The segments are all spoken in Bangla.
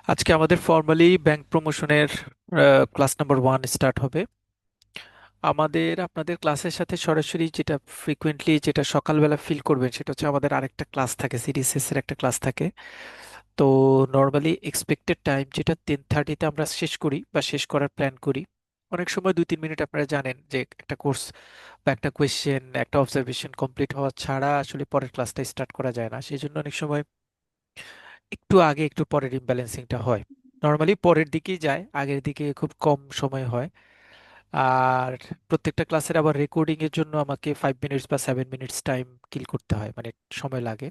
আজকে আমাদের ফর্মালি ব্যাংক প্রমোশনের ক্লাস নাম্বার 1 স্টার্ট হবে। আমাদের আপনাদের ক্লাসের সাথে সরাসরি যেটা ফ্রিকোয়েন্টলি যেটা সকালবেলা ফিল করবেন সেটা হচ্ছে আমাদের আরেকটা ক্লাস থাকে, সিডিসিএস এর একটা ক্লাস থাকে। তো নর্মালি এক্সপেক্টেড টাইম যেটা 10:30-তে আমরা শেষ করি বা শেষ করার প্ল্যান করি। অনেক সময় 2-3 মিনিট আপনারা জানেন যে একটা কোর্স বা একটা কোয়েশ্চেন একটা অবজারভেশন কমপ্লিট হওয়া ছাড়া আসলে পরের ক্লাসটা স্টার্ট করা যায় না, সেই জন্য অনেক সময় একটু আগে একটু পরের ইমব্যালেন্সিংটা হয়। নর্মালি পরের দিকেই যায়, আগের দিকে খুব কম সময় হয়। আর প্রত্যেকটা ক্লাসের আবার রেকর্ডিং এর জন্য আমাকে 5 মিনিটস বা 7 মিনিটস টাইম কিল করতে হয়, মানে সময় লাগে।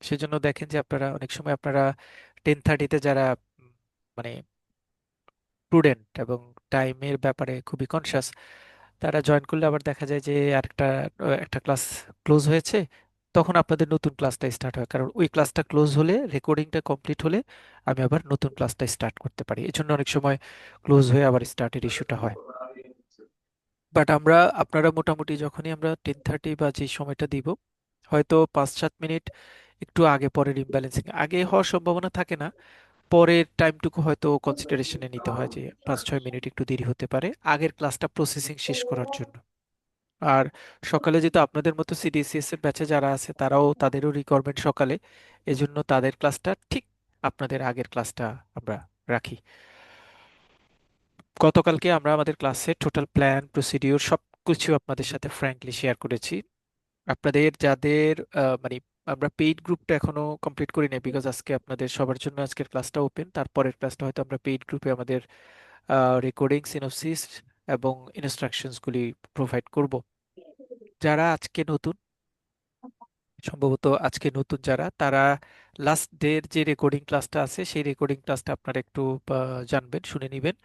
সেজন্য দেখেন যে আপনারা অনেক সময় আপনারা 10:30-তে যারা মানে প্রুডেন্ট এবং টাইমের ব্যাপারে খুবই কনসাস, তারা জয়েন করলে আবার দেখা যায় যে আরেকটা একটা ক্লাস ক্লোজ হয়েছে, তখন আপনাদের নতুন ক্লাসটা স্টার্ট হয়, কারণ ওই ক্লাসটা ক্লোজ হলে রেকর্ডিংটা কমপ্লিট হলে আমি আবার নতুন ক্লাসটা স্টার্ট করতে পারি। এই জন্য অনেক সময় ক্লোজ হয়ে আবার স্টার্টের ইস্যুটা হয়। বাট আমরা আপনারা মোটামুটি যখনই আমরা 10:30 বা যে সময়টা দিব, হয়তো 5-7 মিনিট একটু আগে পরের ইমব্যালেন্সিং আগে হওয়ার সম্ভাবনা থাকে না, পরের টাইমটুকু হয়তো কনসিডারেশনে নিতে হয় যে 5-6 মিনিট একটু দেরি হতে পারে আগের ক্লাসটা প্রসেসিং শেষ করার জন্য। আর সকালে যেহেতু আপনাদের মতো সিডিসিএস এর ব্যাচে যারা আছে তারাও তাদেরও রিকোয়ারমেন্ট সকালে, এজন্য তাদের ক্লাসটা ঠিক আপনাদের আগের ক্লাসটা আমরা রাখি। গতকালকে আমরা আমাদের ক্লাসে টোটাল প্ল্যান প্রসিডিওর সব কিছু আপনাদের সাথে ফ্র্যাঙ্কলি শেয়ার করেছি। আপনাদের যাদের মানে আমরা পেইড গ্রুপটা এখনো কমপ্লিট করি নাই, বিকজ আজকে আপনাদের সবার জন্য আজকের ক্লাসটা ওপেন, তারপরের ক্লাসটা হয়তো আমরা পেইড গ্রুপে আমাদের রেকর্ডিং সিনোপসিস এবং ইনস্ট্রাকশনসগুলি প্রোভাইড করব। যারা আজকে নতুন, সম্ভবত আজকে নতুন যারা, তারা লাস্ট ডের যে রেকর্ডিং ক্লাসটা আছে সেই রেকর্ডিং ক্লাসটা আপনারা একটু জানবেন, শুনে নেবেন।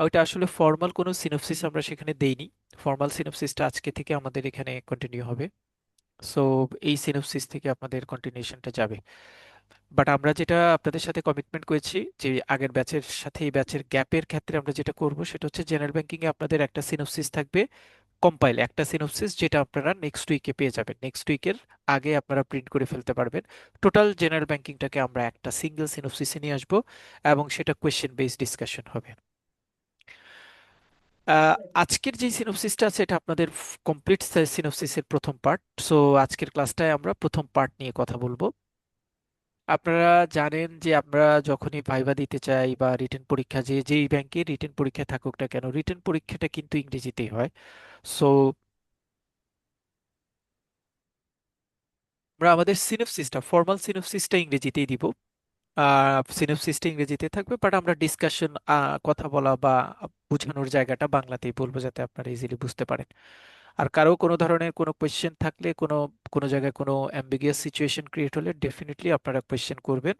ওইটা আসলে ফর্মাল কোনো সিনopসিস আমরা সেখানে দেইনি। ফর্মাল সিনopসিসটা আজকে থেকে আমাদের এখানে কন্টিনিউ হবে। সো এই সিনopসিস থেকে আপনাদের কন্টিনিউশনটা যাবে। বাট আমরা যেটা আপনাদের সাথে কমিটমেন্ট করেছি যে আগের ব্যাচের সাথে এই ব্যাচের গ্যাপের ক্ষেত্রে আমরা যেটা করব সেটা হচ্ছে জেনারেল ব্যাংকিং এ আপনাদের একটা সিনopসিস থাকবে, কম্পাইল একটা সিনopসিস, যেটা আপনারা নেক্সট উইকে পেয়ে যাবেন। নেক্সট উইকের আগে আপনারা প্রিন্ট করে ফেলতে পারবেন। টোটাল জেনারেল ব্যাংকিংটাকে আমরা একটা সিঙ্গেল সিনopসিসে নিয়ে আসবো এবং সেটা কোয়েশ্চেন বেসড ডিসকাশন হবে। আহ, আজকের যে সিনopসিসটা আছে এটা আপনাদের কমপ্লিট সিনopসিসের প্রথম পার্ট। সো আজকের ক্লাসটায় আমরা প্রথম পার্ট নিয়ে কথা বলবো। আপনারা জানেন যে আমরা যখনই ভাইবা দিতে চাই বা রিটেন পরীক্ষা, যে যেই ব্যাংকে রিটেন পরীক্ষা থাকুক না কেন, রিটেন পরীক্ষাটা কিন্তু ইংরেজিতেই হয়। সো আমরা আমাদের সিনopসিসটা ফর্মাল সিনopসিসটা ইংরেজিতেই দিব। সিনopসিসটা ইংরেজিতে থাকবে, বাট আমরা ডিসকাশন, কথা বলা বা বোঝানোর জায়গাটা বাংলাতেই বলবো যাতে আপনারা ইজিলি বুঝতে পারেন। আর কারো কোনো ধরনের কোনো কোয়েশ্চেন থাকলে, কোনো কোনো জায়গায় কোনো অ্যাম্বিগিয়াস সিচুয়েশন ক্রিয়েট হলে ডেফিনেটলি আপনারা কোয়েশ্চেন করবেন।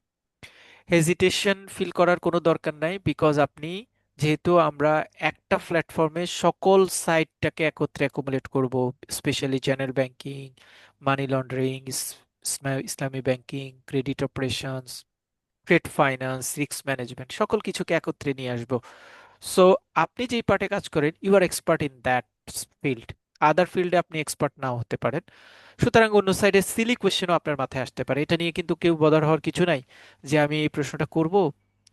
হেজিটেশন ফিল করার কোনো দরকার নাই, বিকজ আপনি, যেহেতু আমরা একটা প্ল্যাটফর্মে সকল সাইটটাকে একত্রে অ্যাকুমুলেট করব, specially channel banking, money laundering, Islami banking, credit operations, trade finance, risk management, সকল কিছুকে একত্রে নিয়ে আসবো। সো আপনি যেই পার্টে কাজ করেন you are expert in that field, other ফিল্ডে আপনি এক্সপার্ট নাও হতে পারেন। সুতরাং অন্য সাইডে সিলি কোয়েশ্চেনও আপনার মাথায় আসতে পারে, এটা নিয়ে কিন্তু কেউ বদার হওয়ার কিছু নাই যে আমি এই প্রশ্নটা করব,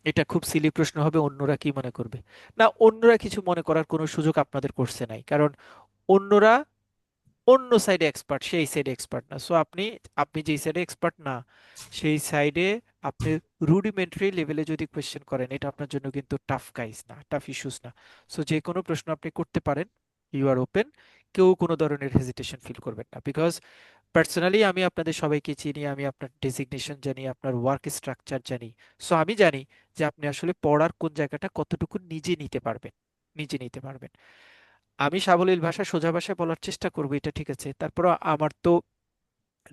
এটা খুব সিলি প্রশ্ন হবে, অন্যরা কি মনে করবে। না, অন্যরা কিছু মনে করার কোনো সুযোগ আপনাদের কোর্সে নাই, কারণ অন্যরা অন্য সাইডে এক্সপার্ট, সেই সাইডে এক্সপার্ট না। সো আপনি, আপনি যেই সাইডে এক্সপার্ট না সেই সাইডে আপনি রুডিমেন্টারি লেভেলে যদি কোয়েশ্চেন করেন, এটা আপনার জন্য কিন্তু টাফ গাইজ না, টাফ ইস্যুস না। সো যে কোনো প্রশ্ন আপনি করতে পারেন, ইউ আর ওপেন। কেউ কোনো ধরনের হেজিটেশন ফিল করবেন না, বিকজ পার্সোনালি আমি আপনাদের সবাইকে চিনি, আমি আপনার ডেজিগনেশন জানি, আপনার ওয়ার্ক স্ট্রাকচার জানি। সো আমি জানি যে আপনি আসলে পড়ার কোন জায়গাটা কতটুকু নিজে নিতে পারবেন, নিজে নিতে পারবেন। আমি সাবলীল ভাষায় সোজা ভাষায় বলার চেষ্টা করবো, এটা ঠিক আছে, তারপর আমার তো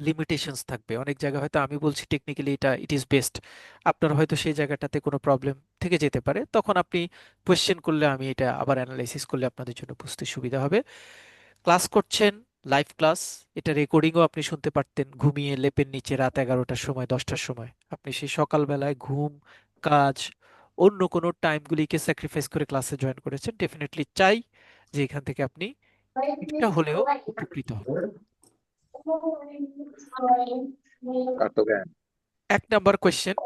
লিমিটেশনস থাকবে। অনেক জায়গায় হয়তো আমি বলছি টেকনিক্যালি এটা ইট ইজ বেস্ট, আপনার হয়তো সেই জায়গাটাতে কোনো প্রবলেম থেকে যেতে পারে, তখন আপনি কোয়েশ্চেন করলে আমি এটা আবার অ্যানালাইসিস করলে আপনাদের জন্য বুঝতে সুবিধা হবে। ক্লাস করছেন, লাইভ ক্লাস, এটা রেকর্ডিংও আপনি শুনতে পারতেন ঘুমিয়ে লেপের নিচে রাত 11টার সময়, 10টার সময়। আপনি সেই সকালবেলায় ঘুম, কাজ, অন্য কোনো টাইমগুলিকে স্যাক্রিফাইস করে ক্লাসে জয়েন করেছেন, ডেফিনেটলি চাই যে এখান থেকে আপনি কিছুটা হলেও উপকৃত হন। কার্তোগ্যান। 1 নাম্বার কোয়েশ্চেন,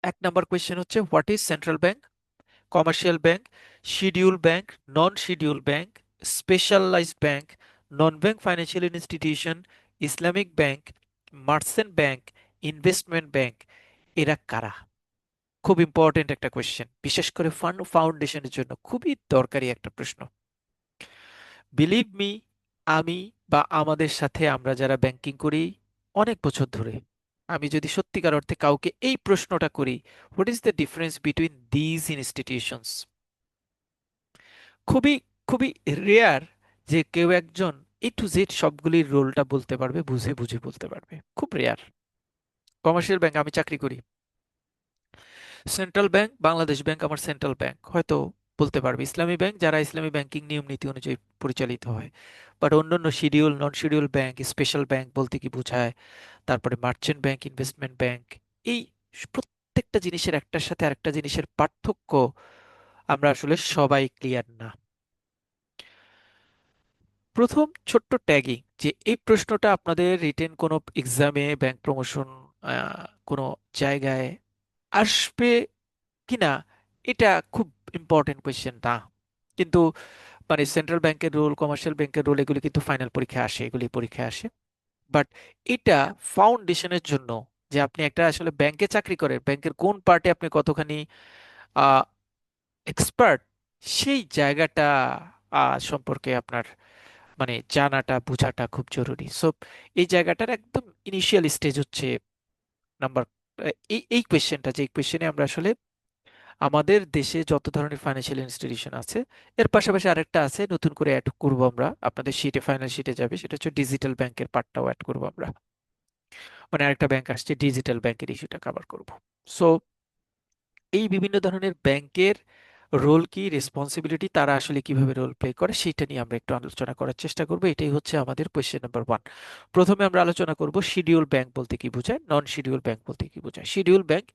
এক নাম্বার কোয়েশ্চেন হচ্ছে what is central bank, commercial bank, schedule bank, non schedule bank, specialised bank, non bank financial institution, Islamic bank, merchant bank, investment bank, এরা কারা? খুব ইম্পর্টেন্ট একটা কোয়েশ্চেন, বিশেষ করে ফান্ড ফাউন্ডেশনের জন্য খুবই দরকারি একটা প্রশ্ন। বিলিভ মি, আমি বা আমাদের সাথে আমরা যারা ব্যাংকিং করি অনেক বছর ধরে, আমি যদি সত্যিকার অর্থে কাউকে এই প্রশ্নটা করি, what is the difference between these institutions, খুবই খুবই রেয়ার যে কেউ একজন এ টু জেড সবগুলির রোলটা বলতে পারবে, বুঝে বুঝে বলতে পারবে, খুব রেয়ার। কমার্শিয়াল ব্যাংক আমি চাকরি করি, সেন্ট্রাল ব্যাংক বাংলাদেশ ব্যাংক আমার সেন্ট্রাল ব্যাংক হয়তো বলতে পারবে, ইসলামী ব্যাংক যারা ইসলামী ব্যাংকিং নিয়ম নীতি অনুযায়ী পরিচালিত হয়। বাট অন্যান্য শিডিউল নন শিডিউল ব্যাংক, স্পেশাল ব্যাংক বলতে কি বোঝায়, তারপরে মার্চেন্ট ব্যাংক, ইনভেস্টমেন্ট ব্যাংক, এই প্রত্যেকটা জিনিসের একটার সাথে আরেকটা জিনিসের পার্থক্য আমরা আসলে সবাই ক্লিয়ার না। প্রথম ছোট্ট ট্যাগিং, যে এই প্রশ্নটা আপনাদের রিটেন কোনো এক্সামে, ব্যাংক প্রমোশন কোনো জায়গায় আসবে কিনা, এটা খুব ইম্পর্টেন্ট কোয়েশ্চেন না। কিন্তু মানে সেন্ট্রাল ব্যাংকের রোল, কমার্শিয়াল ব্যাংকের রোল, এগুলি কিন্তু ফাইনাল পরীক্ষায় আসে, এগুলি পরীক্ষায় আসে। বাট এটা ফাউন্ডেশনের জন্য, যে আপনি একটা আসলে ব্যাংকে চাকরি করেন, ব্যাংকের কোন পার্টে আপনি কতখানি এক্সপার্ট, সেই জায়গাটা সম্পর্কে আপনার মানে জানাটা বোঝাটা খুব জরুরি। সো এই জায়গাটার একদম ইনিশিয়াল স্টেজ হচ্ছে নাম্বার, এই এই কোয়েশ্চেনটা, যে কোয়েশ্চেনে আমরা আসলে আমাদের দেশে যত ধরনের ফাইন্যান্সিয়াল ইনস্টিটিউশন আছে, এর পাশাপাশি আরেকটা আছে নতুন করে অ্যাড করব আমরা, আপনাদের শিটে ফাইনাল শিটে যাবে, সেটা হচ্ছে ডিজিটাল ব্যাংকের পার্টটাও অ্যাড করব আমরা, মানে আরেকটা ব্যাংক আসছে, ডিজিটাল ব্যাংকের ইস্যুটা কভার করব। সো এই বিভিন্ন ধরনের ব্যাংকের রোল কি, রেসপন্সিবিলিটি, তারা আসলে কিভাবে রোল প্লে করে, সেটা নিয়ে আমরা একটু আলোচনা করার চেষ্টা করব। এটাই হচ্ছে আমাদের কোয়েশ্চেন নাম্বার ওয়ান। প্রথমে আমরা আলোচনা করব শিডিউল ব্যাংক বলতে কি বোঝায়, নন শিডিউল ব্যাংক বলতে কি বোঝায়। Schedule bank,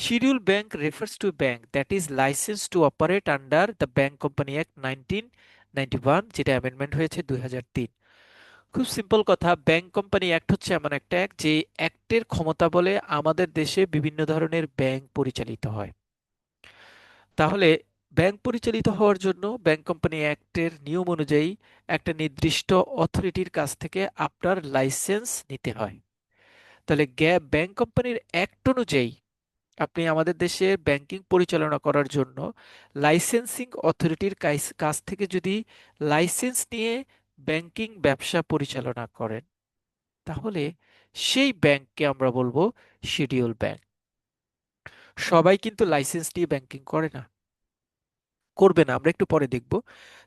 schedule bank refers to a bank that is licensed to operate under the Bank Company Act 1991, যেটা অ্যামেন্ডমেন্ট হয়েছে 2003। খুব সিম্পল কথা, ব্যাংক কোম্পানি অ্যাক্ট হচ্ছে এমন একটা অ্যাক্ট, যে অ্যাক্টের ক্ষমতা বলে আমাদের দেশে বিভিন্ন ধরনের ব্যাংক পরিচালিত হয়। তাহলে ব্যাংক পরিচালিত হওয়ার জন্য ব্যাংক কোম্পানি অ্যাক্টের নিয়ম অনুযায়ী একটা নির্দিষ্ট অথরিটির কাছ থেকে আপনার লাইসেন্স নিতে হয়। তাহলে ব্যাংক কোম্পানির অ্যাক্ট অনুযায়ী আপনি আমাদের দেশে ব্যাংকিং পরিচালনা করার জন্য লাইসেন্সিং অথরিটির কাছ থেকে যদি লাইসেন্স নিয়ে ব্যাংকিং ব্যবসা পরিচালনা করেন, তাহলে সেই ব্যাংককে আমরা বলবো শিডিউল ব্যাংক। সবাই কিন্তু লাইসেন্স নিয়ে ব্যাংকিং করে না, করবে না, আমরা একটু পরে দেখব।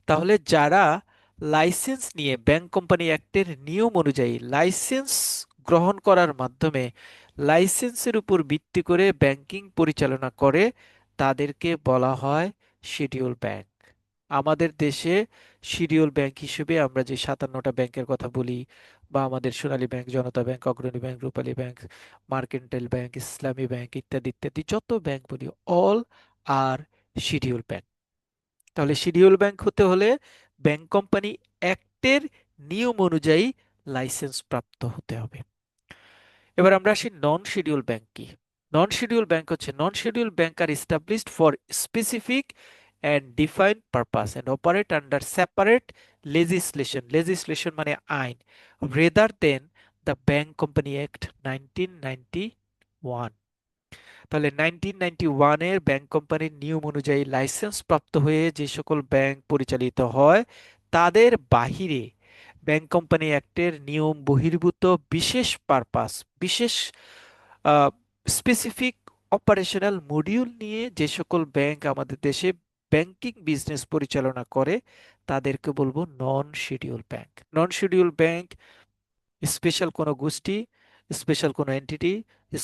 তাহলে যারা লাইসেন্স নিয়ে ব্যাংক কোম্পানি অ্যাক্টের নিয়ম অনুযায়ী লাইসেন্স গ্রহণ করার মাধ্যমে লাইসেন্সের উপর ভিত্তি করে ব্যাংকিং পরিচালনা করে, তাদেরকে বলা হয় শিডিউল ব্যাংক। আমাদের দেশে শিডিউল ব্যাংক হিসেবে আমরা যে 57টা ব্যাংকের কথা বলি, বা আমাদের সোনালী bank, Janata bank, Agrani bank, Rupali bank, mercantile bank, ইসলামী ব্যাংক ইত্যাদি ইত্যাদি যত ব্যাংক বলি, অল আর শিডিউল ব্যাংক। তাহলে শিডিউল ব্যাংক হতে হলে ব্যাংক কোম্পানি অ্যাক্টের নিয়ম অনুযায়ী লাইসেন্স প্রাপ্ত হতে হবে। এবার আমরা আসি নন শিডিউল ব্যাংক কি। নন শিডিউল ব্যাংক হচ্ছে, non schedule bank are established for specific and defined purpose and operate under separate legislation, legislation মানে আইন, rather than the bank company act 1991। তাহলে 1991-এর ব্যাংক কোম্পানির নিয়ম অনুযায়ী লাইসেন্স প্রাপ্ত হয়ে যে সকল ব্যাংক পরিচালিত হয়, তাদের বাহিরে ব্যাংক কোম্পানি অ্যাক্টের নিয়ম বহির্ভূত বিশেষ পারপাস, বিশেষ স্পেসিফিক অপারেশনাল মডিউল নিয়ে যে সকল ব্যাংক আমাদের দেশে ব্যাংকিং বিজনেস পরিচালনা করে, তাদেরকে বলবো নন schedule bank. Non schedule bank special কোনো গোষ্ঠী, স্পেশাল কোনো এন্টিটি,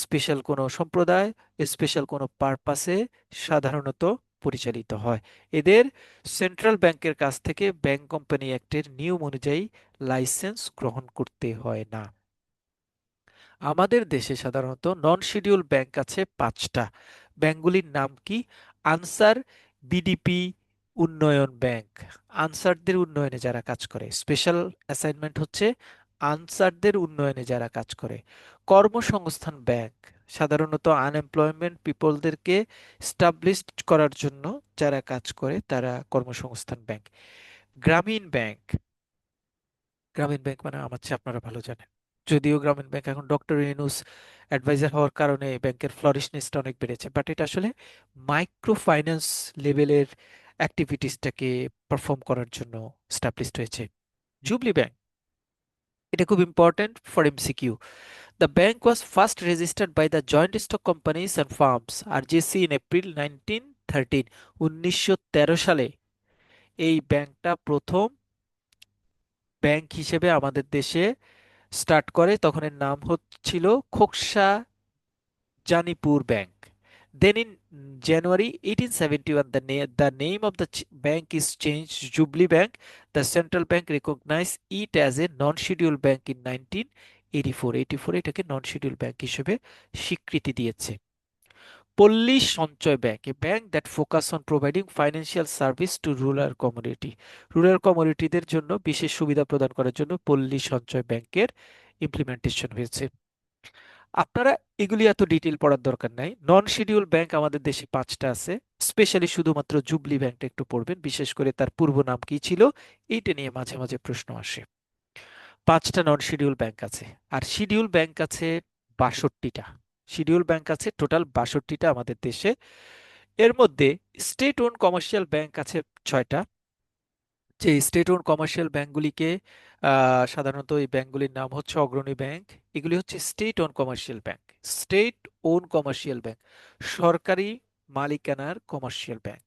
স্পেশাল কোনো সম্প্রদায়, স্পেশাল কোনো পারপাসে সাধারণত পরিচালিত হয়। এদের সেন্ট্রাল ব্যাংকের কাছ থেকে ব্যাংক কোম্পানি অ্যাক্টের নিয়ম অনুযায়ী লাইসেন্স গ্রহণ করতে হয় না। আমাদের দেশে সাধারণত নন শিডিউল ব্যাংক আছে 5টা। ব্যাংকগুলির নাম কি? আনসার, বিডিপি, উন্নয়ন ব্যাংক, আনসারদের উন্নয়নে যারা কাজ করে, স্পেশাল অ্যাসাইনমেন্ট হচ্ছে আনসারদের উন্নয়নে যারা কাজ করে। কর্মসংস্থান ব্যাংক, সাধারণত আনএমপ্লয়মেন্ট পিপলদেরকে স্টাবলিশ করার জন্য যারা কাজ করে তারা কর্মসংস্থান ব্যাংক। গ্রামীণ ব্যাংক, গ্রামীণ ব্যাংক মানে আমার চেয়ে আপনারা ভালো জানেন, যদিও গ্রামীণ ব্যাংক এখন ডক্টর ইউনূস অ্যাডভাইজার হওয়ার কারণে ব্যাংকের ফ্লরিশনেসটা অনেক বেড়েছে, বাট এটা আসলে মাইক্রো ফাইন্যান্স লেভেলের অ্যাক্টিভিটিসটাকে পারফর্ম করার জন্য স্টাবলিশড হয়েছে। জুবলি ব্যাংক, এটা খুব important for MCQ. The bank was first registered by the joint stock companies and firms RJSC in April 1913। 1913 সালে এই ব্যাংকটা প্রথম ব্যাংক হিসেবে আমাদের দেশে স্টার্ট করে। তখন এর নাম হচ্ছিল Khoksa Janipur bank. Then in January 1871, the name of the bank is changed Jubilee Bank. The central bank recognized it as a non-scheduled bank in 1984। 84 এটাকে non-scheduled bank হিসেবে স্বীকৃতি দিয়েছে। Palli Sanchay bank, a bank that focus on providing financial service to rural community. Rural কমিউনিটিদের জন্য বিশেষ সুবিধা প্রদান করার জন্য পল্লী সঞ্চয় ব্যাংকের ইমপ্লিমেন্টেশন হয়েছে। আপনারা এগুলি এত ডিটেল পড়ার দরকার নাই। নন শিডিউল ব্যাংক আমাদের দেশে 5টা আছে। স্পেশালি শুধুমাত্র জুবলি ব্যাংকটা একটু পড়বেন, বিশেষ করে তার পূর্ব নাম কি ছিল, এইটা নিয়ে মাঝে মাঝে প্রশ্ন আসে। 5টা নন শিডিউল ব্যাংক আছে, আর শিডিউল ব্যাংক আছে 62টা। শিডিউল ব্যাংক আছে টোটাল 62টা আমাদের দেশে। এর মধ্যে স্টেট ওন কমার্শিয়াল ব্যাংক আছে 6টা। যে স্টেট ওন কমার্শিয়াল ব্যাংকগুলিকে সাধারণত এই ব্যাংকগুলির নাম হচ্ছে অগ্রণী ব্যাংক। এগুলি হচ্ছে state own commercial bank. State own commercial bank, সরকারি মালিকানার commercial bank.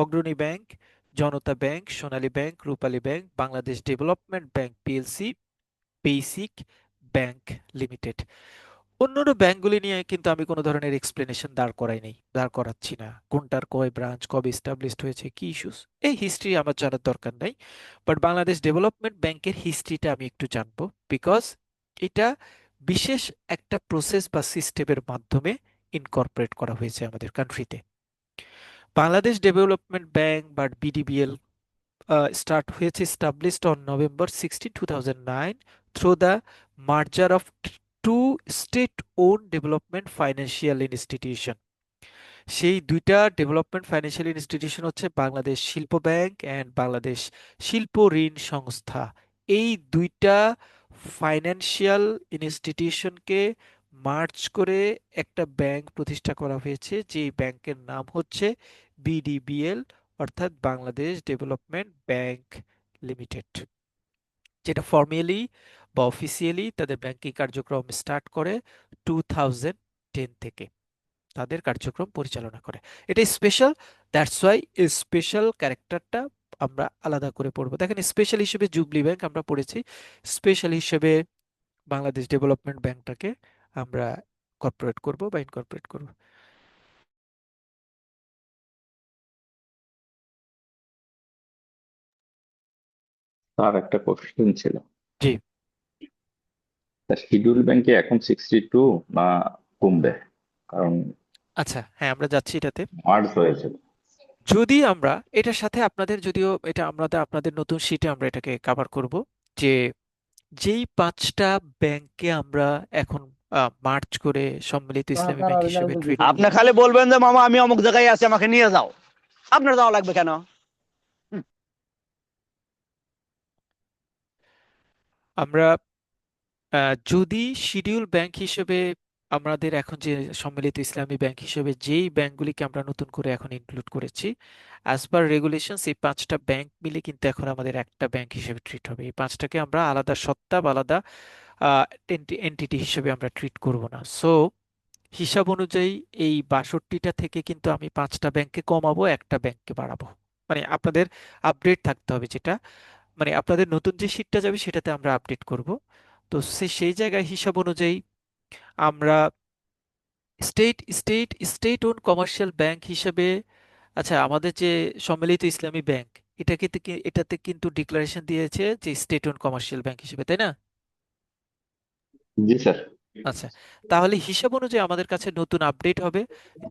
Agrani bank, Janata bank, Sonali bank, Rupali bank, Bangladesh development bank PLC, basic bank limited. অন্যান্য ব্যাংকগুলি নিয়ে কিন্তু আমি কোনো ধরনের এক্সপ্লেনেশন দাঁড় করাচ্ছি না। কোনটার কয় ব্রাঞ্চ, কবে এস্টাবলিশড হয়েছে, কি ইস্যুস, এই হিস্ট্রি আমার জানার দরকার নাই। বাট বাংলাদেশ ডেভেলপমেন্ট ব্যাংকের হিস্ট্রিটা আমি একটু জানবো, বিকজ এটা বিশেষ একটা প্রসেস বা সিস্টেমের মাধ্যমে ইনকর্পোরেট করা হয়েছে আমাদের কান্ট্রিতে। বাংলাদেশ ডেভেলপমেন্ট ব্যাংক বা বিডিবিএল স্টার্ট হয়েছে established on November 16, 2009 through the merger of two state-owned development financial institution। সেই দুইটা ডেভেলপমেন্ট ফাইন্যান্সিয়াল ইনস্টিটিউশন হচ্ছে বাংলাদেশ শিল্প ব্যাংক অ্যান্ড বাংলাদেশ শিল্প ঋণ সংস্থা। এই দুইটা ফাইন্যান্সিয়াল ইনস্টিটিউশনকে মার্জ করে একটা ব্যাংক প্রতিষ্ঠা করা হয়েছে, যে ব্যাংকের নাম হচ্ছে বিডিবিএল, অর্থাৎ বাংলাদেশ ডেভেলপমেন্ট ব্যাংক লিমিটেড, যেটা ফর্মালি বা অফিসিয়ালি তাদের ব্যাংকিং কার্যক্রম স্টার্ট করে 2010 থেকে তাদের কার্যক্রম পরিচালনা করে। এটা স্পেশাল, দ্যাটস ওয়াই স্পেশাল ক্যারেক্টারটা আমরা আলাদা করে পড়বো। দেখেন, স্পেশাল হিসেবে জুবলি ব্যাংক আমরা পড়েছি, স্পেশাল হিসেবে বাংলাদেশ ডেভেলপমেন্ট ব্যাংকটাকে আমরা কর্পোরেট করব বা ইনকর্পোরেট করব। তার একটা কোশ্চেন ছিল, জি। শিডিউল ব্যাংকে এখন 62 না কমবে? কারণ আচ্ছা, হ্যাঁ, আমরা যাচ্ছি এটাতে। মার্জ হয়েছে। যদি আমরা এটার সাথে আপনাদের, যদিও এটা আমরা আপনাদের নতুন শীটে আমরা এটাকে কভার করব, যে যেই 5টা ব্যাংককে আমরা এখন মার্চ করে সম্মিলিত ইসলামী ব্যাংক হিসেবে ট্রিট, আপনি খালি বলবেন যে মামা আমি অমুক জায়গায় আছি আমাকে নিয়ে যাও। আপনার যাওয়া লাগবে কেন? হুম। আমরা যদি শিডিউল ব্যাংক হিসেবে আমাদের এখন যে সম্মিলিত ইসলামী ব্যাংক হিসেবে যেই ব্যাংকগুলিকে আমরা নতুন করে এখন ইনক্লুড করেছি, অ্যাজ পার রেগুলেশনস এই 5টা ব্যাংক মিলে কিন্তু এখন আমাদের একটা ব্যাংক হিসেবে ট্রিট হবে। এই 5টাকে আমরা আলাদা সত্তা বা আলাদা এন্টিটি হিসেবে আমরা ট্রিট করব না। সো হিসাব অনুযায়ী এই 62টা থেকে কিন্তু আমি 5টা ব্যাংককে কমাবো, একটা ব্যাংককে বাড়াবো। মানে আপনাদের আপডেট থাকতে হবে, যেটা মানে আপনাদের নতুন যে শীটটা যাবে সেটাতে আমরা আপডেট করব। তো সেই জায়গায় হিসাব অনুযায়ী আমরা স্টেট ওন কমার্শিয়াল ব্যাংক হিসেবে, আচ্ছা আমাদের যে সম্মিলিত ইসলামী ব্যাংক, এটাতে কিন্তু ডিক্লারেশন দিয়েছে যে স্টেট ওন কমার্শিয়াল ব্যাংক হিসেবে, তাই না? জি স্যার। আচ্ছা, তাহলে হিসাব অনুযায়ী আমাদের কাছে নতুন আপডেট হবে,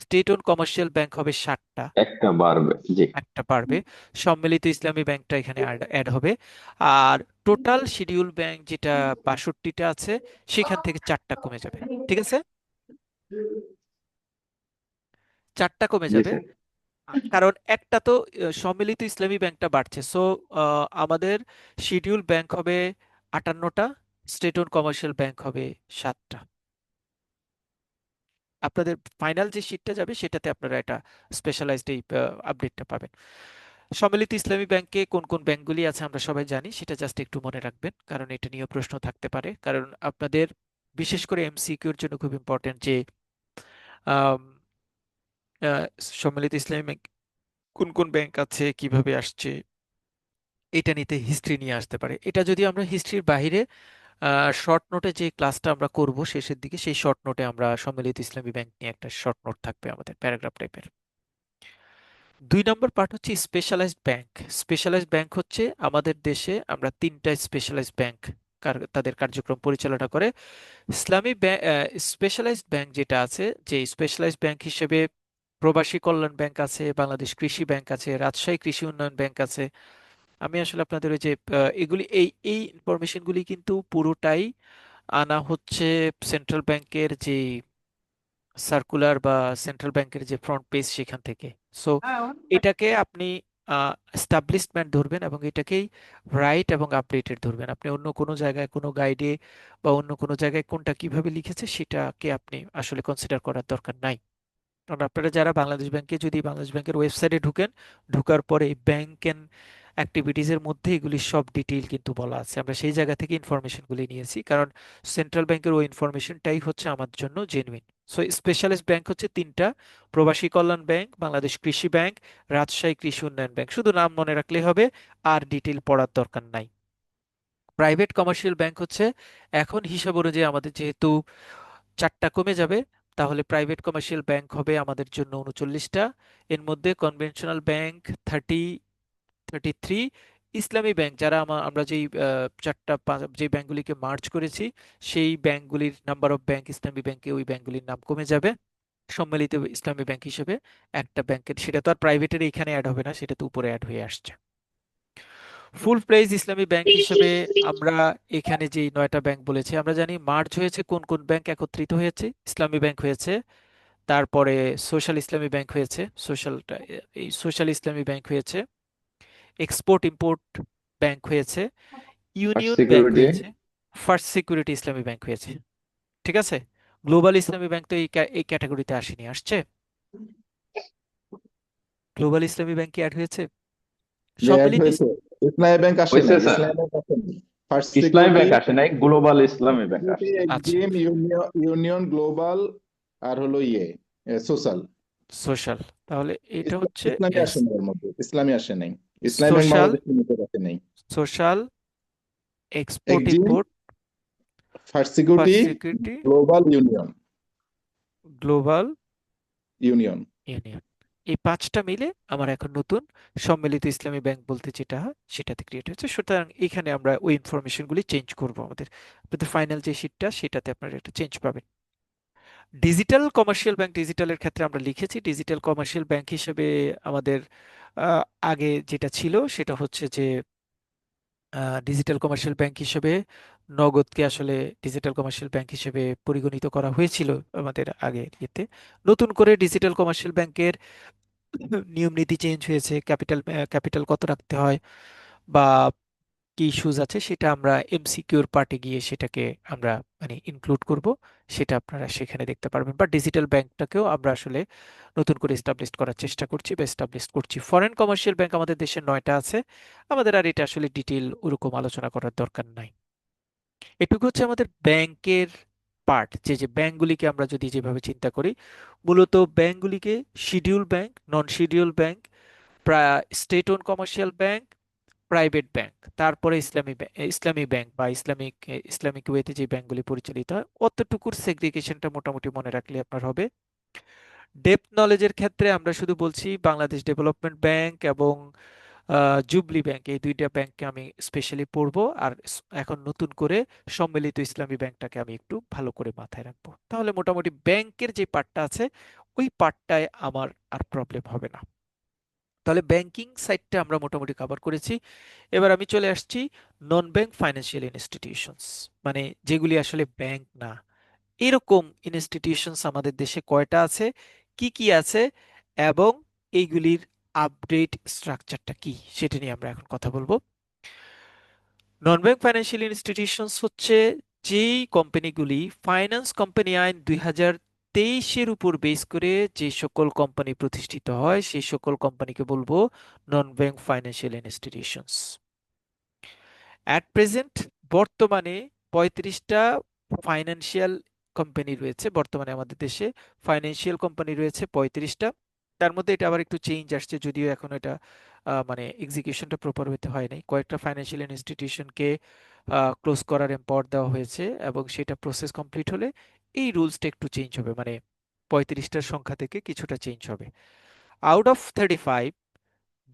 স্টেট ওন কমার্শিয়াল ব্যাংক হবে 60টা, একটা বাড়বে, জি। একটা পারবে। সম্মিলিত ইসলামী ব্যাংকটা এখানে অ্যাড হবে। আর টোটাল শিডিউল ব্যাংক যেটা 62টা আছে, সেখান থেকে 4টা কমে যাবে। ঠিক আছে? চারটা কমে জি যাবে, স্যার। কারণ একটা তো সম্মিলিত ইসলামী ব্যাংকটা বাড়ছে। সো আমাদের শিডিউল ব্যাংক হবে 58টা, স্টেট ওন কমার্শিয়াল ব্যাংক হবে 7টা। আপনাদের ফাইনাল যে শিটটা যাবে সেটাতে আপনারা এটা স্পেশালাইজড এই আপডেটটা পাবেন। সম্মিলিত ইসলামী ব্যাংকে কোন কোন ব্যাংকগুলি আছে আমরা সবাই জানি, সেটা জাস্ট একটু মনে রাখবেন, কারণ এটা নিয়ে প্রশ্ন থাকতে পারে। কারণ আপনাদের বিশেষ করে এমসিকিউর জন্য খুব ইম্পর্টেন্ট যে আম, আহ, সম্মিলিত ইসলামী ব্যাংক কোন কোন ব্যাংক আছে, কিভাবে আসছে, এটা নিতে হিস্ট্রি নিয়ে আসতে পারে। এটা যদি আমরা হিস্ট্রির বাইরে শর্ট নোটে যে ক্লাসটা আমরা করব শেষের দিকে, সেই শর্ট নোটে আমরা সম্মিলিত ইসলামী ব্যাংক নিয়ে একটা শর্ট নোট থাকবে আমাদের প্যারাগ্রাফ টাইপের। 2 নম্বর পার্ট হচ্ছে স্পেশালাইজড ব্যাংক। স্পেশালাইজড ব্যাংক হচ্ছে আমাদের দেশে আমরা 3টা স্পেশালাইজড ব্যাংক তাদের কার্যক্রম পরিচালনা করে। ইসলামী স্পেশালাইজড ব্যাংক যেটা আছে, যে স্পেশালাইজড ব্যাংক হিসেবে প্রবাসী কল্যাণ ব্যাংক আছে, বাংলাদেশ কৃষি ব্যাংক আছে, রাজশাহী কৃষি উন্নয়ন ব্যাংক আছে। আমি আসলে আপনাদের ওই যে এগুলি এই এই ইনফরমেশনগুলি কিন্তু পুরোটাই আনা হচ্ছে সেন্ট্রাল ব্যাংকের যে সার্কুলার বা সেন্ট্রাল ব্যাংকের যে ফ্রন্ট পেজ সেখান থেকে। সো এটাকে আপনি এস্টাবলিশমেন্ট ধরবেন এবং এটাকেই রাইট এবং আপডেটেড ধরবেন। আপনি অন্য কোনো জায়গায় কোনো গাইডে বা অন্য কোনো জায়গায় কোনটা কিভাবে লিখেছে সেটাকে আপনি আসলে কনসিডার করার দরকার নাই। কারণ আপনারা যারা বাংলাদেশ ব্যাংকে, যদি বাংলাদেশ ব্যাংকের ওয়েবসাইটে ঢুকেন, ঢুকার পরে ব্যাংক এন্ড অ্যাক্টিভিটিজের মধ্যে এগুলি সব ডিটেইল কিন্তু বলা আছে। আমরা সেই জায়গা থেকে ইনফরমেশনগুলি নিয়েছি, কারণ সেন্ট্রাল ব্যাংকের ওই ইনফরমেশনটাই হচ্ছে আমার জন্য জেনুইন। সো স্পেশালিস্ট ব্যাংক হচ্ছে 3টা: প্রবাসী কল্যাণ ব্যাংক, বাংলাদেশ কৃষি ব্যাংক, রাজশাহী কৃষি উন্নয়ন ব্যাংক। শুধু নাম মনে রাখলেই হবে, আর ডিটেইল পড়ার দরকার নাই। প্রাইভেট কমার্শিয়াল ব্যাংক হচ্ছে, এখন হিসাব অনুযায়ী আমাদের যেহেতু 4টা কমে যাবে, তাহলে প্রাইভেট কমার্শিয়াল ব্যাংক হবে আমাদের জন্য 39টা। এর মধ্যে কনভেনশনাল ব্যাংক 33, ইসলামী ব্যাংক যারা আমরা যেই যে ব্যাংকগুলিকে মার্জ করেছি, সেই ব্যাংকগুলির নাম্বার অফ ব্যাংক ইসলামী ব্যাংকে ওই ব্যাংকগুলির নাম কমে যাবে। সম্মিলিত ইসলামী ব্যাংক হিসেবে একটা ব্যাংকের, সেটা তো আর প্রাইভেটের এখানে অ্যাড হবে না, সেটা তো উপরে অ্যাড হয়ে আসছে। ফুল প্লেজ ইসলামী ব্যাংক হিসেবে আমরা এখানে যে 9টা ব্যাংক বলেছি, আমরা জানি মার্জ হয়েছে কোন কোন ব্যাংক একত্রিত হয়েছে। ইসলামী ব্যাংক হয়েছে, তারপরে সোশ্যাল ইসলামী ব্যাংক হয়েছে, এই সোশ্যাল ইসলামী ব্যাংক হয়েছে, এক্সপোর্ট ইম্পোর্ট ব্যাংক হয়েছে, ফার্স্ট ইউনিয়ন ব্যাংক সিকিউরিটি। হয়েছে, ফার্স্ট সিকিউরিটি ইসলামী ব্যাংক হয়েছে। ঠিক আছে, গ্লোবাল ইসলামী ব্যাংক তো এই ক্যাটাগরিতে আসেনি, আসছে? গ্লোবাল ইসলামী ব্যাংক কি অ্যাড হয়েছে? যে অ্যাড সম্মিলিত হয়েছে। ইসলামী ব্যাংক আসে হয়েছে নাই, স্যার। ইসলামী ব্যাংক আসে নাই। ফার্স্ট ইসলামী সিকিউরিটি, ব্যাংক আসে নাই, গ্লোবাল ইসলামী ব্যাংক আসছে। আচ্ছা, এক্সিম, ইউনিয়ন, গ্লোবাল, আর হলো সোশ্যাল। সোশ্যাল, তাহলে এটা হচ্ছে ইসলামী আসে নাই, এর মধ্যে ইসলামী আসে নাই। ইসলামী ব্যাংক সোশ্যাল, বাংলাদেশ লিমিটেড আসে নাই। Social, export Exim, import, first security, first security, global, union. Global, union. Union. এই 5টা মিলে আমার এখন নতুন সম্মিলিত ইসলামী ব্যাংক বলতে যেটা হয় সেটাতে ক্রিয়েট হয়েছে। সুতরাং এখানে আমরা ওই ইনফরমেশনগুলি চেঞ্জ করব। আপনাদের ফাইনাল যে শিটটা সেটাতে আপনারা একটা চেঞ্জ পাবেন। ডিজিটাল কমার্শিয়াল ব্যাংক, ডিজিটালের ক্ষেত্রে আমরা লিখেছি ডিজিটাল কমার্শিয়াল ব্যাংক হিসেবে আমাদের আহ, আগে যেটা ছিল সেটা হচ্ছে যে ডিজিটাল কমার্শিয়াল ব্যাংক হিসেবে নগদকে আসলে ডিজিটাল কমার্শিয়াল ব্যাংক হিসেবে পরিগণিত করা হয়েছিল আমাদের আগে ইয়েতে। নতুন করে ডিজিটাল কমার্শিয়াল ব্যাংকের নিয়ম নীতি চেঞ্জ হয়েছে, ক্যাপিটাল কত রাখতে হয় বা কি ইস্যুজ আছে, সেটা আমরা এমসিকিউর পার্টে গিয়ে সেটাকে আমরা মানে ইনক্লুড করব। সেটা আপনারা সেখানে দেখতে পারবেন। বা ডিজিটাল ব্যাংকটাকেও আমরা আসলে নতুন করে এস্টাবলিশ করার চেষ্টা করছি বা এস্টাবলিশ করছি। ফরেন কমার্শিয়াল ব্যাংক আমাদের দেশে 9টা আছে, আমাদের আর এটা আসলে ডিটেল ওরকম আলোচনা করার দরকার নাই। এটুকু হচ্ছে আমাদের ব্যাংকের পার্ট। যে যে ব্যাংকগুলিকে আমরা যদি যেভাবে চিন্তা করি, মূলত ব্যাংকগুলিকে schedule bank, non schedule bank, state own commercial bank, private bank, তারপরে ইসলামী ব্যাংক বা ইসলামিক ওয়েতে যে ব্যাংকগুলি পরিচালিত হয়, অতটুকুর সেগ্রিগেশনটা মোটামুটি মনে রাখলে আপনার হবে। ডেপথ নলেজের ক্ষেত্রে আমরা শুধু বলছি বাংলাদেশ ডেভেলপমেন্ট ব্যাংক এবং জুবলি ব্যাংক, এই 2টা ব্যাংককে আমি স্পেশালি পড়বো। আর এখন নতুন করে সম্মিলিত ইসলামী ব্যাংকটাকে আমি একটু ভালো করে মাথায় রাখবো। তাহলে মোটামুটি ব্যাংকের যে পার্টটা আছে ওই পার্টটায় আমার আর প্রবলেম হবে না। তাহলে ব্যাংকিং সাইডটা আমরা মোটামুটি কভার করেছি। এবার আমি চলে আসছি নন ব্যাংক ফাইন্যান্সিয়াল ইনস্টিটিউশনস, মানে যেগুলি আসলে ব্যাংক না। এরকম ইনস্টিটিউশনস আমাদের দেশে কয়টা আছে, কি কি আছে, এবং এইগুলির আপডেট স্ট্রাকচারটা কি, সেটা নিয়ে আমরা এখন কথা বলবো। নন ব্যাংক ফাইন্যান্সিয়াল ইনস্টিটিউশনস হচ্ছে যেই কোম্পানিগুলি ফাইন্যান্স কোম্পানি আইন 2023-এর উপর বেস করে যে সকল কোম্পানি প্রতিষ্ঠিত হয়, সেই সকল কোম্পানিকে বলবো নন bank financial institutions. At present বর্তমানে 35টা ফাইন্যান্সিয়াল কোম্পানি রয়েছে বর্তমানে আমাদের দেশে। ফাইন্যান্সিয়াল কোম্পানি রয়েছে 35টা। তার মধ্যে এটা আবার একটু চেঞ্জ আসছে, যদিও এখন এটা মানে এক্সিকিউশনটা প্রপার হতে হয় নাই। কয়েকটা ফাইন্যান্সিয়াল ইনস্টিটিউশনকে ক্লোজ করার এম্পাওয়ার দেওয়া হয়েছে, এবং সেটা প্রসেস কমপ্লিট হলে এই রুলসটা একটু চেঞ্জ হবে, মানে 35টার সংখ্যা থেকে কিছুটা চেঞ্জ হবে। আউট অফ 35,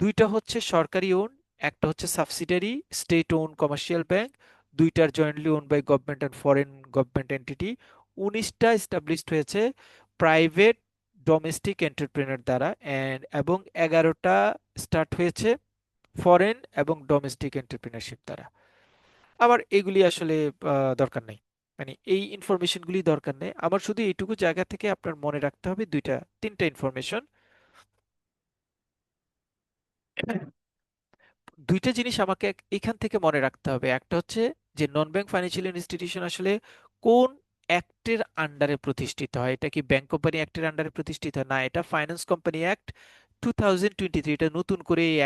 দুইটা হচ্ছে সরকারি ওন, একটা হচ্ছে subsidiary state own commercial bank, দুইটার jointly own by government and foreign government entity. 19টা এস্টাবলিশড হয়েছে প্রাইভেট ডোমেস্টিক এন্টারপ্রেনার দ্বারা, এবং 11টা স্টার্ট হয়েছে ফরেন এবং ডোমেস্টিক এন্টারপ্রেনারশিপ দ্বারা। আমার এগুলি আসলে দরকার নেই, মানে এই ইনফরমেশনগুলি দরকার নেই আমার। শুধু এইটুকু জায়গা থেকে আপনার মনে রাখতে হবে দুইটা তিনটা ইনফরমেশন। দুইটা জিনিস আমাকে এখান থেকে মনে রাখতে হবে। একটা হচ্ছে যে নন ব্যাংক ফাইন্যান্সিয়াল ইনস্টিটিউশন আসলে কোন অ্যাক্টের আন্ডারে প্রতিষ্ঠিত হয়। এটা কি ব্যাংক কোম্পানি অ্যাক্টের আন্ডারে প্রতিষ্ঠিত হয়? না, এটা ফাইন্যান্স কোম্পানি অ্যাক্ট 2023, এটা নতুন করে এই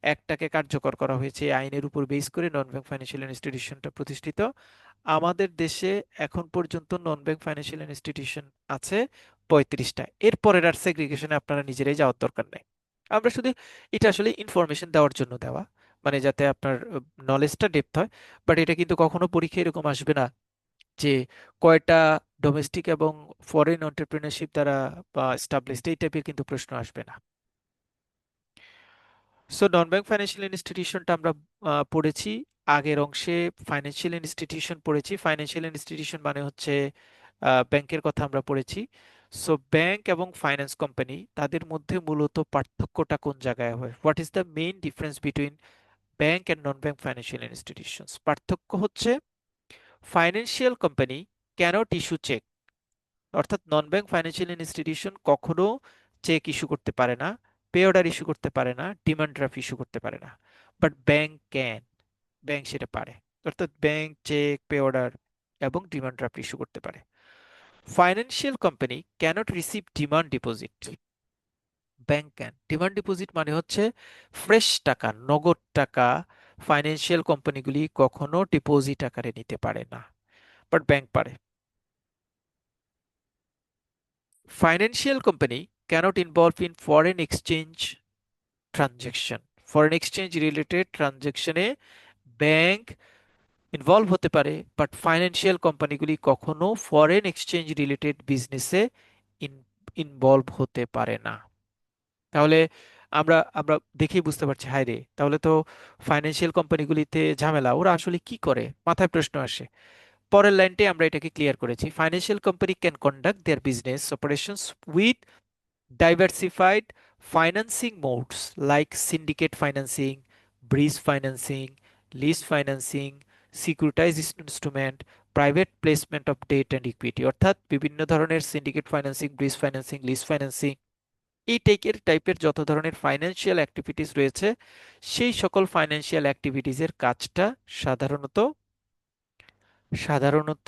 অ্যাক্টটাকে কার্যকর করা হয়েছে। এই আইনের উপর বেস করে নন ব্যাংক ফাইন্যান্সিয়াল ইনস্টিটিউশনটা প্রতিষ্ঠিত। আমাদের দেশে এখন পর্যন্ত নন ব্যাংক ফাইন্যান্সিয়াল ইনস্টিটিউশন আছে 35টা। এরপরের আর সেগ্রিগেশনে আপনারা নিজেরাই যাওয়ার দরকার নেই। আমরা শুধু এটা আসলে ইনফরমেশন দেওয়ার জন্য দেওয়া, মানে যাতে আপনার নলেজটা ডেপথ হয়। বাট এটা কিন্তু কখনো পরীক্ষা এরকম আসবে না যে কয়টা ডোমেস্টিক এবং ফরেন এন্টারপ্রেনারশিপ দ্বারা বা এস্টাবলিশড, এই টাইপের কিন্তু প্রশ্ন আসবে না। সো নন ব্যাংক ফাইন্যান্সিয়াল ইনস্টিটিউশনটা আমরা পড়েছি। আগের অংশে ফাইন্যান্সিয়াল ইনস্টিটিউশন পড়েছি। ফাইন্যান্সিয়াল ইনস্টিটিউশন মানে হচ্ছে ব্যাংকের কথা আমরা পড়েছি। সো ব্যাংক এবং ফাইন্যান্স কোম্পানি, তাদের মধ্যে মূলত পার্থক্যটা কোন জায়গায় হয়? What is the main difference between bank and non bank financial institutions? পার্থক্য হচ্ছে financial company cannot issue cheque, অর্থাৎ নন ব্যাংক ফাইন্যান্সিয়াল ইনস্টিটিউশন কখনো চেক ইস্যু করতে পারে না, পে অর্ডার ইস্যু করতে পারে না, ডিমান্ড ড্রাফট ইস্যু করতে পারে না। বাট ব্যাংক ক্যান, ব্যাংক সেটা পারে। অর্থাৎ ব্যাংক চেক, পে অর্ডার এবং ডিমান্ড ড্রাফট ইস্যু করতে পারে। Financial company cannot receive demand deposit, bank can. Demand deposit মানে হচ্ছে ফ্রেশ টাকা, নগদ টাকা ফাইন্যান্সিয়াল কোম্পানিগুলি কখনো ডিপোজিট আকারে নিতে পারে না, বাট ব্যাংক পারে। Financial company cannot involve in foreign exchange transaction. Foreign exchange related ট্রানজ্যাকশনে ব্যাংক ইনভলভ হতে পারে, বাট ফাইন্যান্সিয়াল কোম্পানিগুলি কখনো ফরেন এক্সচেঞ্জ রিলেটেড বিজনেসে ইনভলভ হতে পারে না। তাহলে আমরা আমরা দেখেই বুঝতে পারছি, হায় রে, তাহলে তো ফাইন্যান্সিয়াল কোম্পানিগুলিতে ঝামেলা, ওরা আসলে কি করে, মাথায় প্রশ্ন আসে। পরের লাইনটে আমরা এটাকে ক্লিয়ার করেছি। Financial company can conduct there business operations with diversified financing modes like syndicate financing, bridge financing, lease financing, securitized instrument, private placement of debt and equity। অর্থাৎ বিভিন্ন ধরনের syndicate financing, bridge financing, lease financing, এই টাইপের যত ধরনের ফাইন্যান্সিয়াল অ্যাক্টিভিটিস রয়েছে, সেই সকল ফাইন্যান্সিয়াল অ্যাক্টিভিটিসের কাজটা সাধারণত সাধারণত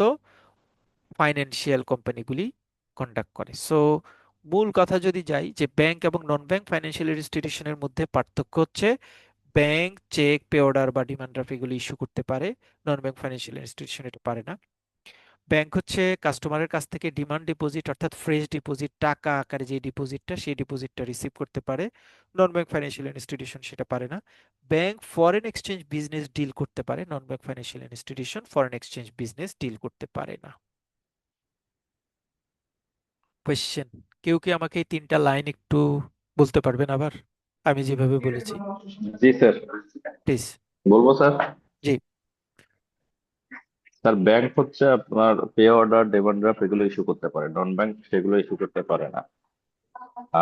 ফাইন্যান্সিয়াল কোম্পানিগুলি কন্ডাক্ট করে। সো মূল কথা যদি যাই, যে ব্যাংক এবং নন ব্যাংক ফাইন্যান্সিয়াল ইনস্টিটিউশনের মধ্যে পার্থক্য হচ্ছে ব্যাংক চেক, পে অর্ডার বা ডিমান্ড ড্রাফট এগুলি ইস্যু করতে পারে, নন ব্যাংক ফাইন্যান্সিয়াল ইনস্টিটিউশন এটা পারে না। ব্যাংক হচ্ছে কাস্টমারের কাছ থেকে ডিমান্ড ডিপোজিট অর্থাৎ ফ্রেশ ডিপোজিট, টাকা আকারে যে ডিপোজিটটা, সেই ডিপোজিটটা রিসিভ করতে পারে। নন ব্যাংক ফাইন্যান্সিয়াল ইনস্টিটিউশন সেটা পারে না। Bank foreign exchange business deal করতে পারে, non bank financial institution foreign exchange business deal করতে পারে না। কোয়েশ্চেন, কেউ কি আমাকে এই তিনটা লাইন একটু বলতে পারবেন আবার, আমি যেভাবে বলেছি? জি স্যার, প্লিজ। বলবো স্যার। জি। স্যার, ব্যাংক হচ্ছে আপনার পে অর্ডার, ডিমান্ড ড্রাফট এগুলো ইস্যু করতে পারে, নন ব্যাংক সেগুলো ইস্যু করতে পারে না।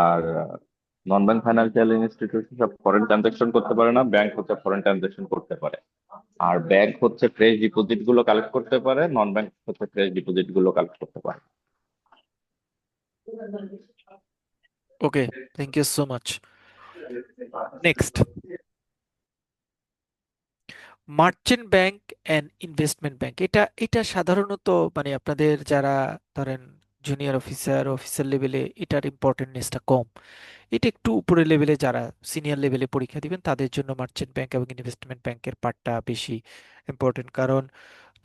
আর নন ব্যাংক ফাইন্যান্সিয়াল ইনস্টিটিউশন সব ফরেন ট্রানজাকশন করতে পারে না, ব্যাংক হচ্ছে ফরেন ট্রানজাকশন করতে পারে। আর ব্যাংক হচ্ছে ফ্রেশ ডিপোজিট গুলো কালেক্ট করতে পারে, নন ব্যাংক হচ্ছে ফ্রেশ ডিপোজিট গুলো কালেক্ট করতে পারে। Okay, thank you so much. Next, merchant bank and investment bank. এটা এটা সাধারণত মানে আপনাদের যারা ধরেন জুনিয়র অফিসার অফিসার লেভেলে এটার ইম্পর্টেন্সটা কম। এটা একটু উপরের লেভেলে যারা সিনিয়র লেভেলে পরীক্ষা দিবেন তাদের জন্য মার্চেন্ট ব্যাংক এবং ইনভেস্টমেন্ট ব্যাংকের পার্টটা বেশি ইম্পর্টেন্ট, কারণ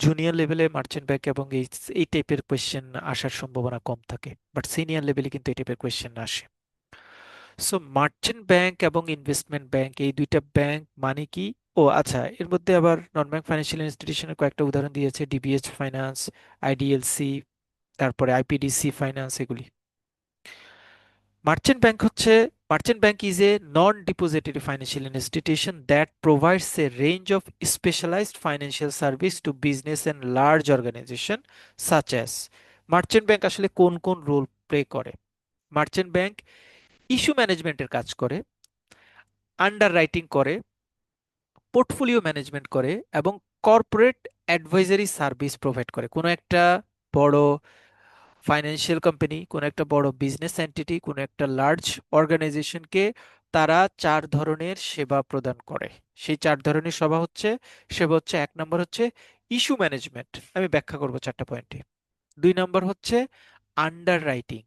জুনিয়র লেভেলে মার্চেন্ট ব্যাংক এবং এই এই টাইপের কোয়েশ্চেন আসার সম্ভাবনা কম থাকে, বাট সিনিয়র লেভেলে কিন্তু এই টাইপের কোয়েশ্চেন আসে। সো মার্চেন্ট ব্যাংক এবং ইনভেস্টমেন্ট ব্যাংক এই দুইটা ব্যাংক মানে কি? ও আচ্ছা, এর মধ্যে আবার নন ব্যাংক ফাইন্যান্সিয়াল ইনস্টিটিউশনের কয়েকটা উদাহরণ দিয়েছে, ডিবিএচ ফাইন্যান্স, আইডিএলসি, তারপরে আইপিডিসি ফাইন্যান্স, এগুলি। মার্চেন্ট ব্যাংক হচ্ছে, merchant bank is a non depository financial institution that provides a range of specialised financial service to business and large organisation such as. Merchant bank আসলে কোন কোন রোল প্লে করে? মার্চেন্ট ব্যাংক ইস্যু ম্যানেজমেন্টের কাজ করে, আন্ডার রাইটিং করে, পোর্টফোলিও ম্যানেজমেন্ট করে এবং কর্পোরেট অ্যাডভাইজারি সার্ভিস প্রোভাইড করে। কোনো একটা বড় ফাইন্যান্সিয়াল কোম্পানি, কোনো একটা বড় বিজনেস এন্টিটি, কোনো একটা লার্জ অর্গানাইজেশনকে তারা চার ধরনের সেবা প্রদান করে। সেই চার ধরনের সেবা হচ্ছে, এক নম্বর হচ্ছে ইস্যু ম্যানেজমেন্ট, আমি ব্যাখ্যা করব চারটা পয়েন্টে। দুই নম্বর হচ্ছে আন্ডার রাইটিং,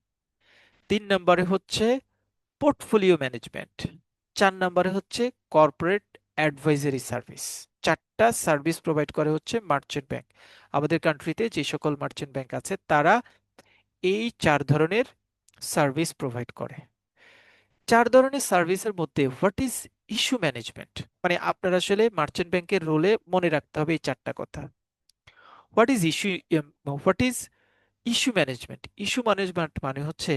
তিন নম্বরে হচ্ছে পোর্টফোলিও ম্যানেজমেন্ট, চার নম্বরে হচ্ছে কর্পোরেট অ্যাডভাইজারি সার্ভিস। চারটা সার্ভিস প্রোভাইড করে হচ্ছে মার্চেন্ট ব্যাংক। আমাদের কান্ট্রিতে যে সকল মার্চেন্ট ব্যাংক আছে তারা এই চার ধরনের সার্ভিস প্রোভাইড করে। চার ধরনের সার্ভিসের মধ্যে হোয়াট ইজ ইস্যু ম্যানেজমেন্ট, মানে আপনার আসলে মার্চেন্ট ব্যাংকের রোলে মনে রাখতে হবে এই চারটা কথা। What is issue, what is issue management? Issue management মানে হচ্ছে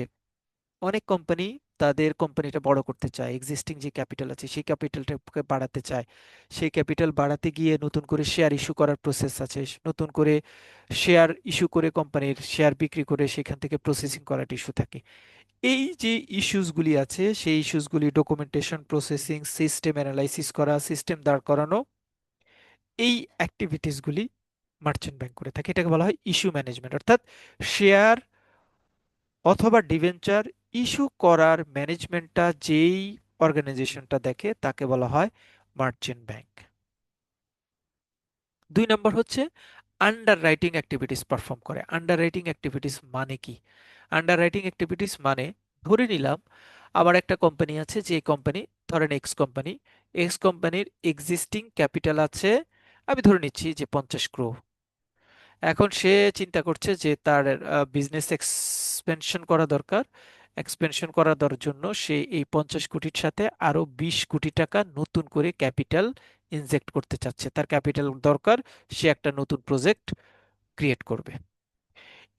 অনেক কোম্পানি তাদের কোম্পানিটা বড় করতে চায়, এক্সিস্টিং যে ক্যাপিটাল আছে সেই ক্যাপিটালটাকে বাড়াতে চায়। সেই ক্যাপিটাল বাড়াতে গিয়ে নতুন করে শেয়ার ইস্যু করার প্রসেস আছে, নতুন করে শেয়ার ইস্যু করে কোম্পানির শেয়ার বিক্রি করে সেখান থেকে প্রসেসিং করার ইস্যু থাকে। এই যে ইস্যুসগুলি আছে সেই ইস্যুসগুলি ডকুমেন্টেশন, প্রসেসিং, সিস্টেম অ্যানালাইসিস করা, সিস্টেম দাঁড় করানো, এই অ্যাক্টিভিটিসগুলি মার্চেন্ট ব্যাংক করে থাকে। এটাকে বলা হয় ইস্যু ম্যানেজমেন্ট, অর্থাৎ শেয়ার অথবা ডিবেঞ্চার ইস্যু করার ম্যানেজমেন্টটা যেই অর্গানাইজেশনটা দেখে তাকে বলা হয় মার্চেন্ট ব্যাংক। দুই নম্বর হচ্ছে আন্ডার রাইটিং অ্যাক্টিভিটিস পারফর্ম করে। আন্ডার রাইটিং অ্যাক্টিভিটিস মানে কি? আন্ডার রাইটিং অ্যাক্টিভিটিস মানে, ধরে নিলাম আমার একটা কোম্পানি আছে, যে কোম্পানি, ধরেন এক্স কোম্পানি, এক্স কোম্পানির এক্সিস্টিং ক্যাপিটাল আছে, আমি ধরে নিচ্ছি যে 50 crore। এখন সে চিন্তা করছে যে তার বিজনেস এক্সপেনশন করা দরকার। এক্সপেনশন করার জন্য সে এই 50 কোটির সাথে আরো 20 কোটি টাকা নতুন করে ক্যাপিটাল ইনজেক্ট করতে চাচ্ছে, তার ক্যাপিটাল দরকার, সে একটা নতুন প্রজেক্ট ক্রিয়েট করবে।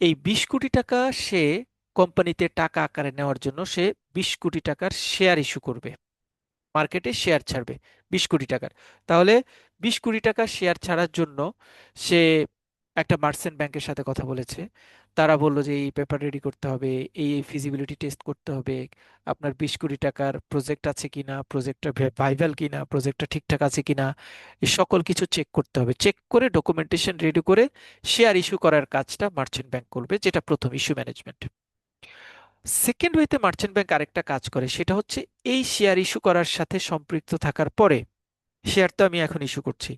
এই 20 কোটি টাকা সে কোম্পানিতে টাকা আকারে নেওয়ার জন্য সে 20 কোটি টাকার শেয়ার ইস্যু করবে, মার্কেটে শেয়ার ছাড়বে 20 কোটি টাকার। তাহলে 20 কোটি টাকা শেয়ার ছাড়ার জন্য সে একটা মার্চেন্ট ব্যাংকের সাথে কথা বলেছে। তারা বলল যে এই পেপার রেডি করতে হবে, এই ফিজিবিলিটি টেস্ট করতে হবে, আপনার 20 কোটি টাকার প্রজেক্ট আছে কিনা, প্রজেক্টটা ভাইভাল কিনা, প্রজেক্টটা ঠিকঠাক আছে কিনা, এই সকল কিছু চেক করতে হবে। চেক করে ডকুমেন্টেশন রেডি করে শেয়ার ইস্যু করার কাজটা মার্চেন্ট ব্যাংক করবে, যেটা প্রথম ইস্যু ম্যানেজমেন্ট। সেকেন্ড ওয়েতে মার্চেন্ট ব্যাংক আরেকটা কাজ করে, সেটা হচ্ছে এই শেয়ার ইস্যু করার সাথে সম্পৃক্ত থাকার পরে, শেয়ার তো আমি এখন ইস্যু করছি,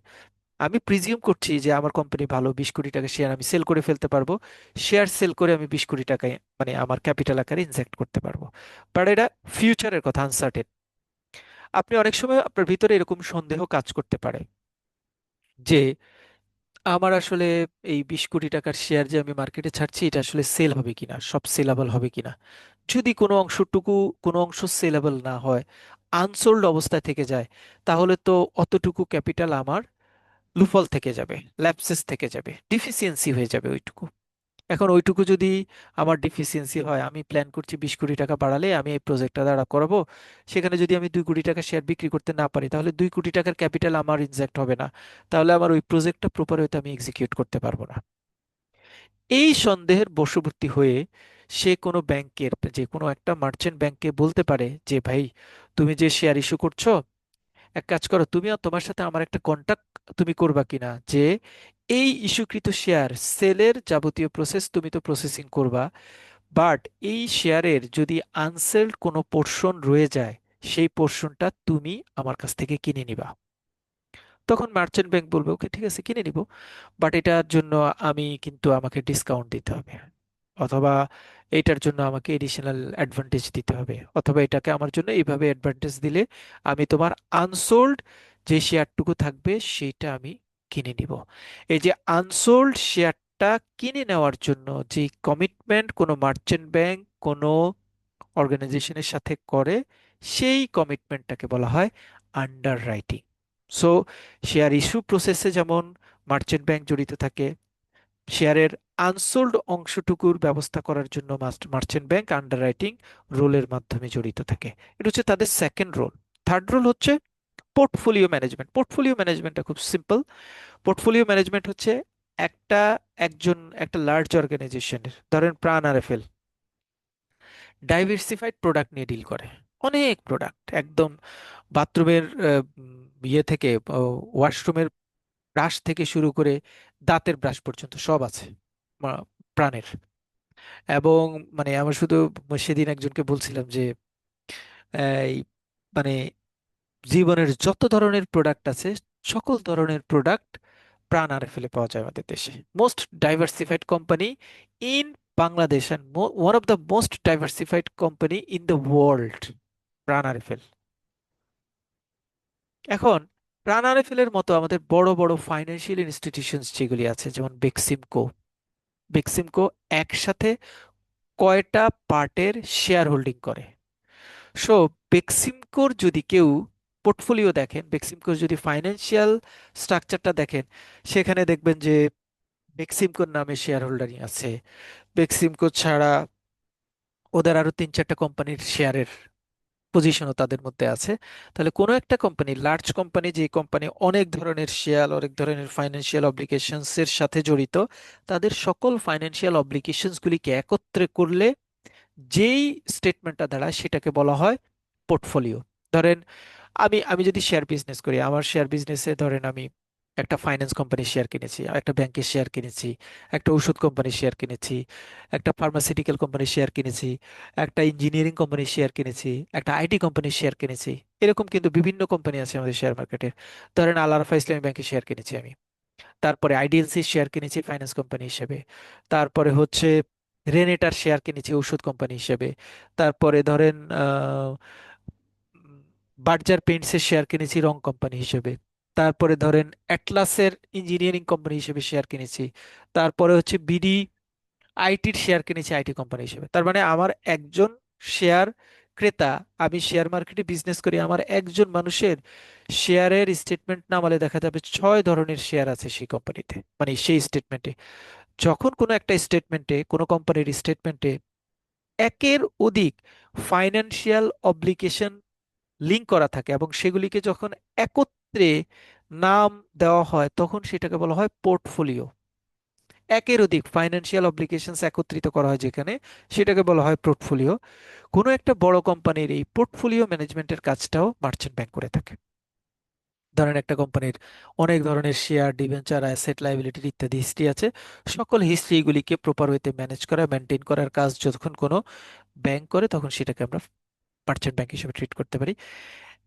আমি প্রিজিউম করছি যে আমার কোম্পানি ভালো, 20 কোটি টাকা শেয়ার আমি সেল করে ফেলতে পারবো, শেয়ার সেল করে আমি 20 কোটি টাকায় মানে আমার ক্যাপিটাল আকারে ইনজেক্ট করতে পারবো। বাট এটা ফিউচারের কথা, আনসার্টেন। আপনি অনেক সময় আপনার ভিতরে এরকম সন্দেহ কাজ করতে পারে যে আমার আসলে এই 20 কোটি টাকার শেয়ার যে আমি মার্কেটে ছাড়ছি এটা আসলে সেল হবে কিনা, সব সেলাবল হবে কিনা। যদি কোনো অংশ সেলেবল না হয়, আনসোল্ড অবস্থায় থেকে যায়, তাহলে তো অতটুকু ক্যাপিটাল আমার লুফল থেকে যাবে, ল্যাপসেস থেকে যাবে, ডিফিসিয়েন্সি হয়ে যাবে ওইটুকু। এখন ওইটুকু যদি আমার ডিফিসিয়েন্সি হয়, আমি প্ল্যান করছি 20 কোটি টাকা বাড়ালে আমি এই প্রজেক্টটা দাঁড়া করাবো, সেখানে যদি আমি 2 কোটি টাকা শেয়ার বিক্রি করতে না পারি তাহলে 2 কোটি টাকার ক্যাপিটাল আমার ইনজেক্ট হবে না, তাহলে আমার ওই প্রজেক্টটা প্রপার হয়তো আমি এক্সিকিউট করতে পারবো না। এই সন্দেহের বশবর্তী হয়ে সে কোনো ব্যাংকের, যে কোনো একটা মার্চেন্ট ব্যাংককে বলতে পারে যে ভাই, তুমি যে শেয়ার ইস্যু করছো এক কাজ করো, তুমিও তোমার সাথে আমার একটা কন্টাক্ট তুমি করবা কিনা, যে এই ইস্যুকৃত শেয়ার সেলের যাবতীয় প্রসেস তুমি তো প্রসেসিং করবা, বাট এই শেয়ারের যদি আনসেলড কোনো পোর্শন রয়ে যায়, সেই পোর্শনটা তুমি আমার কাছ থেকে কিনে নিবা। তখন মার্চেন্ট ব্যাংক বলবে ওকে ঠিক আছে কিনে নিব, বাট এটার জন্য আমাকে ডিসকাউন্ট দিতে হবে, অথবা এইটার জন্য আমাকে এডিশনাল অ্যাডভান্টেজ দিতে হবে, অথবা এটাকে আমার জন্য এইভাবে অ্যাডভান্টেজ দিলে আমি তোমার আনসোল্ড যে শেয়ারটুকু থাকবে সেইটা আমি কিনে নিব। এই যে আনসোল্ড শেয়ারটা কিনে নেওয়ার জন্য যে কমিটমেন্ট কোনো মার্চেন্ট ব্যাংক কোনো অর্গানাইজেশনের সাথে করে, সেই কমিটমেন্টটাকে বলা হয় under writing. So share issue প্রসেসে যেমন মার্চেন্ট ব্যাংক জড়িত থাকে, শেয়ারের আনসোল্ড অংশটুকুর ব্যবস্থা করার জন্য মার্চেন্ট ব্যাংক আন্ডার রাইটিং রোলের মাধ্যমে জড়িত থাকে। এটা হচ্ছে তাদের সেকেন্ড রোল। থার্ড রোল হচ্ছে পোর্টফোলিও ম্যানেজমেন্ট। পোর্টফোলিও ম্যানেজমেন্টটা খুব সিম্পল। পোর্টফোলিও ম্যানেজমেন্ট হচ্ছে একটা একটা লার্জ অর্গানাইজেশনের, ধরেন প্রাণ আরএফএল, ডাইভার্সিফাইড প্রোডাক্ট নিয়ে ডিল করে, অনেক প্রোডাক্ট, একদম বাথরুমের ইয়ে থেকে ওয়াশরুমের ব্রাশ থেকে শুরু করে দাঁতের ব্রাশ পর্যন্ত সব আছে মা- প্রাণের। এবং মানে আমার শুধু সেদিন একজনকে বলছিলাম যে এই মানে জীবনের যত ধরনের প্রোডাক্ট আছে, সকল ধরনের প্রোডাক্ট প্রাণ আর ফেলে পাওয়া যায় আমাদের দেশে। Most diversified company in Bangladesh and one of the most diversified company in the world, প্রাণ আরএফএল। এখন প্রাণ আরএফএল এর মতো আমাদের বড় বড় ফাইন্যান্সিয়াল ইনস্টিটিউশনস যেগুলি আছে, যেমন বেক্সিমকো, বেক্সিমকো একসাথে কয়টা পার্টের শেয়ার হোল্ডিং করে। সো বেক্সিমকোর যদি কেউ পোর্টফোলিও দেখেন, বেক্সিমকোর যদি ফাইন্যান্সিয়াল স্ট্রাকচারটা দেখেন, সেখানে দেখবেন যে বেক্সিমকোর নামে শেয়ার হোল্ডারিং আছে। বেক্সিমকো ছাড়া ওদের আরো 3-4টা কোম্পানির শেয়ারের পজিশনও তাদের মধ্যে আছে। তাহলে কোনো একটা কোম্পানি, লার্জ কোম্পানি, যে কোম্পানি অনেক ধরনের শেয়ার, অনেক ধরনের ফাইন্যান্সিয়াল অব্লিগেশনস এর সাথে জড়িত, তাদের সকল ফাইন্যান্সিয়াল অব্লিগেশনস গুলিকে একত্রে করলে যেই স্টেটমেন্টটা দাঁড়ায় সেটাকে বলা হয় পোর্টফোলিও। ধরেন আমি আমি যদি শেয়ার বিজনেস করি, আমার শেয়ার বিজনেসে ধরেন আমি একটা ফাইন্যান্স কোম্পানির শেয়ার কিনেছি, একটা ব্যাংকের শেয়ার কিনেছি, একটা ওষুধ কোম্পানির শেয়ার কিনেছি, একটা ফার্মাসিউটিক্যাল কোম্পানির শেয়ার কিনেছি, একটা ইঞ্জিনিয়ারিং কোম্পানির শেয়ার কিনেছি, একটা আইটি কোম্পানির শেয়ার কিনেছি। এরকম কিন্তু বিভিন্ন কোম্পানি আছে আমাদের শেয়ার মার্কেটে। ধরেন আল আরাফা ইসলামী ব্যাংকের শেয়ার কিনেছি আমি, তারপরে আইডিএলসির শেয়ার কিনেছি ফাইন্যান্স কোম্পানি হিসেবে, তারপরে হচ্ছে রেনেটার শেয়ার কিনেছি ওষুধ কোম্পানি হিসেবে, তারপরে ধরেন উম, বার্জার পেইন্টসের শেয়ার কিনেছি রং কোম্পানি হিসেবে, তারপরে ধরেন অ্যাটলাসের ইঞ্জিনিয়ারিং কোম্পানি হিসেবে শেয়ার কিনেছি, তারপরে হচ্ছে বিডি আইটির শেয়ার কিনেছি আইটি কোম্পানি হিসেবে। তার মানে আমার একজন শেয়ার ক্রেতা, আমি শেয়ার মার্কেটে বিজনেস করি, আমার একজন মানুষের শেয়ারের স্টেটমেন্ট নামালে দেখা যাবে 6 ধরনের শেয়ার আছে সেই কোম্পানিতে, মানে সেই স্টেটমেন্টে। যখন কোনো একটা স্টেটমেন্টে, কোনো কোম্পানির স্টেটমেন্টে একের অধিক ফাইন্যান্সিয়াল অব্লিগেশন লিঙ্ক করা থাকে এবং সেগুলিকে যখন একত্রে নাম দেওয়া হয়, তখন সেটাকে বলা হয় পোর্টফোলিও। একের অধিক ফাইন্যান্সিয়াল অব্লিগেশনস একত্রিত করা হয় যেখানে, সেটাকে বলা হয় পোর্টফোলিও। কোনো একটা বড় কোম্পানির এই পোর্টফোলিও ম্যানেজমেন্টের কাজটাও মার্চেন্ট ব্যাংক করে থাকে। ধরেন একটা কোম্পানির অনেক ধরনের শেয়ার, ডিবেঞ্চার, অ্যাসেট, লাইবিলিটি ইত্যাদি হিস্ট্রি আছে। সকল হিস্ট্রিগুলিকে প্রপার ওয়েতে ম্যানেজ করা, মেনটেন করার কাজ যখন কোনো ব্যাংক করে, তখন সেটাকে আমরা মার্চেন্ট ব্যাংক হিসেবে ট্রিট করতে পারি।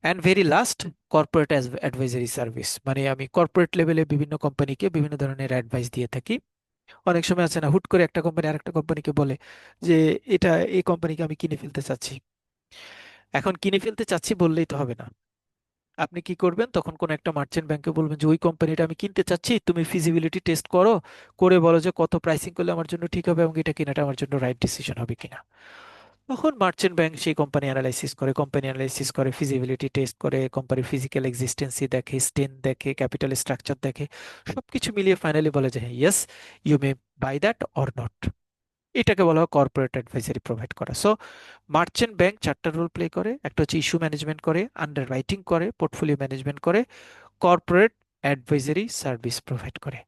And very last, corporate advisory service, মানে আমি কর্পোরেট লেভেলে বিভিন্ন কোম্পানিকে বিভিন্ন ধরনের অ্যাডভাইস দিয়ে থাকি। অনেক সময় আছে না, হুট করে একটা কোম্পানি আরেকটা কোম্পানিকে বলে যে এটা, এই কোম্পানিকে আমি কিনে ফেলতে চাচ্ছি। এখন কিনে ফেলতে চাচ্ছি বললেই তো হবে না। আপনি কি করবেন, তখন কোন একটা মার্চেন্ট ব্যাংকে বলবেন যে ওই কোম্পানিটা আমি কিনতে চাচ্ছি, তুমি ফিজিবিলিটি টেস্ট করো, করে বলো যে কত প্রাইসিং করলে আমার জন্য ঠিক হবে এবং এটা কেনাটা আমার জন্য রাইট ডিসিশন হবে কিনা। তখন মার্চেন্ট ব্যাংক সেই কোম্পানি অ্যানালাইসিস করে, ফিজিবিলিটি টেস্ট করে, কোম্পানির ফিজিক্যাল এক্সিস্টেন্সি দেখে, স্টেন দেখে, ক্যাপিটাল স্ট্রাকচার দেখে, সবকিছু মিলিয়ে ফাইনালি বলে যে হ্যাঁ, yes, you may buy that or not. এটাকে বলা হয় কর্পোরেট অ্যাডভাইজারি প্রোভাইড করা। সো মার্চেন্ট ব্যাংক 4টা রোল প্লে করে। একটা হচ্ছে ইস্যু ম্যানেজমেন্ট করে, আন্ডার রাইটিং করে, পোর্টফোলিও ম্যানেজমেন্ট করে, কর্পোরেট অ্যাডভাইজারি সার্ভিস প্রোভাইড করে।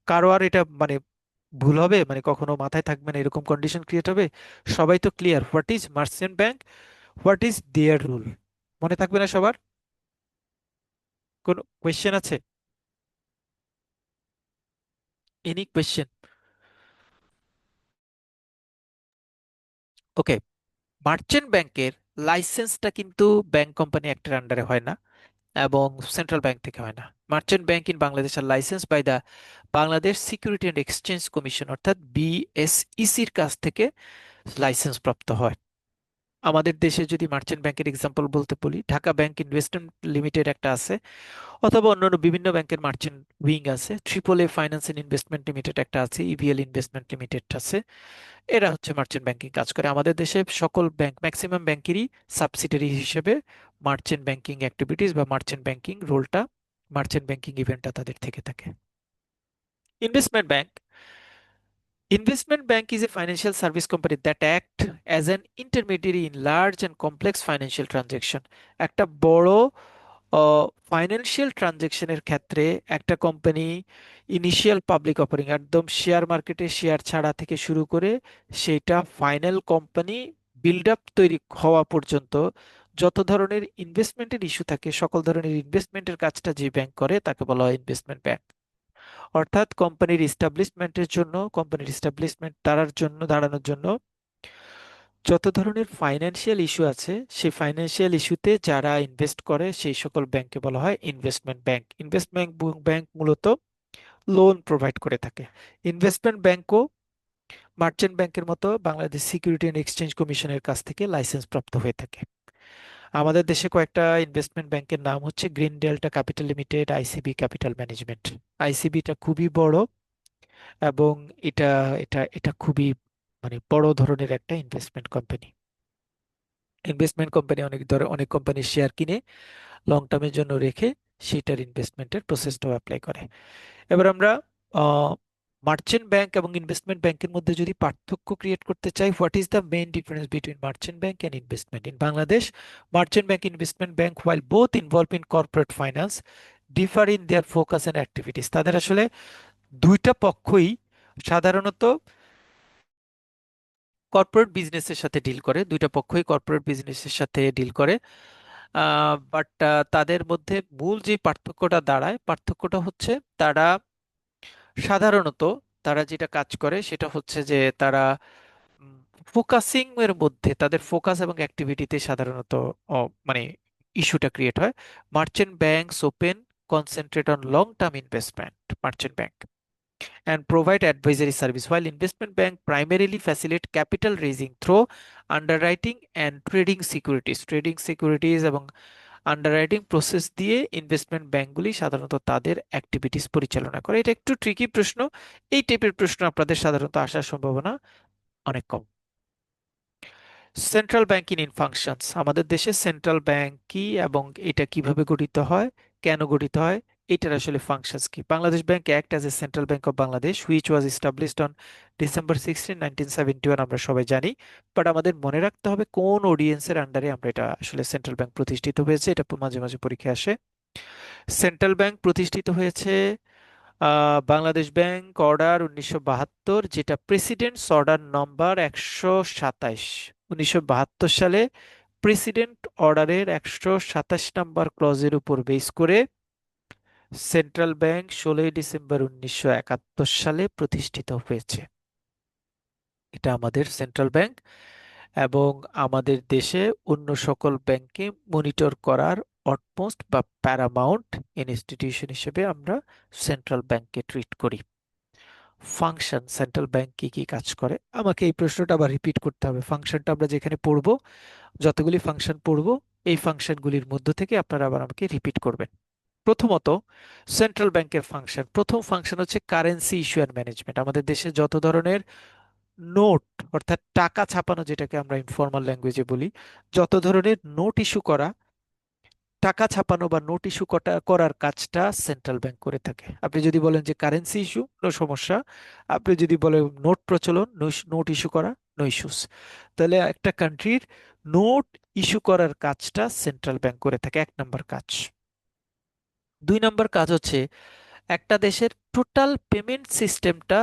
কারো আর এটা মানে ভুল হবে, মানে কখনো মাথায় থাকবে না এরকম কন্ডিশন ক্রিয়েট হবে? সবাই তো clear what is merchant bank, what is their role? মনে থাকবে না সবার? কোনো কোয়েশ্চেন আছে? Any question? ওকে। মার্চেন্ট ব্যাংকের লাইসেন্সটা কিন্তু ব্যাংক কোম্পানি অ্যাক্টের আন্ডারে হয় না এবং সেন্ট্রাল ব্যাংক থেকে হয় না। Merchant bank in Bangladesh are license by the Bangladesh security and exchange commission অর্থাৎ বিএসইসির কাছ থেকে লাইসেন্স প্রাপ্ত হয়। আমাদের দেশে যদি মার্চেন্ট ব্যাংকের এক্সাম্পল বলতে বলি, ঢাকা ব্যাংক ইনভেস্টমেন্ট লিমিটেড একটা আছে, অথবা অন্যান্য বিভিন্ন ব্যাংকের মার্চেন্ট উইং আছে, triple A finance and investment limited একটা আছে, ইভিএল ইনভেস্টমেন্ট লিমিটেড আছে। এরা হচ্ছে মার্চেন্ট ব্যাংকিং কাজ করে। আমাদের দেশে সকল ব্যাংক, ম্যাক্সিমাম ব্যাংকেরই সাবসিডারি হিসেবে মার্চেন্ট ব্যাংকিং অ্যাক্টিভিটিস বা মার্চেন্ট ব্যাংকিং রোলটা, মার্চেন্ট ব্যাংকিং ইভেন্টটা তাদের থেকে থাকে। Investment bank, investment bank is a financial service company that act as an intermediary in large and complex financial transaction. একটা বড় ফাইন্যান্সিয়াল ট্রানজেকশনের ক্ষেত্রে একটা কোম্পানি ইনিশিয়াল পাবলিক অফারিং, একদম শেয়ার মার্কেটে শেয়ার ছাড়া থেকে শুরু করে সেটা ফাইনাল কোম্পানি বিল্ড আপ তৈরি হওয়া পর্যন্ত যত ধরনের ইনভেস্টমেন্টের ইস্যু থাকে, সকল ধরনের ইনভেস্টমেন্টের কাজটা যে ব্যাংক করে তাকে বলা হয় ইনভেস্টমেন্ট ব্যাংক। অর্থাৎ কোম্পানির ইস্টাবলিশমেন্টের জন্য, কোম্পানির ইস্টাবলিশমেন্ট দাঁড়ানোর জন্য যত ধরনের ফাইন্যান্সিয়াল ইস্যু আছে, সেই ফাইন্যান্সিয়াল ইস্যুতে যারা ইনভেস্ট করে সেই সকল ব্যাংককে বলা হয় ইনভেস্টমেন্ট ব্যাংক। ইনভেস্টমেন্ট ব্যাংক মূলত লোন প্রোভাইড করে থাকে। ইনভেস্টমেন্ট ব্যাংকও মার্চেন্ট ব্যাংকের মতো বাংলাদেশ সিকিউরিটি অ্যান্ড এক্সচেঞ্জ কমিশনের কাছ থেকে লাইসেন্স প্রাপ্ত হয়ে থাকে। আমাদের দেশে কয়েকটা ইনভেস্টমেন্ট ব্যাংকের নাম হচ্ছে green delta capital limited, ICB capital management. আইসিবিটা খুবই বড় এবং এটা এটা এটা খুবই মানে বড় ধরনের একটা ইনভেস্টমেন্ট কোম্পানি। ইনভেস্টমেন্ট কোম্পানি অনেক কোম্পানির শেয়ার কিনে লং টার্মের জন্য রেখে সেটার ইনভেস্টমেন্টের প্রসেসটাও অ্যাপ্লাই করে। এবার আমরা মার্চেন্ট ব্যাংক এবং ইনভেস্টমেন্ট ব্যাংকের মধ্যে যদি পার্থক্য ক্রিয়েট করতে চাই, what is the main difference between merchant bank and investment in Bangladesh? Merchant bank, investment bank, while both involved in corporate finance, differ in their focus and activities. তাদের আসলে দুইটা পক্ষই সাধারণত কর্পোরেট বিজনেসের সাথে ডিল করে, দুইটা পক্ষই কর্পোরেট বিজনেসের সাথে ডিল করে। বাট তাদের মধ্যে মূল যে পার্থক্যটা দাঁড়ায়, পার্থক্যটা হচ্ছে তারা সাধারণত তারা যেটা কাজ করে সেটা হচ্ছে যে তারা ফোকাসিং এর মধ্যে, তাদের ফোকাস এবং অ্যাক্টিভিটিতে সাধারণত মানে ইস্যুটা ক্রিয়েট হয়। Merchant banks open concentrate on long term investment, merchant bank, and provide advisory service, while investment bank primarily facilitate capital raising through underwriting and trading securities এবং আন্ডাররাইটিং প্রসেস দিয়ে ইনভেস্টমেন্ট ব্যাংকগুলি সাধারণত তাদের অ্যাক্টিভিটিস পরিচালনা করে। এটা একটু ট্রিকি প্রশ্ন, এই টাইপের প্রশ্ন আপনাদের সাধারণত আসার সম্ভাবনা অনেক কম। সেন্ট্রাল ব্যাংকিং ইন ফাংশনস, আমাদের দেশে সেন্ট্রাল ব্যাংক কি এবং এটা কিভাবে গঠিত হয়, কেন গঠিত হয়, এটার আসলে ফাংশনস কি? Bangladesh bank act as a central bank of Bangladesh which was established on December 16, 1971, আমরা সবাই জানি। বাট আমাদের মনে রাখতে হবে কোন অডিয়েন্সের আন্ডারে আমরা এটা আসলে সেন্ট্রাল ব্যাংক প্রতিষ্ঠিত হয়েছে, এটা মাঝে মাঝে পরীক্ষায় আসে। সেন্ট্রাল ব্যাংক প্রতিষ্ঠিত হয়েছে বাংলাদেশ ব্যাংক অর্ডার 1972, যেটা প্রেসিডেন্টস অর্ডার নম্বর 127, 1972 সালে প্রেসিডেন্ট অর্ডারের 127 নম্বর ক্লজের উপর বেস করে সেন্ট্রাল ব্যাংক 16 ডিসেম্বর 1971 সালে প্রতিষ্ঠিত হয়েছে। এটা আমাদের সেন্ট্রাল ব্যাংক এবং আমাদের দেশে অন্য সকল ব্যাংকে মনিটর করার অটমোস্ট বা প্যারামাউন্ট ইনস্টিটিউশন হিসেবে আমরা সেন্ট্রাল ব্যাংককে ট্রিট করি। ফাংশন, সেন্ট্রাল ব্যাংক কি কি কাজ করে, আমাকে এই প্রশ্নটা আবার রিপিট করতে হবে। ফাংশনটা আমরা যেখানে পড়বো, যতগুলি ফাংশন পড়বো, এই ফাংশনগুলির মধ্য থেকে আপনারা আবার আমাকে রিপিট করবেন। প্রথমত, সেন্ট্রাল ব্যাংকের ফাংশন, প্রথম ফাংশন হচ্ছে কারেন্সি ইস্যু অ্যান্ড ম্যানেজমেন্ট। আমাদের দেশে যত ধরনের নোট অর্থাৎ টাকা ছাপানো, যেটাকে আমরা ইনফর্মাল ল্যাঙ্গুয়েজে বলি, যত ধরনের নোট ইস্যু করা, টাকা ছাপানো বা নোট ইস্যু করার কাজটা সেন্ট্রাল ব্যাংক করে থাকে। আপনি যদি বলেন যে কারেন্সি ইস্যু, নো সমস্যা। আপনি যদি বলেন নোট প্রচলন, নোট ইস্যু করা, নো ইস্যুস। তাহলে একটা কান্ট্রির নোট ইস্যু করার কাজটা সেন্ট্রাল ব্যাংক করে থাকে, এক নম্বর কাজ। দুই নম্বর কাজ হচ্ছে একটা দেশের টোটাল পেমেন্ট সিস্টেমটা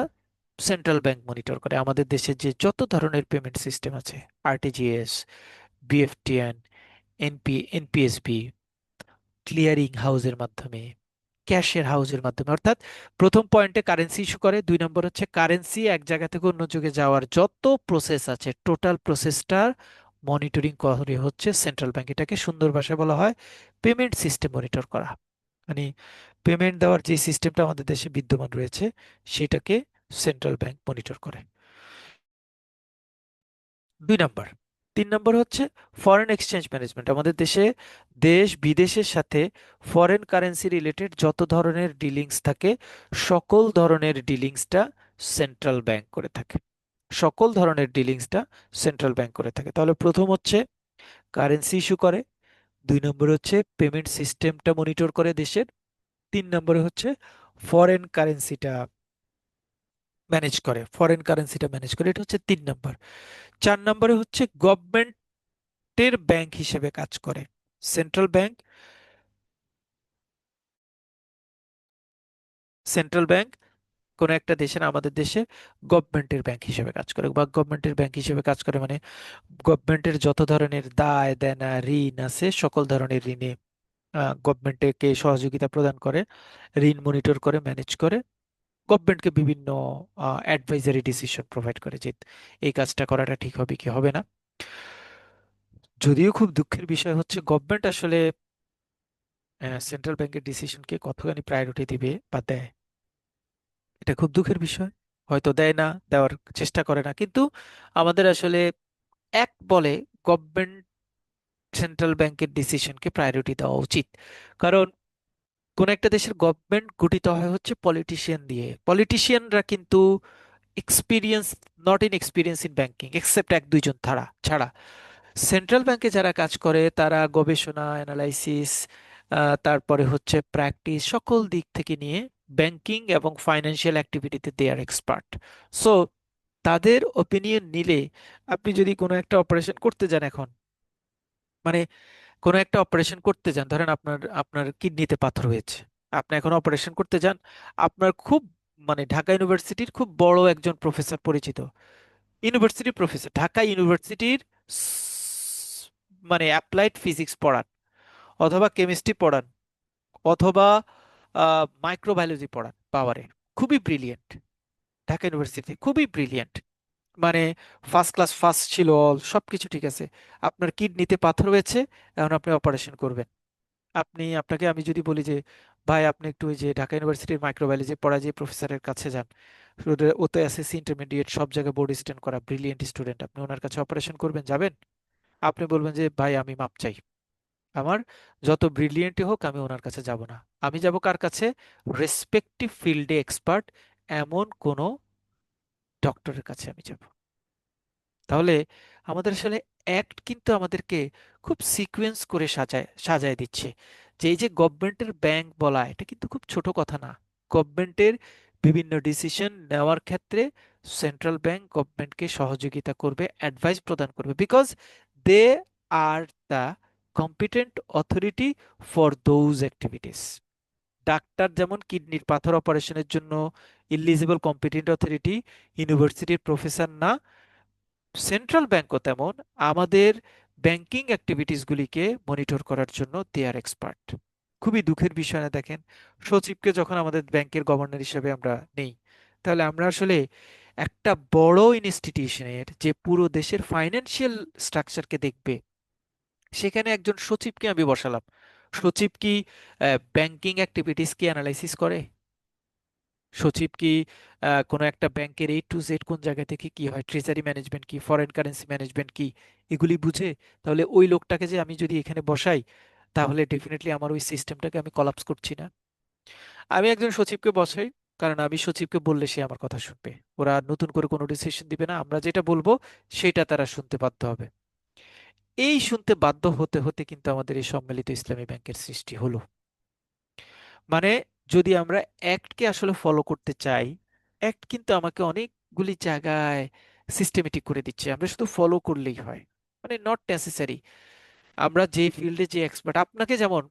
সেন্ট্রাল ব্যাংক মনিটর করে। আমাদের দেশে যে যত ধরনের পেমেন্ট সিস্টেম আছে, আরটিজিএস, বিএফটিএন, এনপিএসবি, ক্লিয়ারিং হাউসের মাধ্যমে, ক্যাশের হাউসের মাধ্যমে। অর্থাৎ প্রথম পয়েন্টে কারেন্সি ইস্যু করে, 2 নম্বর হচ্ছে কারেন্সি এক জায়গা থেকে অন্য জায়গায় যাওয়ার যত প্রসেস আছে টোটাল প্রসেসটার মনিটরিং করে হচ্ছে সেন্ট্রাল ব্যাংক। এটাকে সুন্দর ভাষায় বলা হয় পেমেন্ট সিস্টেম মনিটর করা। মানে পেমেন্ট দেওয়ার যে সিস্টেমটা আমাদের দেশে বিদ্যমান রয়েছে সেটাকে সেন্ট্রাল ব্যাংক মনিটর করে। 2 নম্বর। 3 নম্বর হচ্ছে ফরেন এক্সচেঞ্জ ম্যানেজমেন্ট। আমাদের দেশে দেশ বিদেশের সাথে ফরেন কারেন্সি রিলেটেড যত ধরনের ডিলিংস থাকে সকল ধরনের ডিলিংসটা সেন্ট্রাল ব্যাংক করে থাকে। সকল ধরনের ডিলিংসটা সেন্ট্রাল ব্যাংক করে থাকে। তাহলে প্রথম হচ্ছে কারেন্সি ইস্যু করে, 2 নম্বর হচ্ছে পেমেন্ট সিস্টেমটা মনিটর করে দেশের, 3 নম্বরে হচ্ছে ফরেন কারেন্সিটা ম্যানেজ করে। এটা হচ্ছে 3 নম্বর। 4 নম্বরে হচ্ছে গভর্নমেন্টের ব্যাংক হিসেবে কাজ করে। সেন্ট্রাল ব্যাংক সেন্ট্রাল ব্যাংক কোন একটা দেশের, আমাদের দেশে গভর্নমেন্টের ব্যাংক হিসেবে কাজ করে, বা গভর্নমেন্টের ব্যাংক হিসেবে কাজ করে মানে গভর্নমেন্টের যত ধরনের দায় দেনা ঋণ আছে সকল ধরনের ঋণে গভর্নমেন্টকে সহযোগিতা প্রদান করে, ঋণ মনিটর করে, ম্যানেজ করে, গভর্নমেন্টকে বিভিন্ন অ্যাডভাইজারি ডিসিশন প্রোভাইড করে যে এই কাজটা করাটা ঠিক হবে কি হবে না। যদিও খুব দুঃখের বিষয় হচ্ছে গভর্নমেন্ট আসলে সেন্ট্রাল ব্যাংকের ডিসিশনকে কতখানি প্রায়োরিটি দিবে বা দেয়, এটা খুব দুঃখের বিষয়। হয়তো দেয় না, দেওয়ার চেষ্টা করে না, কিন্তু আমাদের আসলে এক বলে গভর্নমেন্ট সেন্ট্রাল ব্যাংকের ডিসিশনকে প্রায়োরিটি দেওয়া উচিত। কারণ কোন একটা দেশের গভর্নমেন্ট গঠিত হয় হচ্ছে পলিটিশিয়ান দিয়ে। পলিটিশিয়ানরা কিন্তু experience, not in experience in banking except 1-2 জন ছাড়া সেন্ট্রাল ব্যাংকে যারা কাজ করে তারা গবেষণা, অ্যানালাইসিস, তারপরে হচ্ছে প্র্যাকটিস, সকল দিক থেকে নিয়ে ব্যাংকিং এবং ফাইন্যান্সিয়াল অ্যাক্টিভিটিতে দে আর এক্সপার্ট। সো তাদের ওপিনিয়ন নিলে আপনি যদি কোনো একটা অপারেশন করতে যান এখন, মানে কোনো একটা অপারেশন করতে যান, ধরেন আপনার আপনার কিডনিতে পাথর হয়েছে, আপনি এখন অপারেশন করতে যান, আপনার খুব মানে ঢাকা ইউনিভার্সিটির খুব বড় একজন প্রফেসর পরিচিত, ইউনিভার্সিটি প্রফেসর, ঢাকা ইউনিভার্সিটির মানে অ্যাপ্লাইড ফিজিক্স পড়ান, অথবা কেমিস্ট্রি পড়ান, অথবা মাইক্রোবায়োলজি পড়ান পাওয়ারে, খুবই ব্রিলিয়েন্ট, ঢাকা ইউনিভার্সিটি খুবই ব্রিলিয়েন্ট, মানে ফার্স্ট ক্লাস ফার্স্ট ছিল, অল সবকিছু ঠিক আছে, আপনার কিডনিতে পাথর হয়েছে, এখন আপনি অপারেশন করবেন। আপনাকে আমি যদি বলি যে ভাই আপনি একটু ওই যে ঢাকা ইউনিভার্সিটির মাইক্রোবায়োলজি পড়া যে প্রফেসরের কাছে যান, ওতে এসএসসি ইন্টারমিডিয়েট সব জায়গায় বোর্ড স্ট্যান্ড করা ব্রিলিয়েন্ট স্টুডেন্ট, আপনি ওনার কাছে অপারেশন করবেন, যাবেন? আপনি বলবেন যে ভাই আমি মাপ চাই, আমার যত ব্রিলিয়েন্টই হোক আমি ওনার কাছে যাব না, আমি যাব কার কাছে? রেসপেক্টিভ ফিল্ডে এক্সপার্ট এমন কোন ডক্টরের কাছে আমি যাব। তাহলে আমাদের আসলে অ্যাক্ট কিন্তু আমাদেরকে খুব সিকোয়েন্স করে সাজায় দিচ্ছে যে এই যে গভর্নমেন্টের ব্যাংক বলা এটা কিন্তু খুব ছোট কথা না। গভর্নমেন্টের বিভিন্ন ডিসিশন নেওয়ার ক্ষেত্রে সেন্ট্রাল ব্যাংক গভর্নমেন্টকে সহযোগিতা করবে, অ্যাডভাইস প্রদান করবে, because they are the competent authority for those activities. Doctor যেমন কিডনির পাথর অপারেশনের জন্য ইলিজিবল কম্পিটেন্ট অথরিটি, ইউনিভার্সিটির প্রফেসর না, সেন্ট্রাল ব্যাংকও তেমন আমাদের ব্যাংকিং অ্যাক্টিভিটিসগুলিকে মনিটর করার জন্য দে আর এক্সপার্ট। খুবই দুঃখের বিষয় না, দেখেন সচিবকে যখন আমাদের ব্যাংকের গভর্নর হিসেবে আমরা নেই, তাহলে আমরা আসলে একটা বড় ইনস্টিটিউশনের যে পুরো দেশের ফাইন্যান্সিয়াল স্ট্রাকচারকে দেখবে, সেখানে একজন সচিবকে আমি বসালাম। সচিব কি ব্যাংকিং অ্যাক্টিভিটিস কি অ্যানালাইসিস করে? সচিব কি কোনো একটা ব্যাংকের A to Z কোন জায়গা থেকে কি হয়, ট্রেজারি ম্যানেজমেন্ট কি, ফরেন কারেন্সি ম্যানেজমেন্ট কি, এগুলি বুঝে? তাহলে ওই লোকটাকে যে আমি যদি এখানে বসাই, তাহলে ডেফিনেটলি আমার ওই সিস্টেমটাকে আমি কলাপস করছি না। আমি একজন সচিবকে বসাই, কারণ আমি সচিবকে বললে সে আমার কথা শুনবে, ওরা নতুন করে কোনো ডিসিশন দিবে না, আমরা যেটা বলবো সেটা তারা শুনতে বাধ্য হবে। এই শুনতে বাধ্য হতে হতে কিন্তু আমাদের এই সম্মিলিত ইসলামী ব্যাংকের সৃষ্টি হলো। মানে যদি আমরা অ্যাক্টকে আসলে ফলো করতে চাই, অ্যাক্ট কিন্তু আমাকে অনেকগুলি জায়গায় সিস্টেমেটিক করে দিচ্ছে, আমরা শুধু ফলো করলেই হয়, মানে নট নেসেসারি। আমরা যে ফিল্ডে যে এক্সপার্ট, আপনাকে যেমন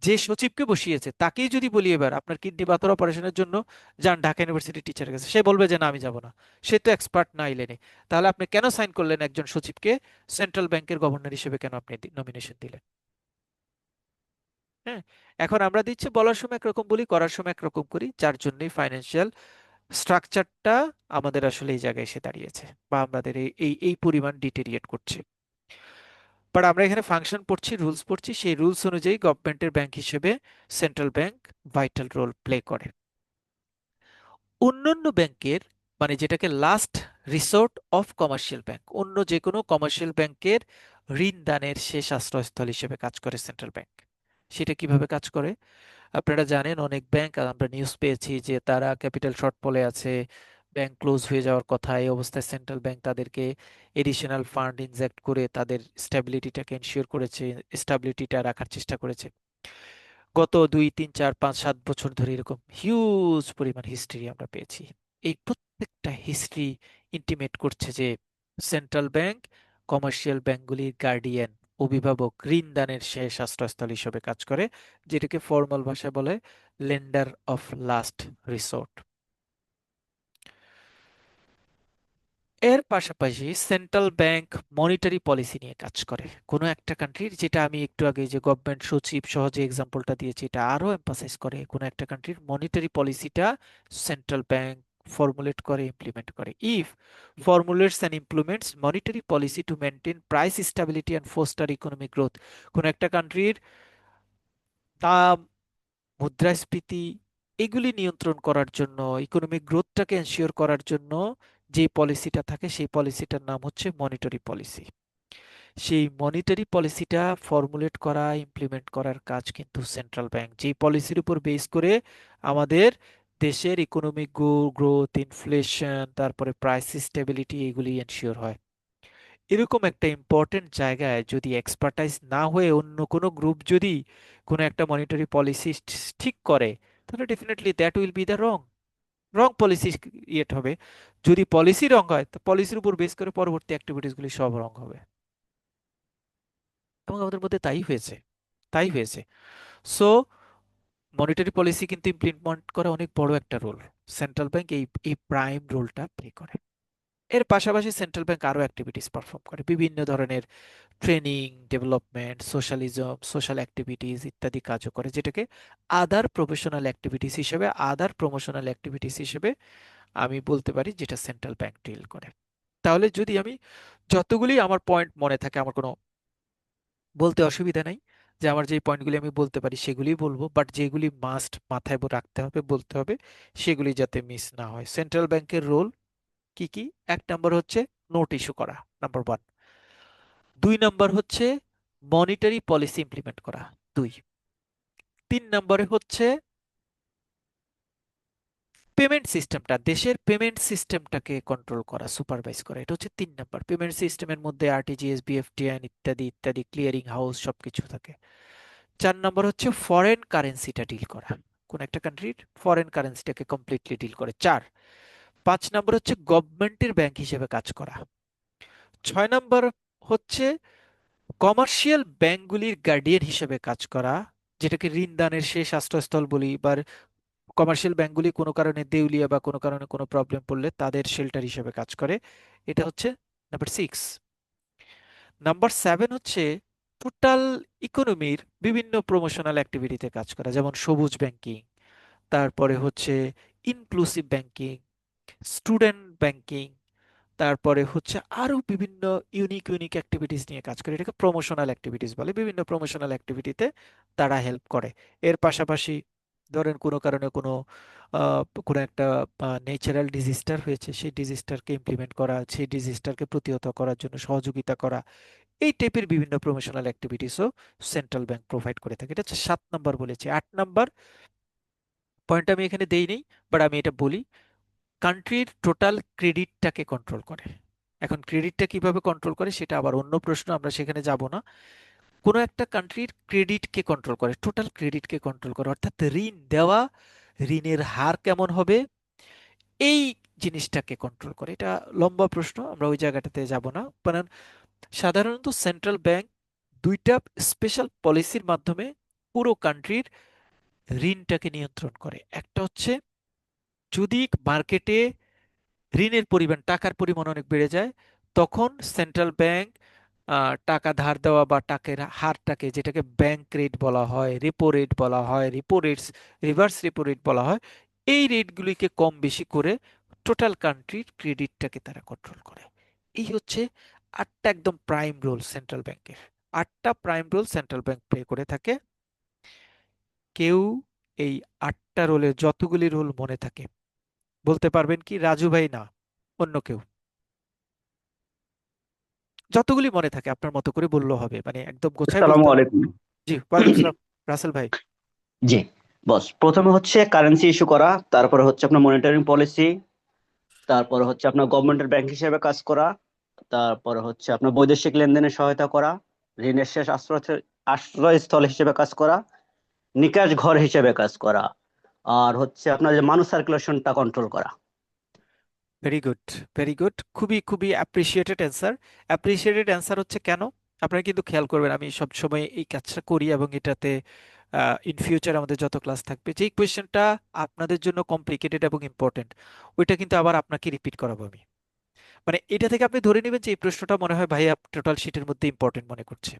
যে সচিবকে বসিয়েছে তাকেই যদি বলি এবার আপনার কিডনি পাথর অপারেশনের জন্য যান ঢাকা ইউনিভার্সিটি টিচারের কাছে, সে বলবে যে না আমি যাব না, সে তো এক্সপার্ট না এলেনে। তাহলে আপনি কেন সাইন করলেন একজন সচিবকে সেন্ট্রাল ব্যাংকের গভর্নর হিসেবে, কেন আপনি নমিনেশন দিলেন? হ্যাঁ, এখন আমরা দিচ্ছি বলার সময় একরকম বলি, করার সময় একরকম করি, যার জন্যই ফাইন্যান্সিয়াল স্ট্রাকচারটা আমাদের আসলে এই জায়গায় এসে দাঁড়িয়েছে, বা আমাদের এই এই এই পরিমাণ ডিটেরিয়েট করছে। বাট আমরা এখানে ফাংশন পড়ছি, রুলস পড়ছি, সেই রুলস অনুযায়ী গভর্নমেন্টের ব্যাংক হিসেবে central bank vital role play করে। অন্যান্য ব্যাংকের, মানে যেটাকে last resort of commercial bank, অন্য যে কোনো কমার্শিয়াল ব্যাংকের ঋণ দানের শেষ আশ্রয়স্থল হিসেবে কাজ করে সেন্ট্রাল ব্যাংক। সেটা কিভাবে কাজ করে? আপনারা জানেন অনেক ব্যাংক, আমরা নিউজ পেয়েছি যে তারা ক্যাপিটাল শর্টফলে আছে, ব্যাংক ক্লোজ হয়ে যাওয়ার কথা। এই অবস্থায় সেন্ট্রাল ব্যাংক তাদেরকে এডিশনাল ফান্ড ইনজেক্ট করে তাদের স্ট্যাবিলিটিটাকে এনশিওর করেছে, স্ট্যাবিলিটিটা রাখার চেষ্টা করেছে। গত 2 3 4 5 7 বছর ধরে এরকম হিউজ পরিমাণ হিস্ট্রি আমরা পেয়েছি। এই প্রত্যেকটা হিস্ট্রি ইন্টিমেট করছে যে সেন্ট্রাল ব্যাংক কমার্শিয়াল ব্যাংকগুলির গার্ডিয়ান, অভিভাবক, ঋণ দানের শেষ আশ্রয়স্থল হিসেবে কাজ করে, যেটাকে ফর্মাল ভাষায় বলে লেন্ডার অফ লাস্ট রিসোর্ট। এর পাশাপাশি সেন্ট্রাল ব্যাংক মনিটারি পলিসি নিয়ে কাজ করে কোনো একটা কান্ট্রির, যেটা আমি একটু আগে যে গভর্নমেন্ট সচিব সহ যে এক্সাম্পলটা দিয়েছি এটা আরো এমফাসাইজ করে। কোনো একটা কান্ট্রির মনিটারি পলিসিটা সেন্ট্রাল ব্যাংক ফর্মুলেট করে, ইমপ্লিমেন্ট করে। If formulates and implements monetary policy to maintain price stability and foster economic growth, কোনো একটা কান্ট্রির দাম, মুদ্রাস্ফীতি এগুলি নিয়ন্ত্রণ করার জন্য, ইকোনমিক গ্রোথটাকে এনশিওর করার জন্য যে পলিসিটা থাকে সেই পলিসিটার নাম হচ্ছে মনিটারি পলিসি। সেই মনিটারি পলিসিটা ফর্মুলেট করা, ইমপ্লিমেন্ট করার কাজ কিন্তু সেন্ট্রাল ব্যাংক, যেই পলিসির উপর বেস করে আমাদের দেশের ইকোনমিক গ্রোথ, ইনফ্লেশন, তারপরে প্রাইস স্টেবিলিটি এগুলি এনশিওর হয়। এরকম একটা ইম্পর্টেন্ট জায়গায় যদি এক্সপার্টাইজ না হয়ে অন্য কোনো গ্রুপ যদি কোনো একটা মনিটারি পলিসি ঠিক করে, তাহলে definitely that will be the wrong wrong policy yet হবে। যদি পলিসি রং হয় তো পলিসির উপর বেস করে পরবর্তী অ্যাক্টিভিটিসগুলি সব রং হবে, এবং আমাদের মধ্যে তাই হয়েছে, তাই হয়েছে। সো মনিটারি পলিসি কিন্তু ইমপ্লিমেন্ট করা অনেক বড় একটা রোল, সেন্ট্রাল ব্যাংক এই এই প্রাইম রোলটা প্লে করে। এর পাশাপাশি সেন্ট্রাল ব্যাংক আরো অ্যাক্টিভিটিস পারফর্ম করে, বিভিন্ন ধরনের training, development, socialism, social activities ইত্যাদি কাজও করে, যেটাকে আদার প্রফেশনাল অ্যাক্টিভিটিস হিসেবে, আদার প্রমোশনাল অ্যাক্টিভিটিস হিসেবে আমি বলতে পারি, যেটা সেন্ট্রাল ব্যাংক ডিল করে। তাহলে যদি আমি যতগুলি আমার পয়েন্ট মনে থাকে, আমার কোনো বলতে অসুবিধা নাই, যে আমার যে পয়েন্টগুলি আমি বলতে পারি সেগুলিই বলবো, বাট যেগুলি মাস্ট মাথায় রাখতে হবে, বলতে হবে, সেগুলি যাতে মিস না হয়। সেন্ট্রাল ব্যাংকের রোল কি কি? 1 নম্বর হচ্ছে নোট ইস্যু করা, নাম্বার 1। 2 নম্বর হচ্ছে মনিটারি পলিসি ইমপ্লিমেন্ট করা, 2। 3 নম্বরে হচ্ছে পেমেন্ট সিস্টেমটা, দেশের পেমেন্ট সিস্টেমটাকে কন্ট্রোল করা, সুপারভাইজ করা, এটা হচ্ছে 3 নম্বর। পেমেন্ট সিস্টেমের মধ্যে আরটিজিএস, বিএফটিএন ইত্যাদি ইত্যাদি, ক্লিয়ারিং হাউস সবকিছু থাকে। 4 নম্বর হচ্ছে ফরেন কারেন্সিটা ডিল করা, কোন একটা কান্ট্রির ফরেন কারেন্সিটাকে কমপ্লিটলি ডিল করে, 4। 5 নম্বর হচ্ছে গভর্নমেন্টের ব্যাংক হিসেবে কাজ করা। 6 নম্বর হচ্ছে কমার্শিয়াল ব্যাংকগুলির গার্ডিয়ান হিসেবে কাজ করা, যেটাকে ঋণ দানের শেষ আশ্রয়স্থল বলি, বা কমার্শিয়াল ব্যাংকগুলি কোনো কারণে দেউলিয়া বা কোনো কারণে কোনো প্রবলেম পড়লে তাদের শেল্টার হিসেবে কাজ করে। এটা হচ্ছে নাম্বার 6। নাম্বার 7 হচ্ছে টোটাল ইকোনমির বিভিন্ন প্রমোশনাল অ্যাক্টিভিটিতে কাজ করা, যেমন সবুজ ব্যাংকিং, তারপরে হচ্ছে ইনক্লুসিভ ব্যাংকিং, স্টুডেন্ট ব্যাংকিং, তারপরে হচ্ছে আরো বিভিন্ন ইউনিক ইউনিক অ্যাক্টিভিটিস নিয়ে কাজ করে, এটাকে প্রমোশনাল অ্যাক্টিভিটিস বলে। বিভিন্ন প্রমোশনাল অ্যাক্টিভিটিতে তারা হেল্প করে। এর পাশাপাশি ধরেন কোনো কারণে কোনো একটা ন্যাচারাল ডিজিস্টার হয়েছে, সেই ডিজিস্টারকে ইমপ্লিমেন্ট করা, সেই ডিজিস্টারকে প্রতিহত করার জন্য সহযোগিতা করা, এই টাইপের বিভিন্ন প্রমোশনাল অ্যাক্টিভিটিসও সেন্ট্রাল ব্যাংক প্রোভাইড করে থাকে। এটা হচ্ছে 7 নম্বর বলেছি। 8 নম্বর পয়েন্ট আমি এখানে দেই নেই, বাট আমি এটা বলি, কান্ট্রির টোটাল ক্রেডিটটাকে কন্ট্রোল করে। এখন ক্রেডিটটা কিভাবে কন্ট্রোল করে সেটা আবার অন্য প্রশ্ন, আমরা সেখানে যাব না। কোনো একটা কান্ট্রির ক্রেডিটকে কন্ট্রোল করে, টোটাল ক্রেডিটকে কন্ট্রোল করে, অর্থাৎ ঋণ দেওয়া, ঋণের হার কেমন হবে, এই জিনিসটাকে কন্ট্রোল করে। এটা লম্বা প্রশ্ন, আমরা ওই জায়গাটাতে যাব না। কারণ সাধারণত সেন্ট্রাল ব্যাংক দুইটা স্পেশাল পলিসির মাধ্যমে পুরো কান্ট্রির ঋণটাকে নিয়ন্ত্রণ করে। একটা হচ্ছে যদি মার্কেটে ঋণের পরিমাণ, টাকার পরিমাণ অনেক বেড়ে যায়, তখন সেন্ট্রাল ব্যাংক টাকা ধার দেওয়া বা টাকার হারটাকে, যেটাকে ব্যাংক রেট বলা হয়, রেপো রেট বলা হয়, repo rates, reverse repo rate বলা হয়, এই রেটগুলিকে কম বেশি করে টোটাল কান্ট্রির ক্রেডিটটাকে তারা কন্ট্রোল করে। এই হচ্ছে 8টা একদম প্রাইম রোল সেন্ট্রাল ব্যাংকের। 8টা prime role central bank play করে থাকে। কেউ এই 8টা রোলের যতগুলি রোল মনে থাকে বলতে পারবেন কি? রাজু ভাই না, অন্য কেউ? যতগুলি মনে থাকে আপনার মতো করে বললেও হবে, মানে একদম গোছায় আসসালামু বলতে হবে। আলাইকুম। জি, ওয়ালাইকুম সালাম। রাসেল ভাই। জি বস, প্রথমে হচ্ছে কারেন্সি ইস্যু করা, তারপরে হচ্ছে আপনার মনিটরিং পলিসি, তারপরে হচ্ছে আপনার গভর্নমেন্টের ব্যাংক হিসেবে কাজ করা, তারপরে হচ্ছে আপনার বৈদেশিক লেনদেনে সহায়তা করা, ঋণের শেষ আশ্রয়স্থল হিসেবে কাজ করা, নিকাশ ঘর হিসেবে কাজ করা, আর হচ্ছে আপনার যে মানুষ সার্কুলেশনটা কন্ট্রোল করা। ভেরি গুড, ভেরি গুড, খুবই খুবই অ্যাপ্রিসিয়েটেড অ্যান্সার। অ্যাপ্রিসিয়েটেড অ্যান্সার হচ্ছে কেন? আপনারা কিন্তু খেয়াল করবেন, আমি সব সময় এই কাজটা করি এবং এটাতে ইন ফিউচার আমাদের যত ক্লাস থাকবে, যেই কোয়েশ্চেনটা আপনাদের জন্য কমপ্লিকেটেড এবং ইম্পর্টেন্ট, ওইটা কিন্তু আবার আপনাকে রিপিট করাবো আমি। মানে এটা থেকে আপনি ধরে নেবেন যে এই প্রশ্নটা মনে হয় ভাই টোটাল শিটের মধ্যে ইম্পর্টেন্ট মনে করছে।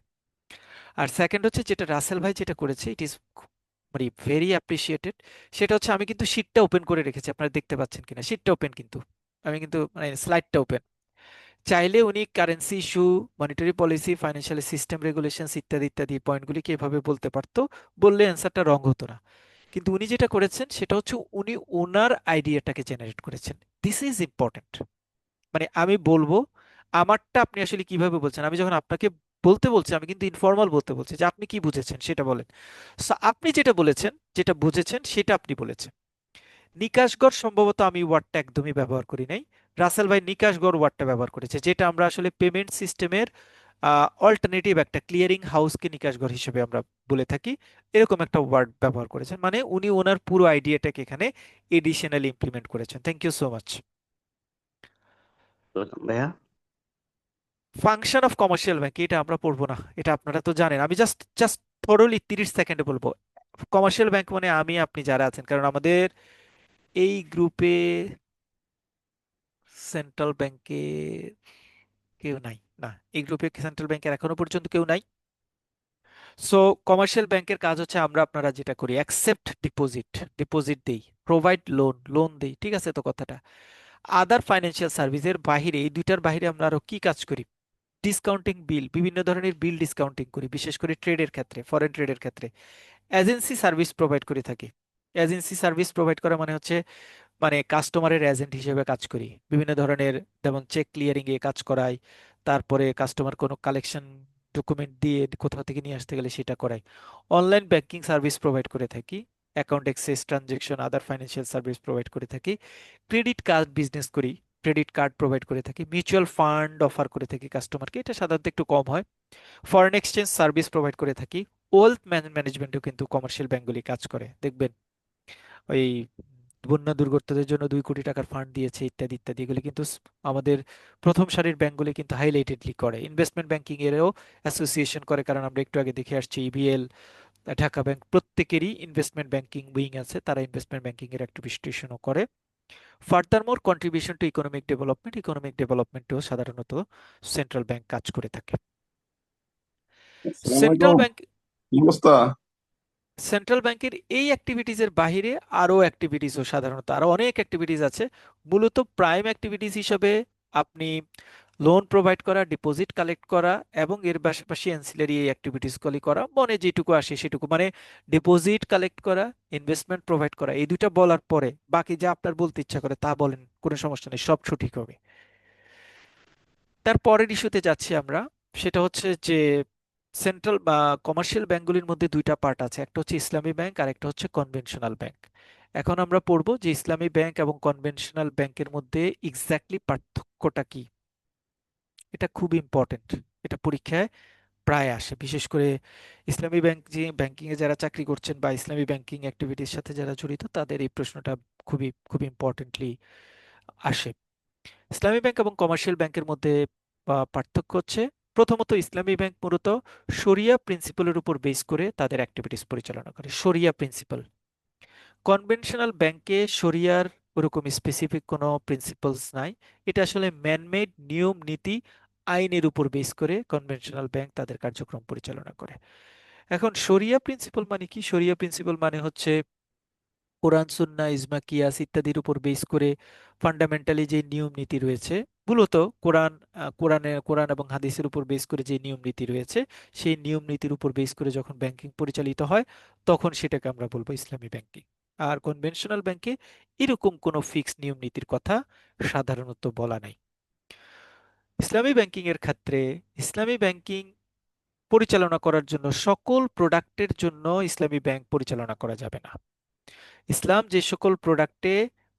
আর সেকেন্ড হচ্ছে যেটা রাসেল ভাই যেটা করেছে, ইট ইজ মানে ভেরি অ্যাপ্রিসিয়েটেড। সেটা হচ্ছে আমি কিন্তু শিটটা ওপেন করে রেখেছি, আপনারা দেখতে পাচ্ছেন কিনা, শিটটা ওপেন কিন্তু, আমি কিন্তু মানে স্লাইডটা ওপেন। চাইলে উনি currency issue, monetary policy, financial system regulations ইত্যাদি ইত্যাদি পয়েন্টগুলিকে এভাবে বলতে পারতো, বললে অ্যান্সারটা রং হতো না। কিন্তু উনি যেটা করেছেন সেটা হচ্ছে উনি ওনার আইডিয়াটাকে জেনারেট করেছেন। This is important. মানে আমি বলবো আমারটা আপনি আসলে কিভাবে বলছেন, আমি যখন আপনাকে বলতে বলছি আমি কিন্তু ইনফর্মাল বলতে বলছি যে আপনি কি বুঝেছেন সেটা বলেন। So, আপনি যেটা বলেছেন, যেটা বুঝেছেন সেটা আপনি বলেছেন। নিকাশগড় সম্ভবত আমি ওয়ার্ডটা একদমই ব্যবহার করি নাই। রাসেল ভাই নিকাশগড় ওয়ার্ডটা ব্যবহার করেছে, যেটা আমরা আসলে পেমেন্ট সিস্টেমের অল্টারনেটিভ, একটা ক্লিয়ারিং হাউসকে নিকাশগড় হিসেবে আমরা বলে থাকি, এরকম একটা ওয়ার্ড ব্যবহার করেছেন। মানে উনি ওনার পুরো আইডিয়াটাকে এখানে এডিশনালি ইমপ্লিমেন্ট করেছেন। Thank you so much. ভাইয়া, ফাংশন অফ কমার্শিয়াল ব্যাংক, এটা আমরা পড়বো না, এটা আপনারা তো জানেন। আমি জাস্ট জাস্ট থরলি 30 সেকেন্ডে বলবো। কমার্শিয়াল ব্যাংক মানে আমি আপনি যারা আছেন, কারণ আমাদের এই গ্রুপে সেন্ট্রাল ব্যাংকে কেউ নাই, না, এই গ্রুপে সেন্ট্রাল ব্যাংকের এখনো পর্যন্ত কেউ নাই। সো কমার্শিয়াল ব্যাংকের কাজ হচ্ছে আমরা আপনারা যেটা করি, অ্যাকসেপ্ট ডিপোজিট, ডিপোজিট দেই, প্রোভাইড লোন, লোন দেই, ঠিক আছে তো কথাটা। আদার ফাইন্যান্সিয়াল সার্ভিসের বাহিরে, এই দুইটার বাহিরে আমরা আরো কি কাজ করি? ডিসকাউন্টিং বিল, বিভিন্ন ধরনের বিল ডিসকাউন্টিং করি, বিশেষ করে ট্রেডের ক্ষেত্রে, ফরেন ট্রেডের ক্ষেত্রে। এজেন্সি সার্ভিস প্রোভাইড করে থাকি। এজেন্সি সার্ভিস প্রোভাইড করা মানে হচ্ছে মানে কাস্টমারের এজেন্ট হিসেবে কাজ করি বিভিন্ন ধরনের, যেমন চেক ক্লিয়ারিং এ কাজ করাই, তারপরে কাস্টমার কোনো কালেকশন ডকুমেন্ট দিয়ে কোথাও থেকে নিয়ে আসতে গেলে সেটা করাই। অনলাইন ব্যাংকিং সার্ভিস প্রোভাইড করে থাকি, অ্যাকাউন্ট অ্যাক্সেস, ট্রানজেকশন, আদার ফাইন্যান্সিয়াল সার্ভিস প্রোভাইড করে থাকি। ক্রেডিট কার্ড বিজনেস করি, ক্রেডিট কার্ড প্রোভাইড করে থাকি। মিউচুয়াল ফান্ড অফার করে থাকি কাস্টমারকে, এটা সাধারণত একটু কম হয়। ফরেন এক্সচেঞ্জ সার্ভিস প্রোভাইড করে থাকি। ওয়েলথ ম্যানেজমেন্টও কিন্তু কমার্শিয়াল ব্যাংকগুলি কাজ করে, দেখবেন ওই বন্যা দুর্গতদের জন্য 2 কোটি টাকার ফান্ড দিয়েছে ইত্যাদি ইত্যাদি, এগুলি কিন্তু আমাদের প্রথম সারির ব্যাংকগুলি কিন্তু হাইলাইটেডলি করে। ইনভেস্টমেন্ট ব্যাংকিং এরও অ্যাসোসিয়েশন করে, কারণ আমরা একটু আগে দেখে আসছি ইবিএল, ঢাকা ব্যাংক, প্রত্যেকেরই ইনভেস্টমেন্ট ব্যাংকিং উইং আছে, তারা ইনভেস্টমেন্ট ব্যাংকিং এর অ্যাক্টিভিস্টেশনও করে। Furthermore contribution to economic development, economic ডেভেলপমেন্টেও সাধারণত সেন্ট্রাল ব্যাংক কাজ করে থাকে। আসসালামু সেন্ট্রাল আলাইকুম। ব্যাংক, কি অবস্থা? সেন্ট্রাল ব্যাংকের এই অ্যাক্টিভিটিজের বাইরে আরও অ্যাক্টিভিটিসও সাধারণত আরও অনেক অ্যাক্টিভিটিস আছে। মূলত প্রাইম অ্যাক্টিভিটিস হিসেবে আপনি লোন প্রোভাইড করা, ডিপোজিট কালেক্ট করা এবং এর পাশাপাশি অ্যান্সিলারি এই অ্যাক্টিভিটিসগুলি করা, মনে যেটুকু আসে সেটুকু, মানে ডিপোজিট কালেক্ট করা, ইনভেস্টমেন্ট প্রোভাইড করা, এই দুইটা বলার পরে বাকি যা আপনার বলতে ইচ্ছা করে তা বলেন, কোনো সমস্যা নেই, সব সঠিক হবে। তার পরের ইস্যুতে যাচ্ছি আমরা, সেটা হচ্ছে যে সেন্ট্রাল বা কমার্শিয়াল ব্যাংকগুলির মধ্যে দুইটা পার্ট আছে, একটা হচ্ছে ইসলামী ব্যাংক আর একটা হচ্ছে কনভেনশনাল ব্যাংক। এখন আমরা পড়বো যে ইসলামী ব্যাংক এবং কনভেনশনাল ব্যাংকের মধ্যে এক্স্যাক্টলি পার্থক্যটা কি। এটা খুব ইম্পর্টেন্ট, এটা পরীক্ষায় প্রায় আসে, বিশেষ করে ইসলামী ব্যাংক যে ব্যাংকিং এ যারা চাকরি করছেন বা ইসলামী ব্যাংকিং অ্যাক্টিভিটির সাথে যারা জড়িত, তাদের এই প্রশ্নটা খুবই খুব ইম্পর্টেন্টলি আসে। ইসলামী ব্যাংক এবং কমার্শিয়াল ব্যাংকের মধ্যে পার্থক্য হচ্ছে, প্রথমত ইসলামী ব্যাংক মূলত শরিয়া প্রিন্সিপালের উপর বেস করে তাদের অ্যাক্টিভিটিস পরিচালনা করে, শরিয়া প্রিন্সিপাল। কনভেনশনাল ব্যাংকে শরিয়ার ওরকম স্পেসিফিক কোনো প্রিন্সিপালস নাই, এটা আসলে ম্যানমেড নিয়ম নীতি আইনের উপর বেস করে কনভেনশনাল ব্যাংক তাদের কার্যক্রম পরিচালনা করে। এখন শরিয়া প্রিন্সিপাল মানে কি? শরিয়া প্রিন্সিপাল মানে হচ্ছে কোরআন, সুন্নাহ, ইজমা, কিয়াস ইত্যাদির উপর বেস করে ফান্ডামেন্টালি যে নিয়ম নীতি রয়েছে, মূলত কোরআন এবং হাদিসের উপর বেস করে যে নিয়ম নীতি রয়েছে, সেই নিয়ম নীতির উপর বেস করে যখন ব্যাংকিং পরিচালিত হয়, তখন সেটাকে আমরা বলবো ইসলামী ব্যাংকিং। আর কনভেনশনাল ব্যাংকে এরকম কোনো ফিক্সড নিয়ম নীতির কথা সাধারণত বলা নাই। ইসলামী ব্যাংকিং এর ক্ষেত্রে ইসলামী ব্যাংকিং পরিচালনা করার জন্য সকল প্রোডাক্টের জন্য ইসলামী ব্যাংক পরিচালনা করা যাবে না। ইসলাম যে সকল প্রোডাক্টে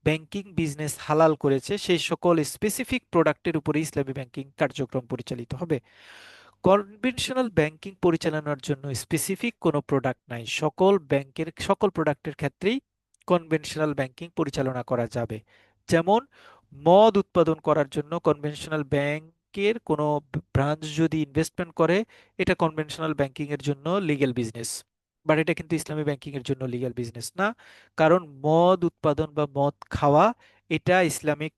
ব্যাংকিং বিজনেস হালাল করেছে, সেই সকল স্পেসিফিক প্রোডাক্টের উপরে ইসলামী ব্যাংকিং কার্যক্রম পরিচালিত হবে। কনভেনশনাল ব্যাংকিং পরিচালনার জন্য স্পেসিফিক কোনো প্রোডাক্ট নাই, সকল প্রোডাক্টের ক্ষেত্রেই কনভেনশনাল ব্যাংকিং পরিচালনা করা যাবে। যেমন মদ উৎপাদন করার জন্য কনভেনশনাল ব্যাংকের কোনো ব্রাঞ্চ যদি ইনভেস্টমেন্ট করে, এটা কনভেনশনাল ব্যাংকিং এর জন্য লিগ্যাল বিজনেস, বাট এটা কিন্তু ইসলামী ব্যাংকিং এর জন্য লিগ্যাল বিজনেস না। কারণ মদ উৎপাদন বা মদ খাওয়া এটা ইসলামিক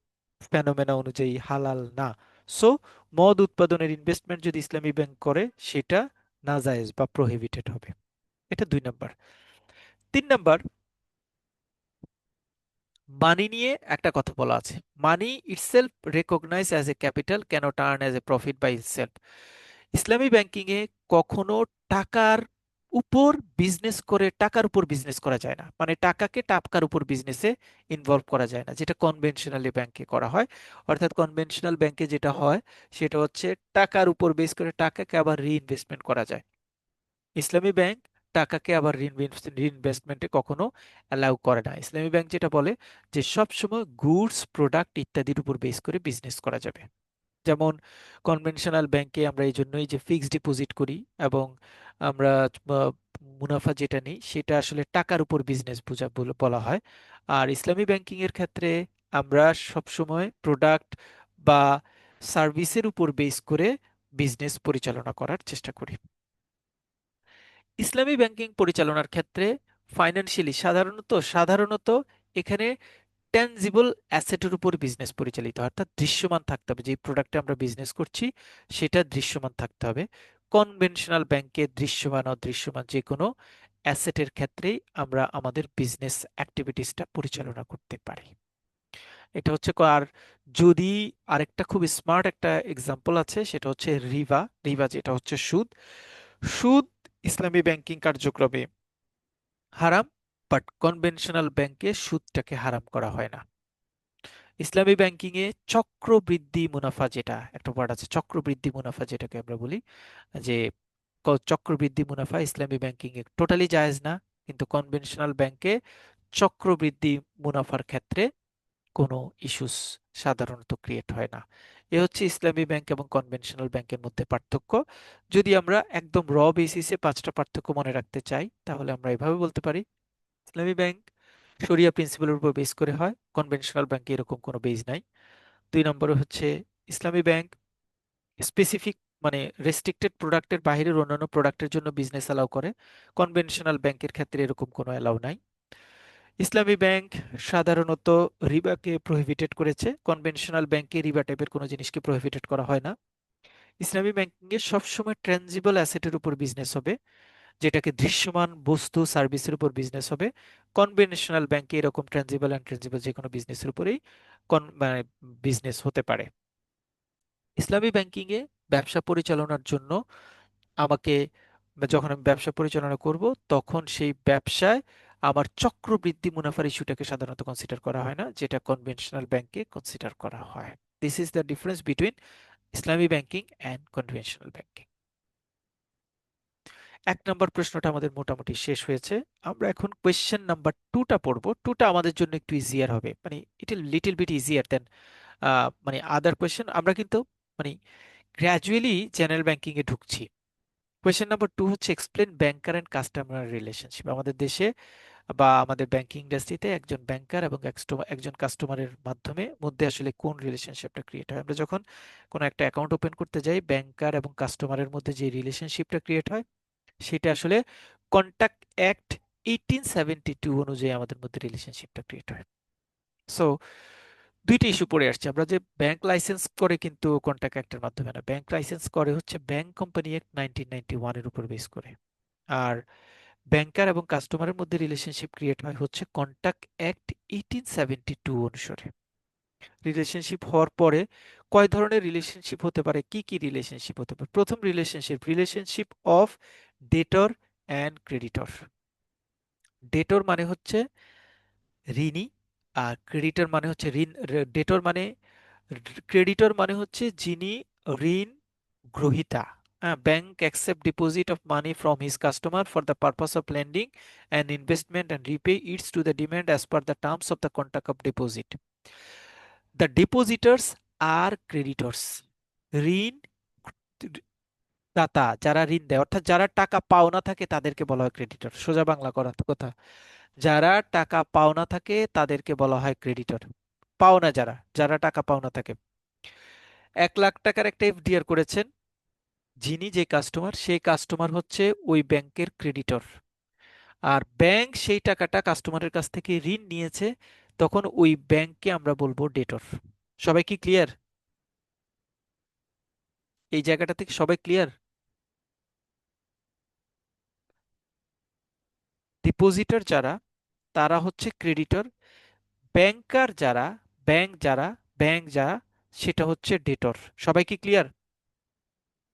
ফেনোমেনা অনুযায়ী হালাল না। সো মদ উৎপাদনের ইনভেস্টমেন্ট যদি ইসলামী ব্যাংক করে, সেটা নাজায়েজ বা প্রহিবিটেড হবে। এটা 2 নাম্বার। 3 নাম্বার, মানি নিয়ে একটা কথা বলা আছে। Money itself recognise as a capital cannot earn as a profit by itself. Islami banking এ কখনো টাকার উপর টাকার উপর বিজনেস করা যায় না, মানে টাকাকে টাকার উপর বিজনেসে ইনভলভ করা যায় না, যেটা কনভেনশনালি ব্যাংকে করা হয়। অর্থাৎ কনভেনশনাল ব্যাংকে যেটা হয়, সেটা হচ্ছে টাকার উপর বেস করে টাকাকে আবার রিইনভেস্টমেন্ট করা যায়। ইসলামী ব্যাংক টাকাকে আবার রিইনভেস্টমেন্টে কখনো অ্যালাউ করে না। ইসলামী ব্যাংক যেটা বলে যে সবসময় গুডস, প্রোডাক্ট ইত্যাদির উপর বেস করে বিজনেস করা যাবে। যেমন কনভেনশনাল ব্যাংকে আমরা এই জন্যই যে ফিক্সড ডিপোজিট করি এবং আমরা মুনাফা যেটা নিই, সেটা আসলে টাকার উপর বিজনেস বলা হয়। আর ইসলামী ব্যাংকিং এর ক্ষেত্রে আমরা সবসময় প্রোডাক্ট বা সার্ভিসের উপর বেস করে বিজনেস পরিচালনা করার চেষ্টা করি। ইসলামী ব্যাংকিং পরিচালনার ক্ষেত্রে ফাইন্যান্সিয়ালি সাধারণত এখানে ট্যানজিবল অ্যাসেটের উপর বিজনেস পরিচালিত হয়, অর্থাৎ দৃশ্যমান থাকতে হবে। যে প্রোডাক্টে আমরা বিজনেস করছি, সেটা দৃশ্যমান থাকতে হবে। কনভেনশনাল ব্যাংকে দৃশ্যমান অদৃশ্যমান যে কোনো অ্যাসেটের ক্ষেত্রেই আমরা আমাদের বিজনেস অ্যাক্টিভিটিসটা পরিচালনা করতে পারি। এটা হচ্ছে আর যদি আরেকটা খুব স্মার্ট একটা এক্সাম্পল আছে, সেটা হচ্ছে রিবা। রিবা যেটা হচ্ছে সুদ। সুদ ইসলামী ব্যাংকিং কার্যক্রমে হারাম, বাট কনভেনশনাল ব্যাংকে সুদটাকে হারাম করা হয় না। ইসলামী ব্যাংকিং এ চক্রবৃদ্ধি মুনাফা, যেটা একটা ওয়ার্ড আছে চক্রবৃদ্ধি মুনাফা, যেটাকে আমরা বলি যে চক্রবৃদ্ধি মুনাফা ইসলামী ব্যাংকিং এ টোটালি জায়েজ না, কিন্তু কনভেনশনাল ব্যাংকে চক্রবৃদ্ধি মুনাফার ক্ষেত্রে কোনো ইস্যুস সাধারণত ক্রিয়েট হয় না। এ হচ্ছে ইসলামী ব্যাংক এবং কনভেনশনাল ব্যাংকের মধ্যে পার্থক্য। যদি আমরা একদম বেসিসে 5টা পার্থক্য মনে রাখতে চাই, তাহলে আমরা এভাবে বলতে পারি: ইসলামী ব্যাংক শরিয়া প্রিন্সিপালের উপর বেস করে হয়, কনভেনশনাল ব্যাংকে এরকম কোনো বেস নাই। 2 নম্বরে হচ্ছে ইসলামী ব্যাংক স্পেসিফিক মানে রেস্ট্রিক্টেড প্রোডাক্টের বাইরের অন্যান্য প্রোডাক্টের জন্য বিজনেস অ্যালাউ করে, কনভেনশনাল ব্যাংকের ক্ষেত্রে এরকম কোনো অ্যালাউ নাই। ইসলামী ব্যাংক সাধারণত রিবাকে প্রহিবিটেড করেছে, কনভেনশনাল ব্যাংকে রিবা টাইপের কোনো জিনিসকে প্রহিবিটেড করা হয় না। ইসলামী ব্যাংকিংয়ে সবসময় ট্রানজিবল অ্যাসেটের উপর বিজনেস হবে, যেটাকে দৃশ্যমান বস্তু সার্ভিসের উপর বিজনেস হবে। কনভেনশনাল ব্যাংকে এরকম ট্রানজিবল অ্যান্ড ট্রানজিবল যে কোনো বিজনেসের উপরেই মানে বিজনেস হতে পারে। ইসলামী ব্যাংকিংয়ে ব্যবসা পরিচালনার জন্য আমাকে যখন আমি ব্যবসা পরিচালনা করব, তখন সেই ব্যবসায় আমার চক্রবৃদ্ধি মুনাফার ইস্যুটাকে সাধারণত কনসিডার করা হয় না, যেটা কনভেনশনাল ব্যাংকে কনসিডার করা হয়। This is the difference between Islami banking and conventional banking. 1 নম্বর প্রশ্নটা আমাদের মোটামুটি শেষ হয়েছে। আমরা এখন কোয়েশ্চেন নাম্বার 2টা পড়বো। 2টা আমাদের জন্য একটু ইজিয়ার হবে, মানে ইট লিটল বিট ইজিয়ার দেন মানে আদার কোয়েশ্চেন। আমরা কিন্তু মানে গ্র্যাজুয়ালি জেনারেল ব্যাংকিং এ ঢুকছি। কোয়েশ্চেন নাম্বার 2 হচ্ছে explain banker and customer relationship. আমাদের দেশে বা আমাদের ব্যাংকিং ইন্ডাস্ট্রিতে একজন ব্যাংকার এবং একজন কাস্টমারের মধ্যে আসলে কোন রিলেশনশিপটা ক্রিয়েট হয়। আমরা যখন কোনো একটা অ্যাকাউন্ট ওপেন করতে যাই, ব্যাংকার এবং কাস্টমারের মধ্যে যে রিলেশনশিপটা ক্রিয়েট হয়, সেটা আসলে কন্ট্যাক্ট অ্যাক্ট 1872 অনুযায়ী আমাদের মধ্যে রিলেশনশিপটা ক্রিয়েট হয়। সো দুইটা ইস্যু পড়ে আসছে। আমরা যে ব্যাংক লাইসেন্স করে কিন্তু কন্ট্রাক্ট অ্যাক্টের মাধ্যমে না, ব্যাংক লাইসেন্স করে হচ্ছে ব্যাংক কোম্পানি অ্যাক্ট 1991 এর উপর বেস করে। আর ব্যাংকার এবং কাস্টমারের মধ্যে রিলেশনশিপ ক্রিয়েট হয় হচ্ছে কন্ট্রাক্ট অ্যাক্ট 1872 অনুসারে। রিলেশনশিপ হওয়ার পরে কয় ধরনের রিলেশনশিপ হতে পারে, কি কি রিলেশনশিপ হতে পারে? প্রথম relationship, relationship of debtor and creditor. Debtor মানে হচ্ছে ঋণী, আর ক্রেডিটর মানে হচ্ছে ঋণ। ডেটর মানে, ক্রেডিটর মানে হচ্ছে যিনি ঋণ গ্রহীতা। Bank accept deposit of money from his customer for the purpose of lending and investment and repay its to the demand as per the terms of the contract of deposit. The depositors are creditors. ঋণ দাতা, যারা ঋণ দেয় অর্থাৎ যারা টাকা পাওনা থাকে তাদেরকে বলা হয় ক্রেডিটর। সোজা বাংলা করা কথা, যারা টাকা পাওনা থাকে তাদেরকে বলা হয় ক্রেডিটর। পাওনা যারা, যারা টাকা পাওনা থাকে। 1 লাখ টাকার একটা এফডিআর করেছেন, যিনি যে কাস্টমার, সেই কাস্টমার হচ্ছে ওই ব্যাংকের ক্রেডিটর। আর ব্যাংক সেই টাকাটা কাস্টমারের কাছ থেকে ঋণ নিয়েছে, তখন ওই ব্যাংককে আমরা বলবো ডেটর। সবাই কি ক্লিয়ার? এই জায়গাটা থেকে সবাই ক্লিয়ার? ডিপোজিটর যারা, তারা হচ্ছে ক্রেডিটর। ব্যাংকার যারা, ব্যাংক যারা, ব্যাংক যারা, সেটা হচ্ছে ডেটর। সবাই কি ক্লিয়ার?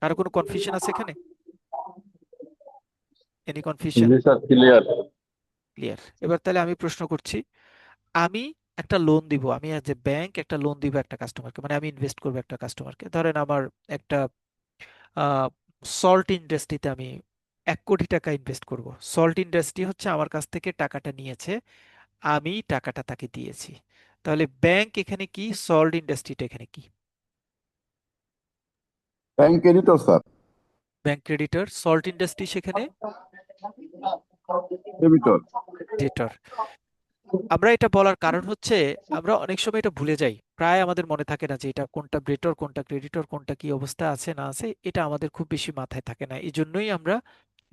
আরো কোনো কনফিউশন আছে এখানে? Any confusion? জি স্যার, ক্লিয়ার। ক্লিয়ার। এবার তাহলে আমি প্রশ্ন করছি, আমি একটা লোন দিব, আমি অ্যাজ এ ব্যাংক একটা লোন দিব একটা কাস্টমারকে, মানে আমি ইনভেস্ট করবো একটা কাস্টমারকে। ধরেন আমার একটা সল্ট ইন্ডাস্ট্রিতে আমি 1 কোটি টাকা ইনভেস্ট করব। সল্ট ইন্ডাস্ট্রি হচ্ছে আমার কাছ থেকে টাকাটা নিয়েছে, আমি টাকাটা তাকে দিয়েছি। তাহলে ব্যাংক এখানে কি, সল্ট ইন্ডাস্ট্রিটা এখানে কি? Bank editor sir. Bank creditor, salt industry সেখানে ডেবিটর। ডেটর। আমরা এটা বলার কারণ হচ্ছে আমরা অনেক সময় এটা ভুলে যাই, প্রায় আমাদের মনে থাকে না যে এটা কোনটা ডেটর কোনটা ক্রেডিটর, কোনটা কি অবস্থা আছে না আছে, এটা আমাদের খুব বেশি মাথায় থাকে না। এই জন্যই আমরা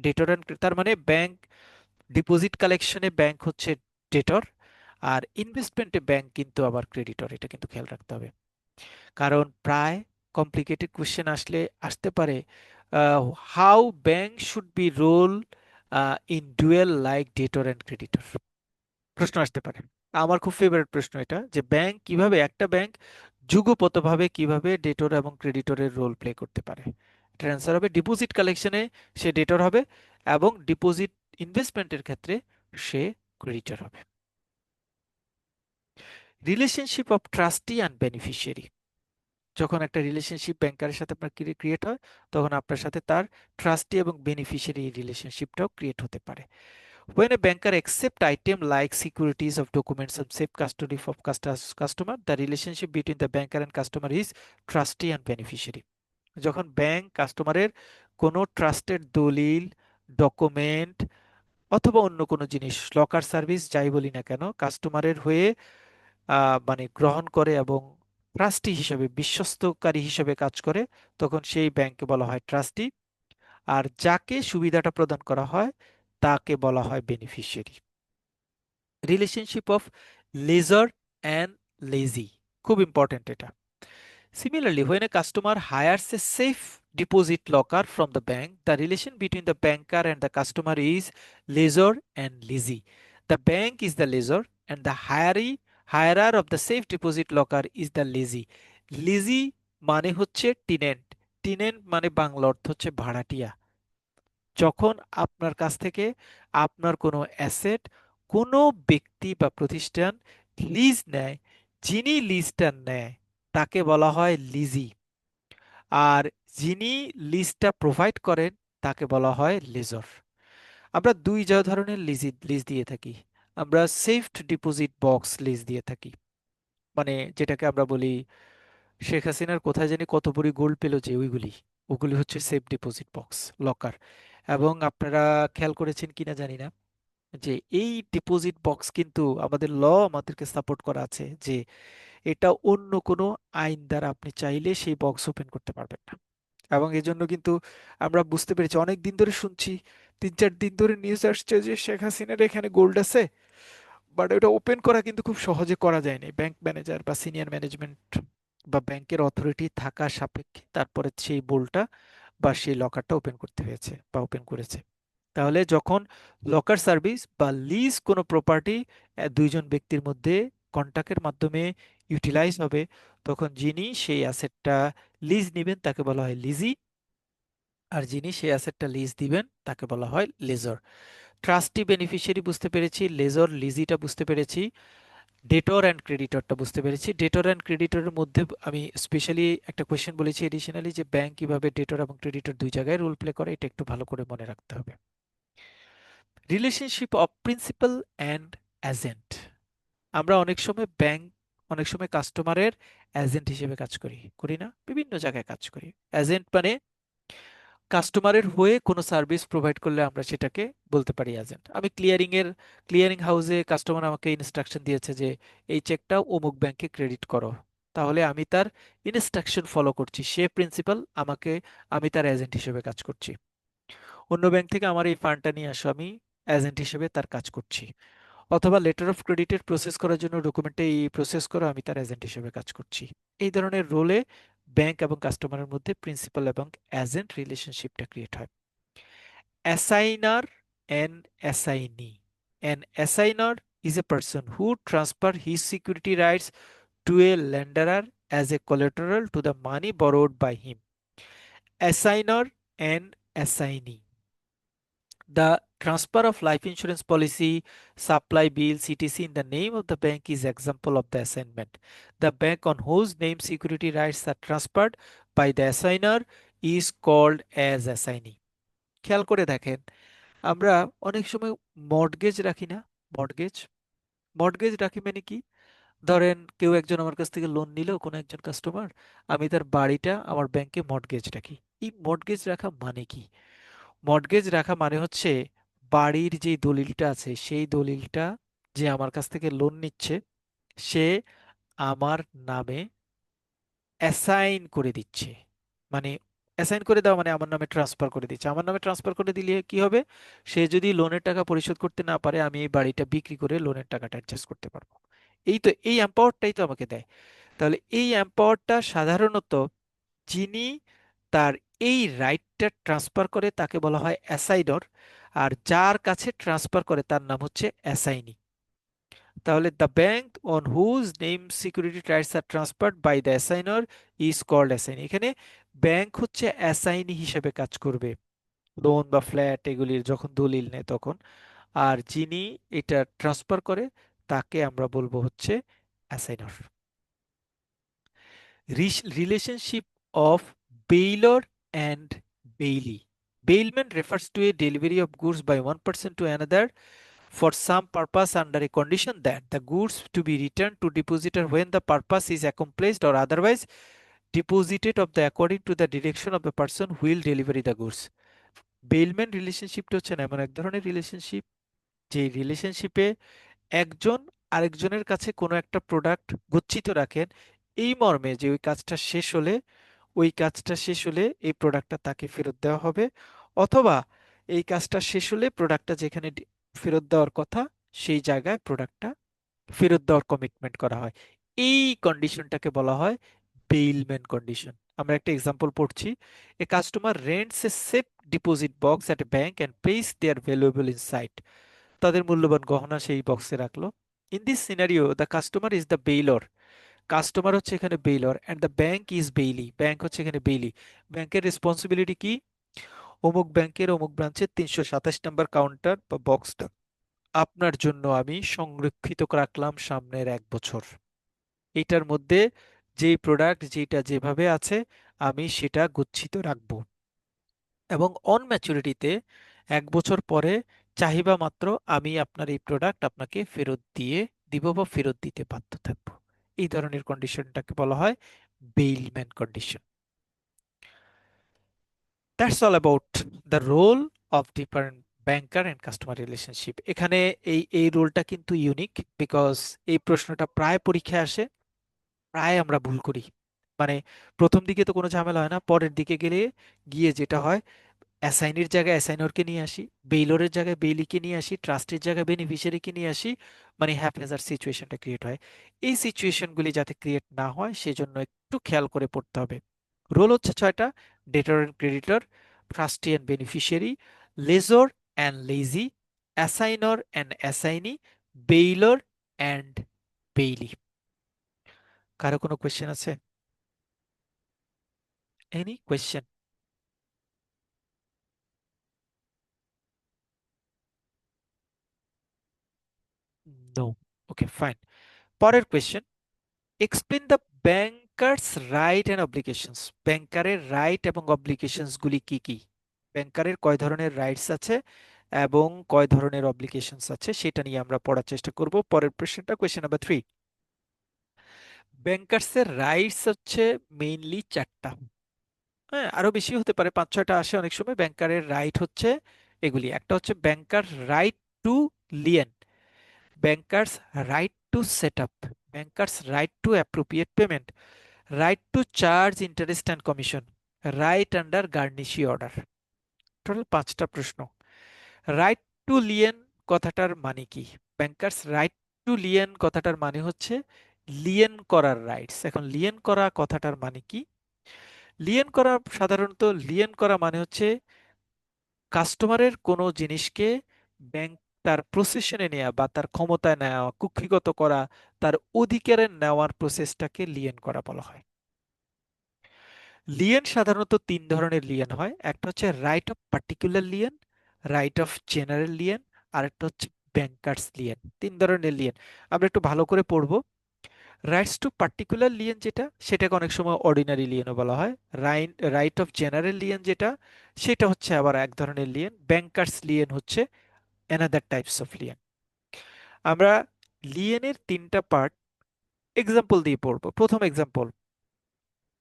ডেটর অ্যান্ড, তার মানে ব্যাংক ডিপোজিট কালেকশনে ব্যাংক হচ্ছে ডেটর, আর ইনভেস্টমেন্টে ব্যাংক কিন্তু আবার ক্রেডিটর। এটা কিন্তু খেয়াল রাখতে হবে, কারণ প্রায় কমপ্লিকেটেড কোশ্চেন আসলে আসতে পারে, how bank should be role in dual like debtor and creditor, প্রশ্ন আসতে পারে। আমার খুব ফেভারিট প্রশ্ন এটা, যে ব্যাংক কিভাবে, একটা ব্যাংক যুগপতভাবে কিভাবে ডেটর এবং ক্রেডিটরের রোল প্লে করতে পারে। এটার অ্যান্সার হবে ডিপোজিট কালেকশনে সে ডেটর হবে, এবং ডিপোজিট ইনভেস্টমেন্টের ক্ষেত্রে সে ক্রেডিটর হবে। Relationship of trustee and beneficiary. যখন একটা রিলেশনশিপ ব্যাংকারের সাথে আপনার ক্রিয়েট হয়, তখন আপনার সাথে তার ট্রাস্টি এবং বেনিফিশিয়ারি রিলেশনশিপটাও ক্রিয়েট হতে পারে। When a banker accepts item like securities of documents and safe custody of customer, the relationship between the banker and customer is trustee and beneficiary. যখন ব্যাংক কাস্টমারের কোনো ট্রাস্টেড দলিল, ডকুমেন্ট অথবা অন্য কোনো জিনিস, লকার সার্ভিস যাই বলি না কেন, কাস্টমারের হয়ে মানে গ্রহণ করে এবং ট্রাস্টি হিসেবে, বিশ্বস্তকারী হিসেবে কাজ করে, তখন সেই ব্যাংককে বলা হয় ট্রাস্টি। আর যাকে সুবিধাটা প্রদান করা হয় তাকে বলা হয় beneficiary. Relationship of lessor and lessee, খুব ইম্পর্টেন্ট এটা। Similarly, when a customer hires a safe deposit locker from the bank, the relation between the banker and the customer is lessor and lessee. The bank is the lessor and the hirer of the safe deposit locker is the lessee. Lessee মানে হচ্ছে টিনেন্ট, টিনেন্ট মানে বাংলা অর্থ হচ্ছে ভাড়াটিয়া। যখন আপনার কাছ থেকে আপনার কোনো অ্যাসেট কোনো ব্যক্তি বা প্রতিষ্ঠান লিজ নেয়, যিনি লিজটা নেয় তাকে বলা হয় লিজি, আর যিনি লিজটা প্রোভাইড করেন তাকে বলা হয় লেজর। আমরা দুই ধরনের লিজ দিয়ে থাকি। আমরা সেফড ডিপোজিট বক্স লিজ দিয়ে থাকি, মানে যেটাকে আমরা বলি শেখ হাসিনার কোথায় জানি কত ভরি গোল্ড পেল যে ওইগুলি, ওগুলি হচ্ছে সেফ ডিপোজিট বক্স, লকার। এবং আপনারা খেয়াল করেছেন কিনা জানি না, যে এই ডিপোজিট বক্স কিন্তু আমাদের আমাদেরকে সাপোর্ট করা আছে যে এটা অন্য কোনো আইন দ্বারা আপনি চাইলে সেই বক্স ওপেন করতে পারবেন না। এবং এই জন্য কিন্তু আমরা বুঝতে পেরেছি, অনেক দিন ধরে শুনছি, 3-4 দিন ধরে নিউজ আসছে যে শেখ হাসিনার এখানে গোল্ড আছে, বাট এটা ওপেন করা কিন্তু খুব সহজে করা যায় না। ব্যাংক ম্যানেজার বা সিনিয়র ম্যানেজমেন্ট বা ব্যাংকের অথরিটি থাকা সাপেক্ষে তারপরে সেই বোল্টটা বা সেই লকারটা ওপেন করতে হয়েছে বা ওপেন করেছে। তাহলে যখন লকার সার্ভিস বা লিজ কোনো প্রপার্টি দুইজন ব্যক্তির মধ্যে কন্ট্রাক্টের মাধ্যমে ইউটিলাইজ হবে, তখন যিনি সেই অ্যাসেটটা লিজ নেবেন তাকে বলা হয় লিজি, আর যিনি সেই অ্যাসেটটা লিজ দিবেন তাকে বলা হয় লেজর। ট্রাস্টি বেনিফিশিয়ারি বুঝতে পেরেছি, লেজর লিজিটা বুঝতে পেরেছি, ডেটর অ্যান্ড ক্রেডিটরটা বুঝতে পেরেছি। ডেটর অ্যান্ড ক্রেডিটরের মধ্যে আমি স্পেশালি একটা কোয়েশ্চেন বলেছি এডিশনালি, যে ব্যাংক কিভাবে ডেটর এবং ক্রেডিটর দুই জায়গায় রোল প্লে করে, এটা একটু ভালো করে মনে রাখতে হবে। Relationship of principal and agent. আমরা অনেক সময় ব্যাংক, অনেক সময় কাস্টমারের এজেন্ট হিসেবে কাজ করি, করি না? বিভিন্ন জায়গায় কাজ করি। এজেন্ট মানে কাস্টমারের হয়ে কোনো সার্ভিস প্রোভাইড করলে আমরা সেটাকে বলতে পারি এজেন্ট। আমি ক্লিয়ারিং হাউসে কাস্টমার আমাকে ইনস্ট্রাকশন দিয়েছে যে এই চেকটা অমুক ব্যাংকে ক্রেডিট করো, তাহলে আমি তার ইনস্ট্রাকশন ফলো করছি, সে প্রিন্সিপাল, আমি তার এজেন্ট হিসেবে কাজ করছি। অন্য ব্যাংক থেকে আমার এই ফান্ডটা নিয়ে আসো, আমি এজেন্ট হিসেবে তার কাজ করছি। অথবা লেটার অফ ক্রেডিটের প্রসেস করার জন্য ডকুমেন্টে এই প্রসেস করো, আমি তার এজেন্ট হিসেবে কাজ করছি। এই ধরনের রোলে ব্যাংক এবং কাস্টমারের মধ্যে প্রিন্সিপাল এবং এজেন্ট রিলেশনশিপটা ক্রিয়েট হয়। Assigner and assignee. An assigner is a person who transfer his security rights to a lender as a collateral to the money borrowed by him. Assigner and assignee. The transfer of life insurance policy, supply bills, etc. in the name of the bank is example of the assignment. The bank on whose name security rights are transferred by the assigner is called as assignee. খেয়াল করে দেখেন, আমরা অনেক সময় মর্টগেজ রাখি না? মর্টগেজ মর্টগেজ রাখি মানে কি? ধরেন কেউ একজন আমার কাছ থেকে লোন নিল, কোনো একজন কাস্টমার, আমি তার বাড়িটা আমার ব্যাংকে মর্টগেজ রাখি। এই মর্টগেজ রাখা মানে কি? মর্টগেজ রাখা মানে হচ্ছে বাড়ির যে দলিলটা আছে সেই দলিলটা, যে আমার কাছ থেকে লোন নিচ্ছে সে আমার নামে অ্যাসাইন করে দিচ্ছে। মানে অ্যাসাইন করে দেওয়া মানে আমার নামে ট্রান্সফার করে দিচ্ছে। আমার নামে ট্রান্সফার করে দিলে কি হবে? সে যদি লোনের টাকা পরিশোধ করতে না পারে, আমি এই বাড়িটা বিক্রি করে লোনের টাকাটা অ্যাডজাস্ট করতে পারবো। এই এম্পাওয়ারটাই তো আমাকে দেয়। তাহলে এই এম্পাওয়ারটা সাধারণত যিনি তার এই রাইটটা ট্রান্সফার করে তাকে বলা হয় অ্যাসাইডর, আর যার কাছে ট্রান্সফার করে তার নাম হচ্ছে অ্যাসাইনি। তাহলে the bank on whose name security rights are transferred by the assignor is called assignee. এখানে ব্যাংক হচ্ছে অ্যাসাইনি হিসেবে কাজ করবে লোন বা ফ্ল্যাট এগুলির যখন দলিল নেয় তখন, আর যিনি এটা ট্রান্সফার করে তাকে আমরা বলবো হচ্ছে অ্যাসাইনর। Relationship of bailor and bailee. Bailment refers to a delivery of goods by one person to another for some purpose under a condition that the goods to be returned to depositor when the purpose is accomplished or otherwise deposited of the according to the direction of the person who will deliver the goods. বেইলম্যান রিলেশনশিপটা হচ্ছে না এমন এক ধরনের রিলেশনশিপ যে রিলেশনশিপে একজন আরেকজনের কাছে কোনো একটা প্রোডাক্ট গচ্ছিত রাখেন এই মর্মে যে ওই কাজটা শেষ হলে এই প্রোডাক্টটা তাকে ফেরত দেওয়া হবে, অথবা এই কাজটা শেষ হলে প্রোডাক্টটা যেখানে ফেরত দেওয়ার কথা সেই জায়গায় প্রোডাক্টটা ফেরত দেওয়ার কমিটমেন্ট করা হয়। এই কন্ডিশনটাকে বলা হয় বেইলম্যান কন্ডিশন। আমরা একটা এক্সাম্পল পড়ছি। A customer rents a safe deposit box at a bank and place their valuable inside. তাদের মূল্যবান গহনা সেই বক্সে রাখলো। In this scenario the customer is the bailor. Customer হচ্ছে এখানে bailor and the bank is bailee. Bank হচ্ছে এখানে বেইলি। ব্যাংকের রেসপন্সিবিলিটি কি? অমুক ব্যাংকের অমুক ব্রাঞ্চের 327 নম্বর কাউন্টার বা বক্সটা আপনার জন্য আমি সংরক্ষিত রাখলাম সামনের 1 বছর। এইটার মধ্যে যেই প্রোডাক্ট যেটা যেভাবে আছে আমি সেটা গচ্ছিত রাখবো, এবং অন ম্যাচুরিটিতে 1 বছর পরে চাহিদা মাত্র আমি আপনার এই প্রোডাক্ট আপনাকে ফেরত দিয়ে দিব বা ফেরত দিতে বাধ্য থাকবো। এই ধরনের কন্ডিশনটাকে বলা হয় bailment condition. That's all about the role of different banker and customer relationship. এখানে এই রোলটা কিন্তু ইউনিক, বিকজ এই প্রশ্নটা প্রায় পরীক্ষায় আসে, প্রায় আমরা ভুল করি। মানে প্রথম দিকে তো কোনো ঝামেলা হয় না, পরের দিকে গিয়ে যেটা হয় অ্যাসাইনির জায়গায় অ্যাসাইনরকে নিয়ে আসি, বেইলরের জায়গায় বেইলিকে নিয়ে আসি, ট্রাস্টের জায়গায় বেনিফিশিয়ারিকে নিয়ে আসি, মানে হ্যাপহেজার্ড সিচুয়েশনটা ক্রিয়েট হয়। এই সিচুয়েশনগুলি যাতে ক্রিয়েট না হয় সেজন্য একটু খেয়াল করে পড়তে হবে। রোল হচ্ছে ছয়টা: debtor and creditor, trustee and beneficiary, pledger and pledgee, assignor and assignee, bailor and bailee. কারো কোনো কোয়েশ্চেন আছে? Any question? No. Okay, fine. পরের question: explain the bankers right and obligations. ব্যাংকারের রাইট এবং অব্লিগেশনস গুলি কি কি? ব্যাংকারের কয় ধরনের রাইটস আছে এবং কয় ধরনের অব্লিগেশনস আছে সেটা নিয়ে আমরা পড়ার চেষ্টা করব। পরের প্রশ্নটা, কোয়েশ্চেন নাম্বার 3। ব্যাংকার্সের রাইটস হচ্ছে মেইনলি চারটা, হ্যাঁ আরো বেশি হতে পারে, 5-6টা আসে অনেক সময়। ব্যাংকারের রাইট হচ্ছে এগুলি: একটা হচ্ছে banker right to lien, bankers right to set up, bankers right to appropriate payment, right to charge interest and commission, right under garnishee order. Total 5টা প্রশ্ন। রাইট টু লিয়েন কথাটার মানে কি? ব্যাংকার্স রাইট টু লিয়েন কথাটার মানে হচ্ছে লিয়েন করার রাইটস। এখন লিয়েন করা কথাটার মানে কি? লিয়েন করা, সাধারণত লিয়েন করা মানে হচ্ছে কাস্টমারের কোনো জিনিসকে ব্যাংক তার প্রসেশনে নেওয়া বা তার ক্ষমতায় নেওয়া, কুক্ষিগত করা, তার অধিকারে নেওয়ার প্রসেসটাকে লিয়েন করা বলা হয়। লিয়েন সাধারণত 3 ধরনের লিয়েন হয়: একটা হচ্ছে right of particular lien, right of general lien, আর একটা হচ্ছে ব্যাংকার্স লিয়েন। 3 ধরনের লিয়েন আমরা একটু ভালো করে পড়বো। রাইটস টু পার্টিকুলার লিয়েন যেটা, সেটাকে অনেক সময় অর্ডিনারি লিয়েনও বলা হয়। রাইট অফ জেনারেল লিয়েন যেটা, সেটা হচ্ছে আবার এক ধরনের লিয়েন। ব্যাংকার্স লিয়েন হচ্ছে অ্যানাদার টাইপস অফ লিয়েন। আমরা লিয়েনের 3টা পার্ট এক্সাম্পল দিয়ে পড়বো। প্রথম এক্সাম্পল,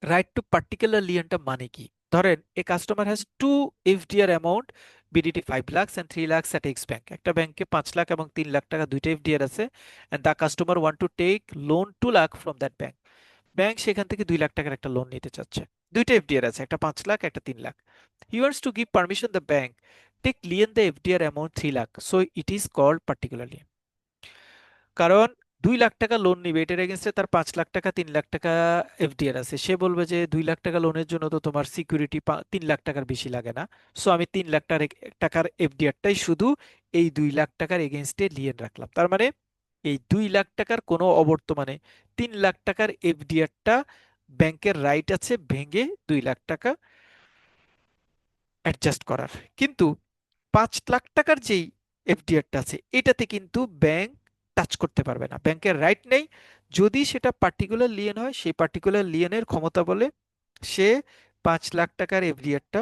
রাইট টু পার্টিকুলার লিয়েনটা মানে কি? ধরেন a customer has two FDR amount, BDT 5 lakhs and 3 lakhs at X bank. একটা ব্যাংকে 5 লাখ এবং 3 লাখ টাকা দুইটা এফডিআর আছে, and the customer want to take loan 2 lakh from that bank. Bank সেখান থেকে 2 লাখ টাকার একটা লোন নিতে চাচ্ছে। দুইটা এফডিআর আছে, একটা 5 লাখ, একটা 3 lakh. He wants to give permission the bank take lien the FDR amount 3 lakh, so it is called particular lien. কারণ 2 লাখ টাকা লোন নিবে, এটার এগেনস্টে তার 5 লাখ টাকা 3 লাখ টাকা এফডিআর আছে। সে বলবে যে 2 লাখ টাকা লোনের জন্য তো তোমার সিকিউরিটি 3 লাখ টাকার বেশি লাগে না, সো আমি 3 লাখ টাকার এফডিআরটাই শুধু এই 2 লাখ টাকার এগেনস্টে লিয়েন রাখলাম। তার মানে এই 2 লাখ টাকার কোনো অবর্তমানে 3 লাখ টাকার এফডিআরটা ব্যাংকের রাইট আছে ভেঙে 2 লাখ টাকা অ্যাডজাস্ট করার। কিন্তু 5 লাখ টাকার যেই এফডিআরটা আছে এটাতে কিন্তু ব্যাংক টাচ করতে পারবে না, ব্যাংকের রাইট নেই। যদি সেটা পার্টিকুলার লিয়েন হয়, সেই পার্টিকুলার লিয়েনের ক্ষমতা বলে সে 5 লাখ টাকার এফডিআরটা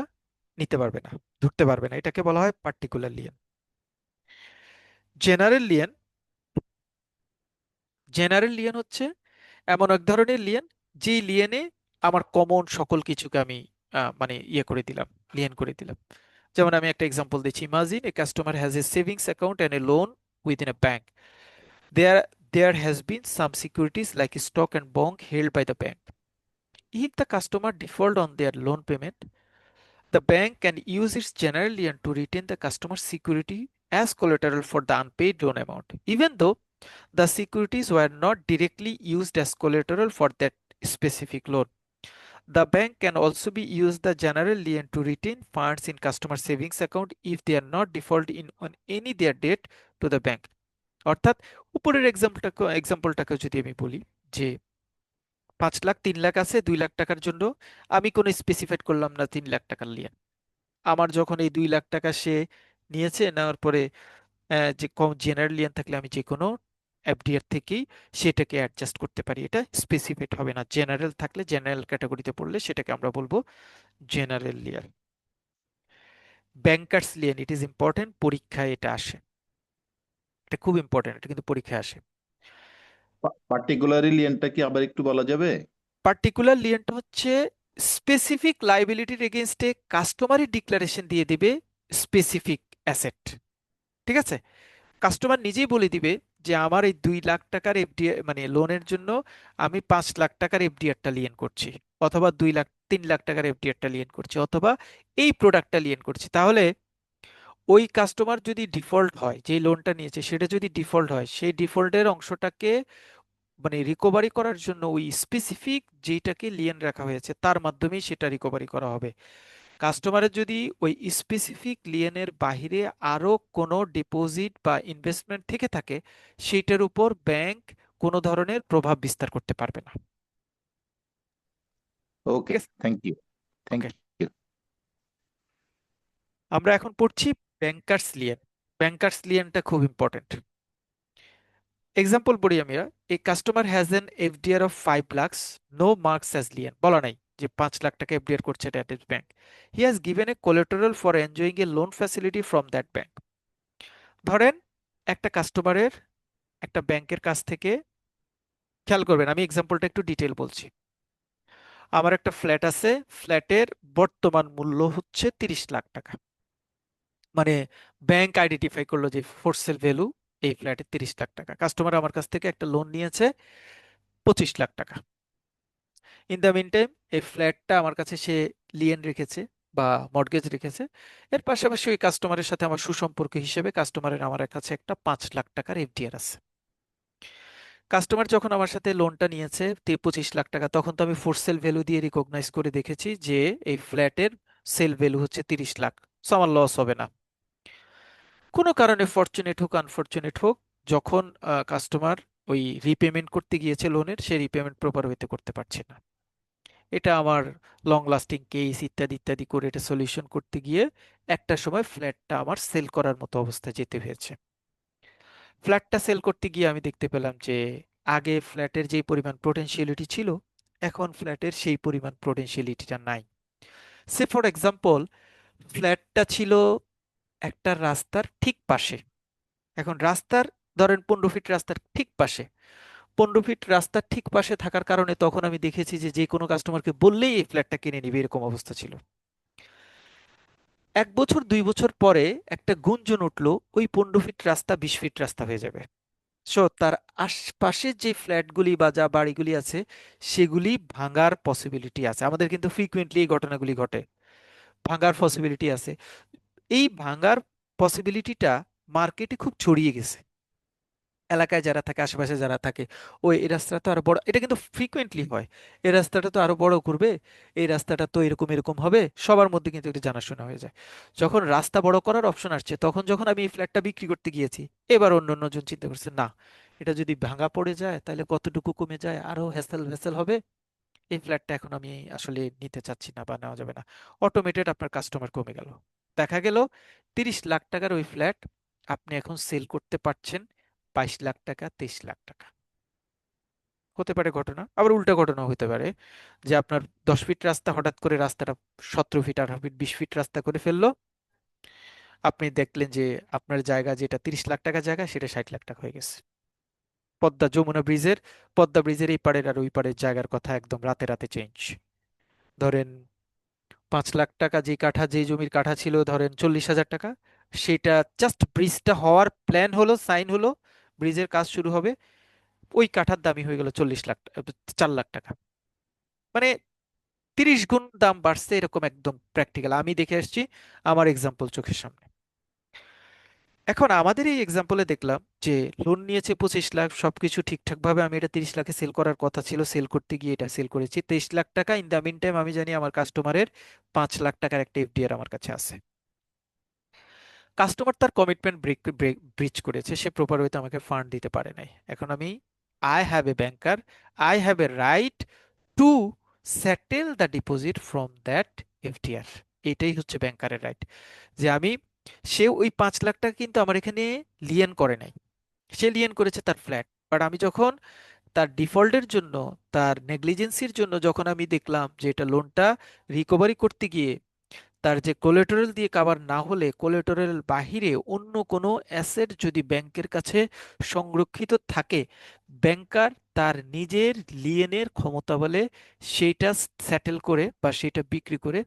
নিতে পারবে না, ধরতে পারবে না। এটাকে বলা হয় particular Leyen. General Leyen, general Leyen হচ্ছে এমন এক ধরনের লিয়েন যেই লিয়েনে আমার কমন সকল কিছুকে আমি মানে ইয়ে করে দিলাম, লিয়েন করে দিলাম। যেমন আমি একটা এক্সাম্পল দিচ্ছি: imagine a customer has a savings account and a loan within a bank. There has been some securities like stock and bond held by the bank. If the customer default on their loan payment, the bank can use its general lien to retain the customer's security as collateral for the unpaid loan amount, even though the securities were not directly used as collateral for that specific loan. The bank can also be used the general lien to retain funds in customer savings account if they are not default in on any their debt to the bank. অর্থাৎ উপরের এক্সাম্পলটাকে যদি আমি বলি যে 5 লাখ 3 লাখ আছে, 2 লাখ টাকার জন্য আমি কোনো স্পেসিফাইড করলাম না 3 লাখ টাকার লিয়ে। আমার যখন এই 2 লাখ টাকা সে নিয়েছে, নেওয়ার পরে যে কম জেনারেল লিয়ান থাকলে আমি যে কোনো এফডিআর থেকেই সেটাকে অ্যাডজাস্ট করতে পারি, এটা স্পেসিফাইড হবে না। জেনারেল থাকলে, জেনারেল ক্যাটাগরিতে পড়লে সেটাকে আমরা বলবো general লিয়ান। Bankers লিয়ান, it is important, পরীক্ষায় এটা আসে, এটা খুব ইম্পর্টেন্ট, এটা কিন্তু পরীক্ষায় আসে। পার্টিকুলারি লিয়েনটা কি আবার একটু বলা যাবে? পার্টিকুলার লিয়েনটা হচ্ছে স্পেসিফিক লাইবিলিটির এগেনস্টে কাস্টমারই ডিক্লারেশন দিয়ে দিবে স্পেসিফিক অ্যাসেট। ঠিক আছে, কাস্টমার নিজেই বলে দিবে যে আমার এই 2 লাখ টাকার এফডিআর মানে লোনের জন্য আমি 5 লাখ টাকার এফডিআরটা লিয়েন করছি, অথবা 2 লাখ 3 লাখ টাকার এফডিআরটা লিয়েন করছি অথবা এই প্রোডাক্টটা লিয়েন করছি, তাহলে ওই কাস্টমার যদি ডিফল্ট হয়, যে লোনটা নিয়েছে সেটা যদি ডিফল্ট হয়, সেই ডিফল্টের অংশটাকে মানে রিকভারি করার জন্য ওই স্পেসিফিক যেটাকে লিয়েন রাখা হয়েছে তার মাধ্যমেই সেটা রিকভারি করা হবে। কাস্টমারের যদি ওই স্পেসিফিক লিয়েনের বাহিরে আরো কোনো ডিপোজিট বা ইনভেস্টমেন্ট থেকে থাকে, সেইটার উপর ব্যাংক কোনো ধরনের প্রভাব বিস্তার করতে পারবে না। ঠিক ওকে, আছে, thank you, thank okay. You. আমরা এখন পড়ছি ব্যাংকার্স লিয়েন। ব্যাংকার্স লিয়েনটা খুব ইম্পর্টেন্ট। এক্সাম্পল পড়ি আমরা। A customer has an FDR of 5 lakhs, no marks as lien, বলা নাই যে 5 লাখ টাকা এফডিআর করছে এটা at bank. He has given a collateral for enjoying a loan facility from that bank. ধরেন একটা কাস্টমারের একটা ব্যাংকের কাছ থেকে, খেয়াল করবেন আমি এক্সাম্পলটা একটু ডিটেল বলছি। আমার একটা ফ্ল্যাট আছে, ফ্ল্যাটের বর্তমান মূল্য হচ্ছে 30 লাখ টাকা। মানে ব্যাংক আইডেন্টিফাই করলো যে ফর সেল ভ্যালু এই ফ্ল্যাটের 30 লাখ টাকা। কাস্টমার আমার কাছ থেকে একটা লোন নিয়েছে 25 লাখ টাকা। ইন দ্য মিন টাইম এই ফ্ল্যাটটা আমার কাছে সে লিয়েন রেখেছে বা মর্টগেজ রেখেছে। এর পাশাপাশি ওই কাস্টমারের সাথে আমার সুসম্পর্ক হিসেবে কাস্টমারের আমার কাছে একটা 5 লাখ টাকার এফডিআর আছে। কাস্টমার যখন আমার সাথে লোনটা নিয়েছে 25 লাখ টাকা, তখন তো আমি ফোর সেল ভ্যালু দিয়ে রিকগনাইজ করে দেখেছি যে এই ফ্ল্যাটের সেল ভ্যালু হচ্ছে 30 লাখ। সো আমার লস হবে না। কোনো কারণে ফরচুনেট হোক আনফরচুনেট হোক, যখন কাস্টমার ওই রিপেমেন্ট করতে গিয়েছে লোনের, সে রিপেমেন্ট প্রপার ওয়েতে করতে পারছে না। এটা আমার লং লাস্টিং কেস ইত্যাদি ইত্যাদি করে এটা সলিউশন করতে গিয়ে একটা সময় ফ্ল্যাটটা আমার সেল করার মতো অবস্থায় যেতে হয়েছে। ফ্ল্যাটটা সেল করতে গিয়ে আমি দেখতে পেলাম যে আগে ফ্ল্যাটের যেই পরিমাণ পোটেনশিয়ালিটি ছিল, এখন ফ্ল্যাটের সেই পরিমাণ পোটেনশিয়ালিটিটা নাই। সে ফর এক্সাম্পল, ফ্ল্যাটটা ছিল একটা রাস্তার ঠিক পাশে। এখন রাস্তার ধরেন 15 ফিট রাস্তার ঠিক পাশে। 15 ফিট রাস্তার ঠিক পাশে থাকার কারণে তখন আমি দেখেছি যে যে কোনো কাস্টমারকে বললেই এই ফ্ল্যাটটা কিনে নিবে, এরকম অবস্থা ছিল। 1 বছর 2 বছর পরে একটা গুঞ্জন উঠলো ওই 15 ফিট রাস্তা 20 ফিট রাস্তা হয়ে যাবে। সো তার আশপাশে যে ফ্ল্যাটগুলি বা যা বাড়িগুলি আছে সেগুলি ভাঙার পসিবিলিটি আছে। আমাদের কিন্তু ফ্রিকুয়েন্টলি এই ঘটনাগুলি ঘটে, ভাঙার পসিবিলিটি আছে। এই ভাঙার পসিবিলিটিটা মার্কেটে খুব ছড়িয়ে গেছে। এলাকায় যারা থাকে, আশেপাশে যারা থাকে, ওই এই রাস্তাটা তো আরো বড়, এটা কিন্তু ফ্রিকুয়েন্টলি হয়, এই রাস্তাটা তো আরো বড় করবে, এই রাস্তাটা তো এরকম এরকম হবে, সবার মধ্যে কিন্তু এটা জানাশোনা হয়ে যায়। যখন রাস্তা বড় করার অপশন আসছে, তখন যখন আমি এই ফ্ল্যাটটা বিক্রি করতে গিয়েছি, এবার অন্য অন্যজন চিন্তা করছে না, এটা যদি ভাঙা পড়ে যায় তাহলে কতটুকু কমে যায়, আরো হ্যাসেল ভ্যাসেল হবে, এই ফ্ল্যাটটা এখন আমি আসলে নিতে চাচ্ছি না বা নেওয়া যাবে না। অটোমেটেড আপনার কাস্টমার কমে গেল। দেখা গেল 30 লাখ টাকার ওই ফ্ল্যাট আপনি এখন সেল করতে পারছেন 22 লাখ টাকা, 23 লাখ টাকা। হতে পারে ঘটনা, আবার উল্টা ঘটনা হতে পারে যে আপনার 10 ফিট রাস্তা হঠাৎ করে রাস্তাটা 17 ফিট, 18 ফিট, 20 ফিট রাস্তা করে ফেললো। আপনি দেখলেন যে আপনার জায়গা যেটা 30 লাখ টাকা জায়গা, সেটা 60 লাখ টাকা হয়ে গেছে। পদ্মা ব্রিজের এই পাড়ের আর ওই পাড়ের জায়গার কথা একদম রাতে রাতে চেঞ্জ। ধরেন 5 লাখ টাকা যে কাঠা, যে জমির কাঠা ছিল ধরেন 40,000 টাকা, সেটা জাস্ট ব্রিজটা হওয়ার প্ল্যান হলো, সাইন হলো, ব্রিজের কাজ শুরু হবে, ওই কাঠার দামই হয়ে গেল 4 লাখ টাকা। মানে 30 গুণ দাম বাড়ছে, এরকম একদম প্র্যাকটিক্যাল আমি দেখে আসছি, আমার এক্সাম্পল চোখের সামনে। এখন আমাদের এই এক্সাম্পলে দেখলাম যে লোন নিয়েছে 25 লাখ, সবকিছু ঠিকঠাক ভাবে, আমি এটা 30 লাখে সেল করার কথা ছিল, সেল করতে গিয়ে এটা সেল করেছি 23 লাখ টাকা। ইন দ্য মিন টাইম আমি জানি আমার কাস্টমারের 5 লাখ টাকার একটা এফডিআর আমার কাছে আছে। কাস্টমার তার কমিটমেন্ট ব্রিচ করেছে, সে প্রপার ওয়েতে আমাকে ফান্ড দিতে পারে নাই। এখন আমি, I have A banker, I have A right to settle the deposit from that FDR. এটাই হচ্ছে ব্যাংকারের রাইট, যে আমি, সে ওই 5 লাখ টাকা কিন্তু আমার এখানে লিয়েন করে নাই, সে লিয়েন করেছে তার ফ্ল্যাট। বাট আমি যখন তার ডিফল্টের জন্য, তার নেগলিজেন্সির জন্য যখন আমি দেখলাম যে এটা লোনটা রিকভারি করতে গিয়ে তার যে কোলেটারাল দিয়ে কাভার না হলে, কোলেটারাল বাহিরে অন্য কোনো অ্যাসেট যদি ব্যাংকের কাছে সংরক্ষিত থাকে, ব্যাংকার তার নিজের লিয়েনের ক্ষমতা বলে সেইটা সেটেল করে বা সেটা বিক্রি করে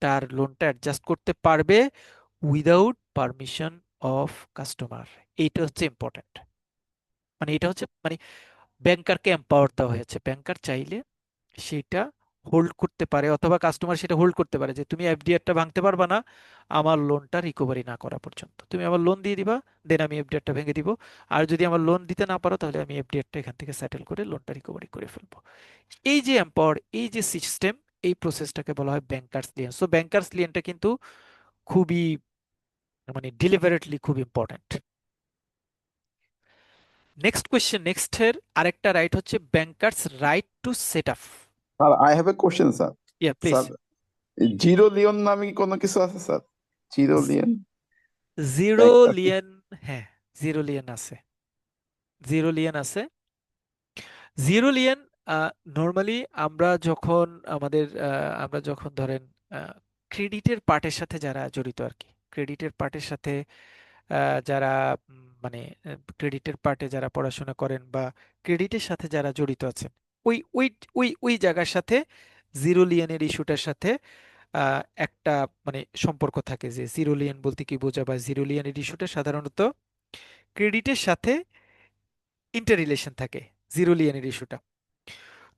তার লোনটা অ্যাডজাস্ট করতে পারবে উইদাউট পারমিশন অফ কাস্টমার। এইটা হচ্ছে ইম্পর্ট্যান্ট। মানে এটা হচ্ছে মানে ব্যাংকারকে এম্পাওয়ার দেওয়া হয়েছে, ব্যাংকার চাইলে সেটা হোল্ড করতে পারে, অথবা কাস্টমার সেটা হোল্ড করতে পারে যে তুমি এফডিআরটা ভাঙতে পারবা না আমার লোনটা রিকভারি না করা পর্যন্ত। তুমি আমার লোন দিয়ে দিবা, দেন আমি এফডিআরটা ভেঙে দিব। আর যদি আমার লোন দিতে না পারো তাহলে আমি এফডিআরটা এখান থেকে সেটেল করে লোনটা রিকভারি করে ফেলবো। এই যে এম্পাওয়ার, এই যে সিস্টেম, এই প্রসেসটাকে বলা হয় ব্যাংকার্স লিয়েন। সো ব্যাংকার্স লিয়েনটা কিন্তু খুবই, মানে ডেলিভারেটলি খুব ইম্পর্ট্যান্ট। নেক্সট কোয়েশ্চেন, নেক্সটের আরেকটা রাইট হচ্ছে bankers right to set up. Sir I have a question sir. Yeah please. Sir zero lien নামে কি কোনো কিছু আছে sir? Zero lien zero banker. Lien, হ্যাঁ, জিরো লিয়েন আছে, জিরো লিয়েন আছে। জিরো লিয়েন নর্মালি আমরা যখন আমরা যখন ধরেন ক্রেডিটের পার্টের সাথে যারা জড়িত আর কি, ক্রেডিটের পার্টের সাথে যারা মানে ক্রেডিটের পার্টে যারা পড়াশোনা করেন বা ক্রেডিটের সাথে যারা জড়িত আছেন, ওই ওই ওই জায়গার সাথে জিরো লিয়েনের ইস্যুটার সাথে একটা মানে সম্পর্ক থাকে। যে জিরো লিয়েন বলতে কি বোঝা, বা জিরো লিয়েনের ইস্যুটা সাধারণত ক্রেডিটের সাথে ইন্টার রিলেশন থাকে জিরো লিয়েনের ইস্যুটা।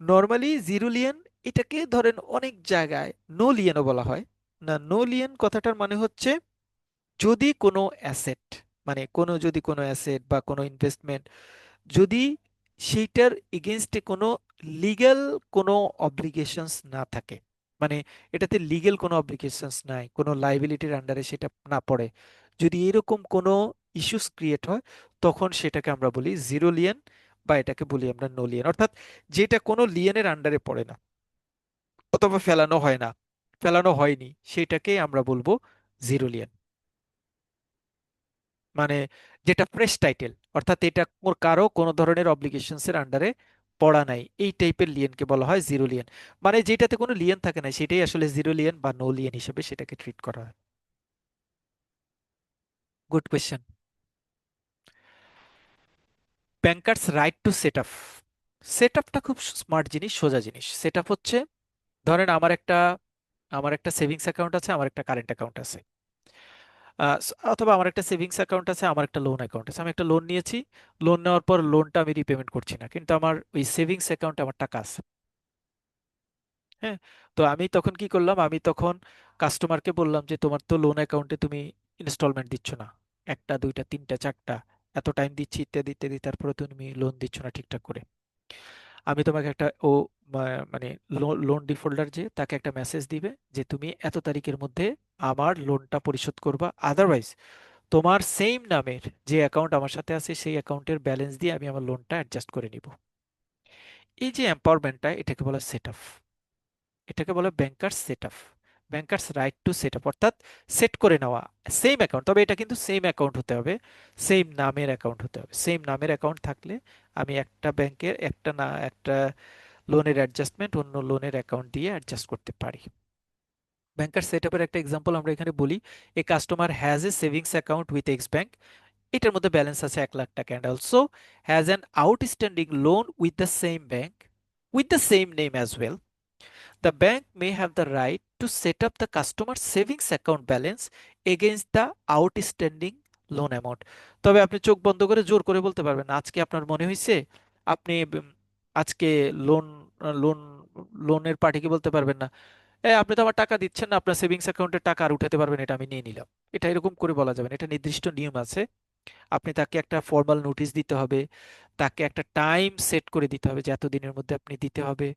নর্মালি জিরো লিয়েন এটাকে ধরেন অনেক জায়গায় নো লিয়েনও বলা হয়। না, নো লিয়েন কথাটার মানে হচ্ছে যদি কোনো অ্যাসেট, মানে যদি কোনো অ্যাসেট বা কোনো ইনভেস্টমেন্ট, যদি সেইটার এগেনস্টে কোনো লিগ্যাল কোনো অব্লিগেশনস না থাকে, মানে এটাতে লিগ্যাল কোনো অব্লিগেশনস নাই, কোনো লাইবিলিটির আন্ডারে সেটা না পড়ে, যদি এরকম কোনো ইস্যুস ক্রিয়েট হয়, তখন সেটাকে আমরা বলি জিরো লিয়েন, বা এটাকে বলি আমরা নো লিয়েন। অর্থাৎ যেটা কোনো লিয়েনের আন্ডারে পড়ে না, অথবা ফেলানো হয় না, ফেলানো হয়নি, সেটাকে আমরা বলবো জিরো লিয়েন। মানে যেটা ফ্রেশ টাইটেল, অর্থাৎ এটা কারো কোনো ধরনের অব্লিগেশনস এর আন্ডারে পড়া নাই, এই টাইপের লিয়েনকে বলা হয় জিরো লিয়েন। মানে যেটাতে কোনো লিয়েন থাকে না সেটাই আসলে জিরো লিয়েন বা নো লিয়েন হিসেবে সেটাকে ট্রিট করা হয়। Good question. Bankers right to set up. Set আপটা খুব স্মার্ট জিনিস, সোজা জিনিস। সেট আপ হচ্ছে, ধরেন আমার একটা সেভিংস অ্যাকাউন্ট আছে, আমার একটা কারেন্ট অ্যাকাউন্ট আছে, অথবা আমার একটা সেভিংস অ্যাকাউন্ট আছে, আমার একটা লোন অ্যাকাউন্ট আছে। আমি একটা লোন নিয়েছি, লোন নেওয়ার পর লোনটা আমি রিপেমেন্ট করছি না, কিন্তু আমার ওই সেভিংস অ্যাকাউন্টে আমার টাকা আছে। হ্যাঁ, তো আমি তখন কি করলাম, আমি তখন কাস্টমারকে বললাম যে তোমার তো লোন অ্যাকাউন্টে তুমি ইনস্টলমেন্ট দিচ্ছ না, একটা দুইটা তিনটা চারটা, এত টাইম দিচ্ছি ইত্যাদি ইত্যাদি, তারপরে তুমি লোন দিচ্ছ না ঠিকঠাক করে। আমি তোমাকে একটা মানে লোন ডিফল্টার যে তাকে একটা মেসেজ দিবে যে তুমি এত তারিখের মধ্যে আমার লোনটা পরিশোধ করবা, আদারওয়াইজ তোমার সেম নামের যে অ্যাকাউন্ট আমার সাথে আছে সেই অ্যাকাউন্টের ব্যালেন্স দিয়ে আমি আমার লোনটা অ্যাডজাস্ট করে নিব। এই যে এম্পাওয়ারমেন্টটা, এটাকে বলা সেট আপ, এটাকে বলে bankers set up, bankers right to set up, অর্থাৎ সেট করে নেওয়া সেম অ্যাকাউন্ট। তবে এটা কিন্তু সেম অ্যাকাউন্ট হতে হবে, সেম নামের অ্যাকাউন্ট হতে হবে। সেম নামের অ্যাকাউন্ট থাকলে আমি একটা ব্যাংকের একটা লোনের অ্যাডজাস্টমেন্ট অন্য লোনের অ্যাকাউন্ট দিয়ে অ্যাডজাস্ট করতে পারি। ব্যাংকার সেটআপের একটা এক্সাম্পল আমরা এখানে বলি, a customer has a savings account with X bank, এটার মধ্যে ব্যালেন্স আছে 1,00,000 টাকা, and also has an outstanding loan with the same bank with the same name as well. The bank may have the right to set up the customer's savings account balance against the outstanding loan amount. তবে আপনি চোখ বন্ধ করে জোর করে বলতে পারবেন না, আজকে আপনার মনে হয়েছে আপনি আজকে লোন লোন লোনের পার্টিকে বলতে পারবেন না, আপনি তো আমার টাকা দিচ্ছেন না, আপনার সেভিংস অ্যাকাউন্টে টাকা আর উঠাতে পারবেন, এটা আমি নিয়ে নিলাম। এটা এরকম করে বলা যাবে না, এটা নির্দিষ্ট নিয়ম আছে। আপনি তাকে একটা ফর্মাল নোটিশ দিতে হবে, তাকে একটা টাইম সেট করে দিতে হবে যে এতদিনের মধ্যে আপনি দিতে হবে,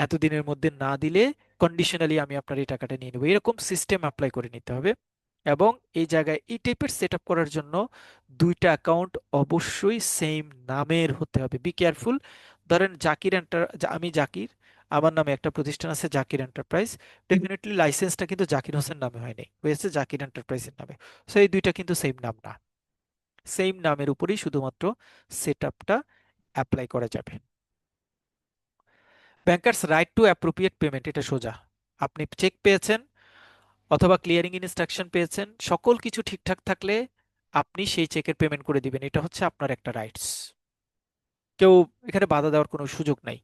এতদিনের মধ্যে না দিলে কন্ডিশনালি আমি আপনার এই টাকাটা নিয়ে নেবো, এরকম সিস্টেম অ্যাপ্লাই করে নিতে হবে। এবং এই জায়গায় এই টাইপের সেট আপ করার জন্য দুইটা অ্যাকাউন্ট অবশ্যই সেম নামের হতে হবে। Be careful. ধরেন আমি জাকির, আমার নামে একটা প্রতিষ্ঠান আছে জাকির এন্টারপ্রাইজ, ডেফিনেটলি লাইসেন্সটা কিন্তু জাকির হোসেন নামে হয়নি, হয়েছে জাকির এন্টারপ্রাইজের নামে। সো এই দুইটা কিন্তু সেম নাম না, সেম নামের উপরেই শুধুমাত্র সেট আপটা অ্যাপ্লাই করা যাবে। Bankers right to appropriate payment, এটা সোজা। আপনি চেক পেয়েছেন অথবা ক্লিয়ারিং ইনস্ট্রাকশন পেয়েছেন, সকল কিছু ঠিকঠাক থাকলে আপনি সেই চেকের পেমেন্ট করে দিবেন, এটা হচ্ছে আপনার একটা রাইটস। কেউ এখানে বাধা দেওয়ার কোনো সুযোগ নাই।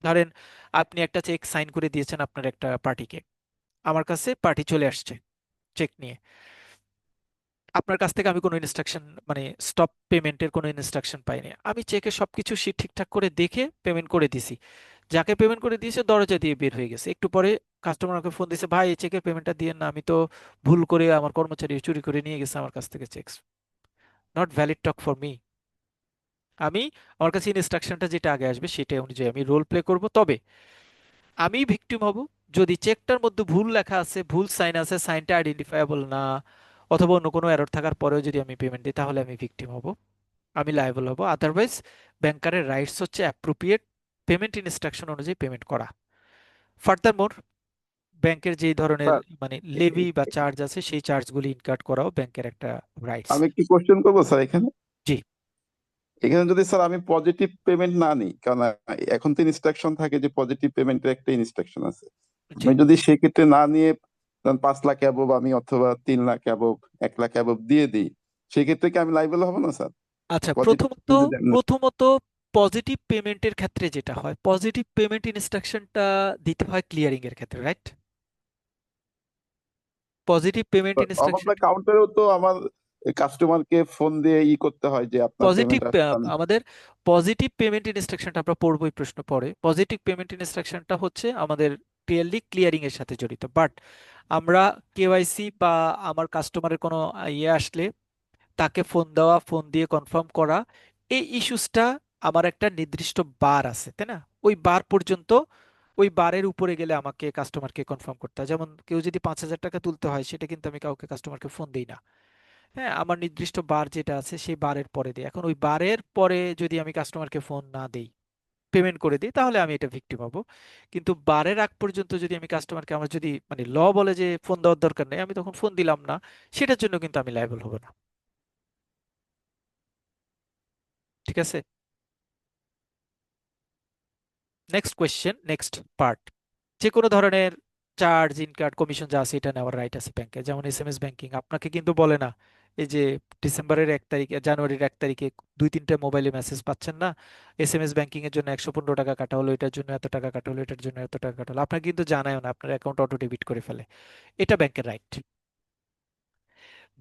ধরেন আপনি একটা চেক সাইন করে দিয়েছেন আপনার একটা পার্টিকে, আমার কাছে পার্টি চলে আসছে চেক নিয়ে, আপনার কাছ থেকে আমি কোনো ইনস্ট্রাকশন মানে স্টপ পেমেন্টের কোনো ইনস্ট্রাকশন পাইনি, আমি চেকে সবকিছু ঠিকঠাক করে দেখে পেমেন্ট করে দিছি। যাকে পেমেন্ট করে দিয়েছে দরজা দিয়ে বের হয়ে গেছে, একটু পরে কাস্টমার আমাকে ফোন দিয়েছে, ভাই এই চেকের পেমেন্টটা দিয়ে না, আমি তো ভুল করে আমার কর্মচারী চুরি করে নিয়ে গেছে আমার কাছ থেকে cheque. Not valid talk for me. আমি, আমার কাছে ইনস্ট্রাকশনটা যেটা আগে আসবে সেটা অনুযায়ী আমি রোল প্লে করব। তবে আমি ভিকটিম হব যদি চেকটার মধ্যে ভুল লেখা আছে, ভুল সাইন আছে, সাইনটা আইডেন্টিফায়াবল না, অথবা অন্য কোনো এরর থাকার পরেও যদি আমি পেমেন্ট দিই, তাহলে আমি ভিকটিম হব, আমি লায়াবল হব। আদারওয়াইজ ব্যাংকারের রাইটস হচ্ছে অ্যাপ্রোপ্রিয়েট পেমেন্ট ইনস্ট্রাকশন অনুযায়ী পেমেন্ট করা। ফার্দারমোর ব্যাংকের যেই ধরনের স্যার মানে লেভি বা চার্জ আছে সেই চার্জগুলি ইনকার করাও ব্যাংকের একটা রাইটস। আমি একটি কোশ্চেন করবো স্যার এখানে। জি। এখানে যদি স্যার আমি পজিটিভ পেমেন্ট না নিই, কারণ এখন তো ইনস্ট্রাকশন থাকে যে পজিটিভ পেমেন্টের একটা ইনস্ট্রাকশন আছে, জি। আমি যদি সেক্ষেত্রে না নিয়ে ধরেন 5 লাখ অ্যাবভ আমি অথবা 3 লাখ অ্যাবভ 1 লাখ অ্যাবভ দিয়ে দিই, সেক্ষেত্রে কি আমি লাইবেল হব না স্যার? আচ্ছা, পজিটিভ প্রথমত যদি আমি প্রথমত পজিটিভ পেমেন্টের ক্ষেত্রে যেটা হয়, পজিটিভ পেমেন্ট ইনস্ট্রাকশনটা দিতে হয় ক্লিয়ারিং এর ক্ষেত্রে, রাইট? পজিটিভ পেমেন্ট ইনস্ট্রাকশন, অবস্থা কাউন্টারেও তো আমার কাস্টমারকে ফোন দিয়ে করতে হয় যে আপনার পজিটিভ পেমেন্ট আসছে আমি। আমাদের পজিটিভ পেমেন্ট ইনস্ট্রাকশনটা আমরা পড়বোই প্রশ্ন পড়ে। পজিটিভ পেমেন্ট ইনস্ট্রাকশনটা হচ্ছে আমাদের ক্লিয়ারলি ক্লিয়ারিং এর সাথে জড়িত, বাট আমরা কেওয়াইসি বা আমার কাস্টমারের কোনো ইয়ে আসলে তাকে ফোন দেওয়া, ফোন দিয়ে কনফার্ম করা, এই ইস্যুসটা আমার একটা নির্দিষ্ট বার আছে, তাই না? ওই বার পর্যন্ত, ওই বারের উপরে গেলে আমাকে কাস্টমারকে কনফার্ম করতে হয়। যেমন কেউ যদি 5,000 টাকা তুলতে হয়, সেটা কিন্তু আমি কাউকে কাস্টমারকে ফোন দিই না। হ্যাঁ, আমার নির্দিষ্ট বার যেটা আছে সেই বারের পরে দিই। এখন ওই বারের পরে যদি আমি কাস্টমারকে ফোন না দেই, পেমেন্ট করে দিই, তাহলে আমি এটা ভিক্টিম হব। কিন্তু বারের আগ পর্যন্ত যদি আমি কাস্টমারকে, আমার যদি মানে ল বলে যে ফোন দেওয়ার দরকার নেই, আমি তখন ফোন দিলাম না, সেটার জন্য কিন্তু আমি লায়াবল হব না। ঠিক আছে? Next question, next part. যে কোনো ধরনের চার্জ, ইনকার্ড, কমিশন যা আছে এটা নেওয়ার রাইট আছে ব্যাংকে। যেমন এসএমএস ব্যাংকিং আপনাকে কিন্তু বলে না এই যে ডিসেম্বরের 1 তারিখে, জানুয়ারির 1 তারিখে 2-3টে মোবাইলে মেসেজ পাচ্ছেন না, এসএমএস ব্যাংকিং এর জন্য 115 টাকা কাটা হলো, এটার জন্য এত টাকা কাটা হলো, এটার জন্য এত টাকা কাটা হলো, আপনাকে কিন্তু জানায় না, আপনার অ্যাকাউন্ট অটো ডেবিট করে ফেলে। এটা ব্যাংকের right.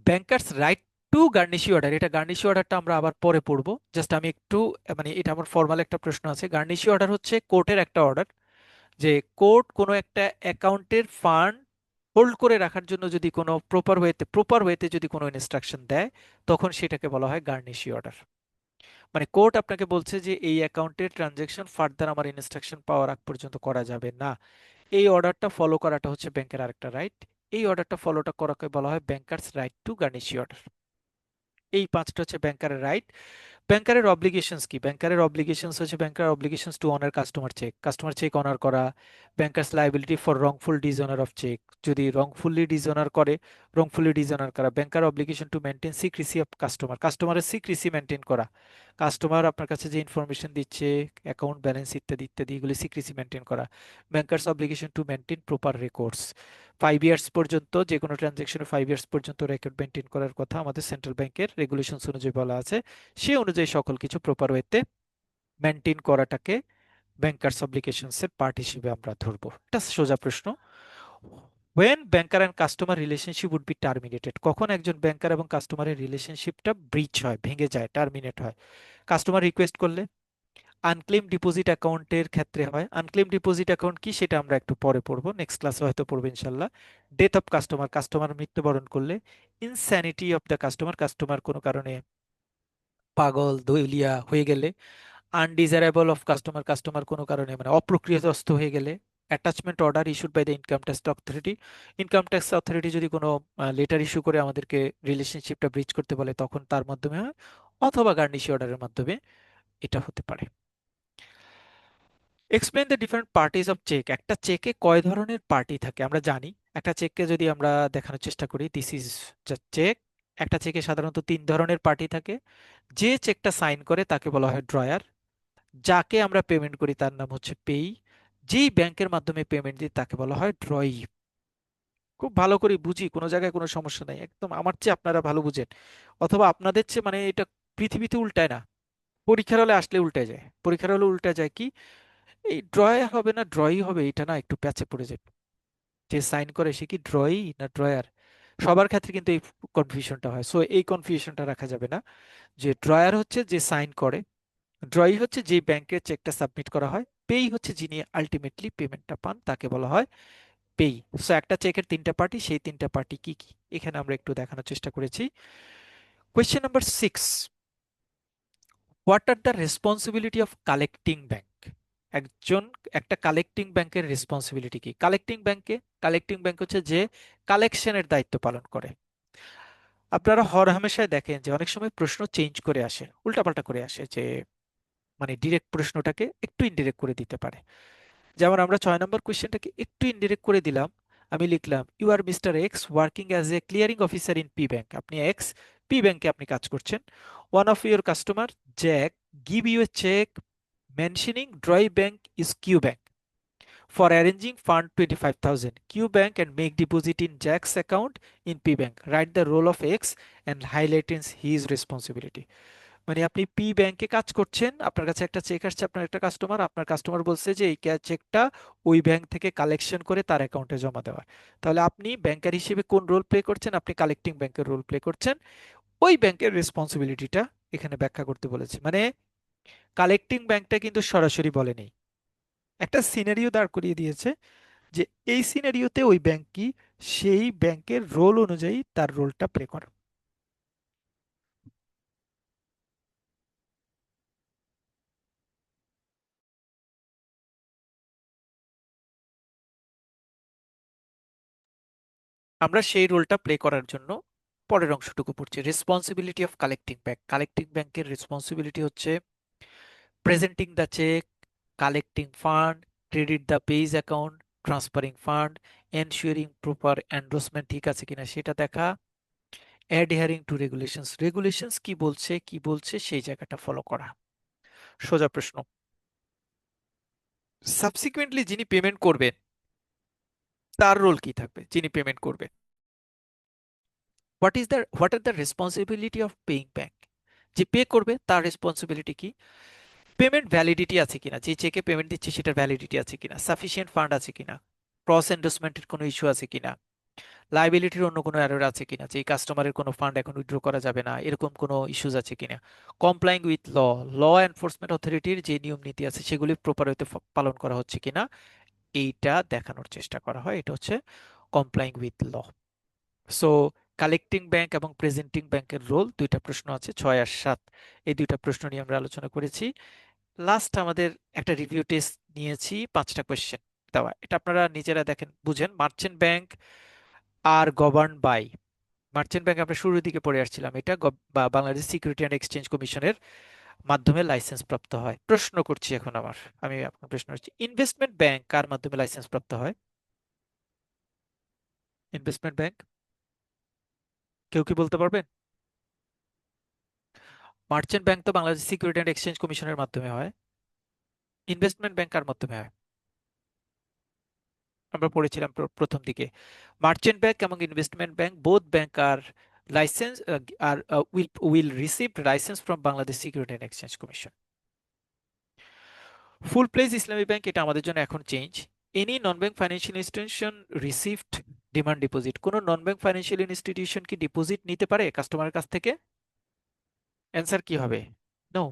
Bankers right to garnishee order, এটা গার্নিশি অর্ডারটা আমরা আবার পরে পড়বো, জাস্ট আমি একটু মানে এটা আমার ফর্মাল একটা প্রশ্ন আছে। গার্নিশি অর্ডার হচ্ছে কোর্টের একটা অর্ডার, যে কোর্ট কোনো একটা অ্যাকাউন্টের ফান্ড হোল্ড করে রাখার জন্য যদি কোনো প্রপার ওয়েতে যদি কোনো ইনস্ট্রাকশন দেয়, তখন সেটাকে বলা হয় গার্নিশি অর্ডার। মানে কোর্ট আপনাকে বলছে যে এই অ্যাকাউন্টের ট্রানজ্যাকশন ফার্দার আমার ইনস্ট্রাকশন পাওয়ার আগ পর্যন্ত করা যাবে না। এই অর্ডারটা ফলো করাটা হচ্ছে ব্যাংকের আরেকটা রাইট। এই অর্ডারটা ফলোটা করাকে বলা হয় bankers right to garnishee order. এই 5টা হচ্ছে ব্যাংকারের রাইট। ব্যাংকারের অব্লিগেশনস কি? ব্যাংকারের অব্লিগেশনস হচ্ছে banker obligations to honour customer cheque honour করা, bankers liability for wrongful dishonour of cheque, যদি রংফুলি ডিসঅনার করে, রংফুলি ডিসঅনার করা, banker obligation to maintain secrecy of কাস্টমারের সিক্রেসি মেনটেন করা, কাস্টমার আপনার কাছে যে ইনফরমেশন দিচ্ছে, অ্যাকাউন্ট ব্যালেন্স ইত্যাদি ইত্যাদি, এগুলি সিক্রেসি মেনটেন করা, bankers obligation to maintain proper records, 5 years পর্যন্ত যে কোনো ট্রানজ্যাকশনে 5 ইয়ার্স পর্যন্ত রেকর্ড মেনটেন করার কথা আমাদের সেন্ট্রাল ব্যাংকের রেগুলেশনস অনুযায়ী বলা আছে। সে অনুযায়ী সকল কিছু প্রপার ওয়েতে মেনটেন করাটাকে ব্যাংকার্স অব্লিগেশনস এর পার্ট হিসেবে আমরা ধরবো। এটা সোজা প্রশ্ন। When banker and customer relationship would be terminated, কখন একজন ব্যাংকার এবং কাস্টমারের রিলেশনশিপটা ব্রিচ হয়, ভেঙে যায়, টার্মিনেট হয়? কাস্টমার রিকোয়েস্ট করলে, আনক্লেম ডিপোজিট অ্যাকাউন্টের ক্ষেত্রে হয়। আনক্লেম ডিপোজিট অ্যাকাউন্ট কি সেটা আমরা একটু পরে পড়বো, নেক্সট ক্লাসে হয়তো পড়বো ইনশাল্লাহ। ডেথ অফ কাস্টমার মৃত্যুবরণ করলে, ইনস্যানিটি অফ দ্য কাস্টমার কোনো কারণে পাগল দৈলিয়া হয়ে গেলে, আনডিজারেবল অফ কাস্টমার কোনো কারণে মানে অপ্রকৃতিস্থ হয়ে গেলে, attachment order issued by the income tax authority যদি কোনো লেটার ইস্যু করে আমাদেরকে রিলেশনশিপটা ব্রিচ করতে বলে, তখন তার মাধ্যমে হয়, অথবা গার্নিশি অর্ডারের মাধ্যমে এটা হতে পারে। Explain the different parties of cheque, একটা চেকে কয় ধরনের পার্টি থাকে আমরা জানি। একটা চেককে যদি আমরা দেখানোর চেষ্টা করি, দিস ইজ দ্য চেক। একটা চেকে সাধারণত 3 ধরনের পার্টি থাকে। যে চেকটা সাইন করে তাকে বলা হয় ড্রয়ার, যাকে আমরা পেমেন্ট করি তার নাম হচ্ছে পেই, যেই ব্যাংকের মাধ্যমে পেমেন্ট দিই তাকে বলা হয় ড্রয়ি। খুব ভালো করে বুঝি, কোনো জায়গায় কোনো সমস্যা নাই, একদম আমার চেয়ে আপনারা ভালো বুঝেন, অথবা আপনাদের চেয়ে, মানে এটা পৃথিবীতে উল্টায় না, পরীক্ষার হলে আসলে উল্টে যায়। পরীক্ষার হলে উল্টে যায় কি, এই ড্রয় হবে না ড্রয়ই হবে, এটা না একটু প্যাচে পড়ে যাবে। যে সাইন করে সে কি ড্রয়ি না ড্রয়ার? সবার ক্ষেত্রে কিন্তু এই কনফিউশনটা হয়, সো এই কনফিউশনটা রাখা যাবে না। যে ড্রয়ার হচ্ছে যে সাইন করে, ড্রই হচ্ছে যে ব্যাংকে চেকটা সাবমিট করা হয়, পেই হচ্ছে যিনি আলটিমেটলি পেমেন্টটা পান তাকে বলা হয় পেই। সো একটা চেকের তিনটা পার্টি, সেই তিনটা পার্টি কি কি এখানে আমরা একটু দেখানোর চেষ্টা করেছি। Question number 6, what are the responsibility of collecting bank? একজন একটা কালেক্টিং ব্যাংকের রেসপন্সিবিলিটি কি? কালেক্টিং ব্যাংক হচ্ছে যে কালেকশনের দায়িত্ব পালন করে। আপনারা হরহামেশায় দেখেন যে অনেক সময় প্রশ্ন চেঞ্জ করে আসে, উল্টাপাল্টা করে আসে, যে মানে ডিরেক্ট প্রশ্নটাকে একটু ইনডিরেক্ট করে দিতে পারে। যেমন আমরা 6 নম্বর কোয়েশ্চেনটাকে একটু ইনডিরেক্ট করে দিলাম। আমি লিখলাম, you are mister X working as a clearing officer in P bank. আপনি এক্স পি ব্যাংকে আপনি কাজ করছেন। One of your customer Jack give you a cheque mentioning drawee bank is Q bank for arranging fund 25,000 Q Bank and make deposit in Jack's account in P Bank. Write the role of X and highlight his responsibility. মানে আপনি পি ব্যাংকে কাজ করছেন, আপনার কাছে একটা চেক আসছে, আপনার একটা কাস্টমার, আপনার কাস্টমার বলছে যে এই চেকটা ওই ব্যাংক থেকে কালেকশন করে তার অ্যাকাউন্টে জমা দেওয়ার। তাহলে আপনি ব্যাংকার হিসেবে কোন রোল প্লে করছেন? আপনি কালেক্টিং ব্যাংকের রোল প্লে করছেন। ওই ব্যাংকের রেসপন্সিবিলিটিটা এখানে ব্যাখ্যা করতে বলেছে। মানে কালেক্টিং ব্যাংকটা কিন্তু সরাসরি বলেনি, একটা সিনারিও দাঁড় করিয়ে দিয়েছে যে এই সিনারিওতে ওই ব্যাংক কি, সেই ব্যাংকের রোল অনুযায়ী তার রোলটা প্লে করে। আমরা সেই রোলটা প্লে করার জন্য পরের অংশটুকু পড়ছি। Responsibility of collecting bank. Collecting ব্যাংকের রেসপন্সিবিলিটি হচ্ছে presenting the cheque, collecting fund, credit the payee's account, transferring fund, ensuring proper endorsement ঠিক আছে কিনা সেটা দেখা, অ্যাডহিয়ারিং টু রেগুলেশনস, রেগুলেশনস কি বলছে সেই জায়গাটা ফলো করা। সোজা প্রশ্ন। সাবসিকুয়েন্টলি যিনি পেমেন্ট করবেন তার রোল কি থাকবে? যিনি পেমেন্ট করবে, what are the responsibility of paying bank? যে পে করবে তার রেসপন্সিবিলিটি কি? পেমেন্ট ভ্যালিডিটি আছে কিনা, যে চেকে পেমেন্ট দিচ্ছে সেটার ভ্যালিডিটি আছে কিনা, সাফিসিয়েন্ট ফান্ড আছে কিনা, ক্রস এন্ডোর্সমেন্টের কোনো ইস্যু আছে কিনা, লাইবিলিটির অন্য কোনো এরর আছে কিনা, যে কাস্টমারের কোনো ফান্ড এখন উইথড্র করা যাবে না, এরকম কোনো ইস্যুস আছে কিনা, কমপ্লাইং উইথ ল এনফোর্সমেন্ট অথরিটির যে নিয়ম নীতি আছে সেগুলি প্রপার হইতে পালন করা হচ্ছে কিনা, এইটা দেখানোর চেষ্টা করা হয়। এটা হচ্ছে complying with law. So collecting bank এবং প্রেজেন্টিং ব্যাংকের রোল, দুইটা প্রশ্ন আছে 6 আর 7, এই দুইটা প্রশ্ন নিয়ে আমরা আলোচনা করেছি। লাস্ট আমাদের একটা রিভিউ টেস্ট নিয়েছি, 5টা কোয়েশ্চেন দেওয়া, এটা আপনারা নিজেরা দেখেন বুঝেন। Merchant bank are govern by, merchant bank আমরা শুরুর দিকে পড়ে আসছিলাম, এটা বাংলাদেশ সিকিউরিটি অ্যান্ড এক্সচেঞ্জ কমিশনের মাধ্যমে লাইসেন্স প্রাপ্ত হয়। প্রশ্ন করছি এখন আমি আপনার প্রশ্ন করছি, ইনভেস্টমেন্ট ব্যাংক কার মাধ্যমে লাইসেন্স প্রাপ্ত হয়? ইনভেস্টমেন্ট ব্যাংক কেউ কি বলতে পারবেন? মার্চেন্ট ব্যাংক তো বাংলাদেশ সিকিউরিটি অ্যান্ড এক্সচেঞ্জ কমিশনের মাধ্যমে হয়। ইনভেস্টমেন্ট ব্যাংক কার মাধ্যমে হয়? আমরা পড়েছিলাম প্রথম দিকে, মার্চেন্ট ব্যাংক এবং investment bank both bank are license are will receive licence from Bangladesh security and exchange commission. Full pledge Islami bank, এটা আমাদের জন্য এখন change. Any non bank financial institution received demand deposit, কোন নন ব্যাংক ফাইন্যান্সিয়াল ইনস্টিটিউশন কি ডিপোজিট নিতে পারে কাস্টমারের কাছ থেকে? অ্যান্সার কি হবে? No.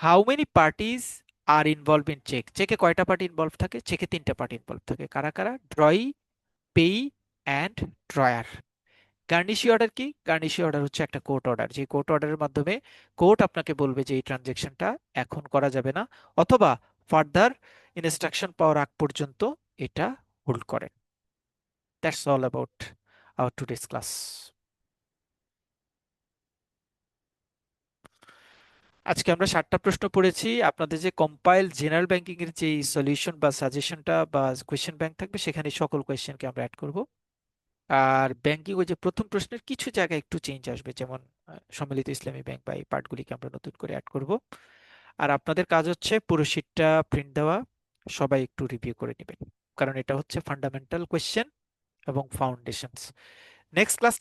How many parties are involve in cheque? চেকে কয়টা পার্টি ইনভলভ থাকে? চেকে 3টা পার্টি ইনভলভ থাকে। কারা কারা? Draw, pay and drawer. গার্নিশি order কি? গার্নিশি অর্ডার হচ্ছে একটা কোর্ট অর্ডার, যে কোর্ট অর্ডারের মাধ্যমে কোর্ট আপনাকে বলবে যে এই ট্রানজেকশনটা এখন করা যাবে না, অথবা ফার্দার ইনস্ট্রাকশন পাওয়ার আগ পর্যন্ত এটা হোল্ড করে। That's all about our today's class. আজকে আমরা 7টা প্রশ্ন পড়েছি। আপনাদের যে কম্পাইল জেনারেল ব্যাংকিং এর যে সলিউশন বা সাজেশনটা বা কোয়েশ্চেন ব্যাংক থাকবে, সেখানে সকল কোয়েশ্চেনকে আমরা অ্যাড করব। আর ব্যাংকিং ওই যে প্রথম প্রশ্নের কিছু জায়গায় একটু চেঞ্জ আসবে, যেমন সম্মিলিত ইসলামী ব্যাংক বা এই পার্টগুলিকে আমরা নতুন করে অ্যাড করব। আর আপনাদের কাজ হচ্ছে পুরো শিটটা প্রিন্ট দেওয়া, সবাই একটু রিভিউ করে নেবেন, কারণ এটা হচ্ছে ফান্ডামেন্টাল কোয়েশ্চেন এবং ফাউন্ডেশনস। নেক্সট ক্লাস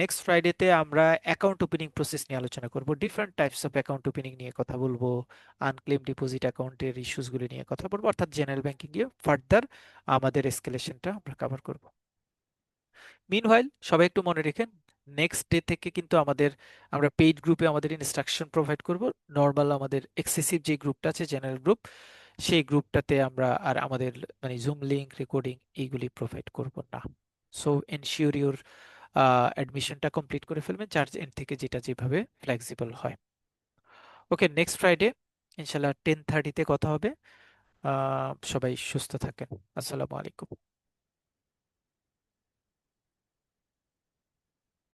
নেক্সট ফ্রাইডেতে আমরা অ্যাকাউন্ট ওপেনিং প্রসেস নিয়ে আলোচনা করব, different types of account opening নিয়ে কথা বলবো, আনক্লেম ডিপোজিট অ্যাকাউন্টের ইস্যুসগুলি নিয়ে কথা বলবো, অর্থাৎ জেনারেল ব্যাংকিং এ ফার্দার আমাদের এসকেলেশনটা আমরা কভার করব। মিনওয়াইল সবাই একটু মনে রেখেন, নেক্সট ডে থেকে কিন্তু আমরা পেইড গ্রুপে আমাদের ইনস্ট্রাকশন প্রোভাইড করব। নর্মাল আমাদের এক্সেসিভ যে গ্রুপটা আছে, জেনারেল গ্রুপ, সেই গ্রুপটাতে আমরা আর আমাদের মানে জুম লিংক, রেকর্ডিং এইগুলি প্রোভাইড করব না। সো এনশিওর ইউর অ্যাডমিশনটা কমপ্লিট করে ফেলবেন, চার্জ এন্ড থেকে যেটা যেভাবে ফ্লেক্সিবল হয়। ওকে, নেক্সট ফ্রাইডে ইনশাল্লাহ 10:30-তে কথা হবে। সবাই সুস্থ থাকেন। আসসালামু আলাইকুম।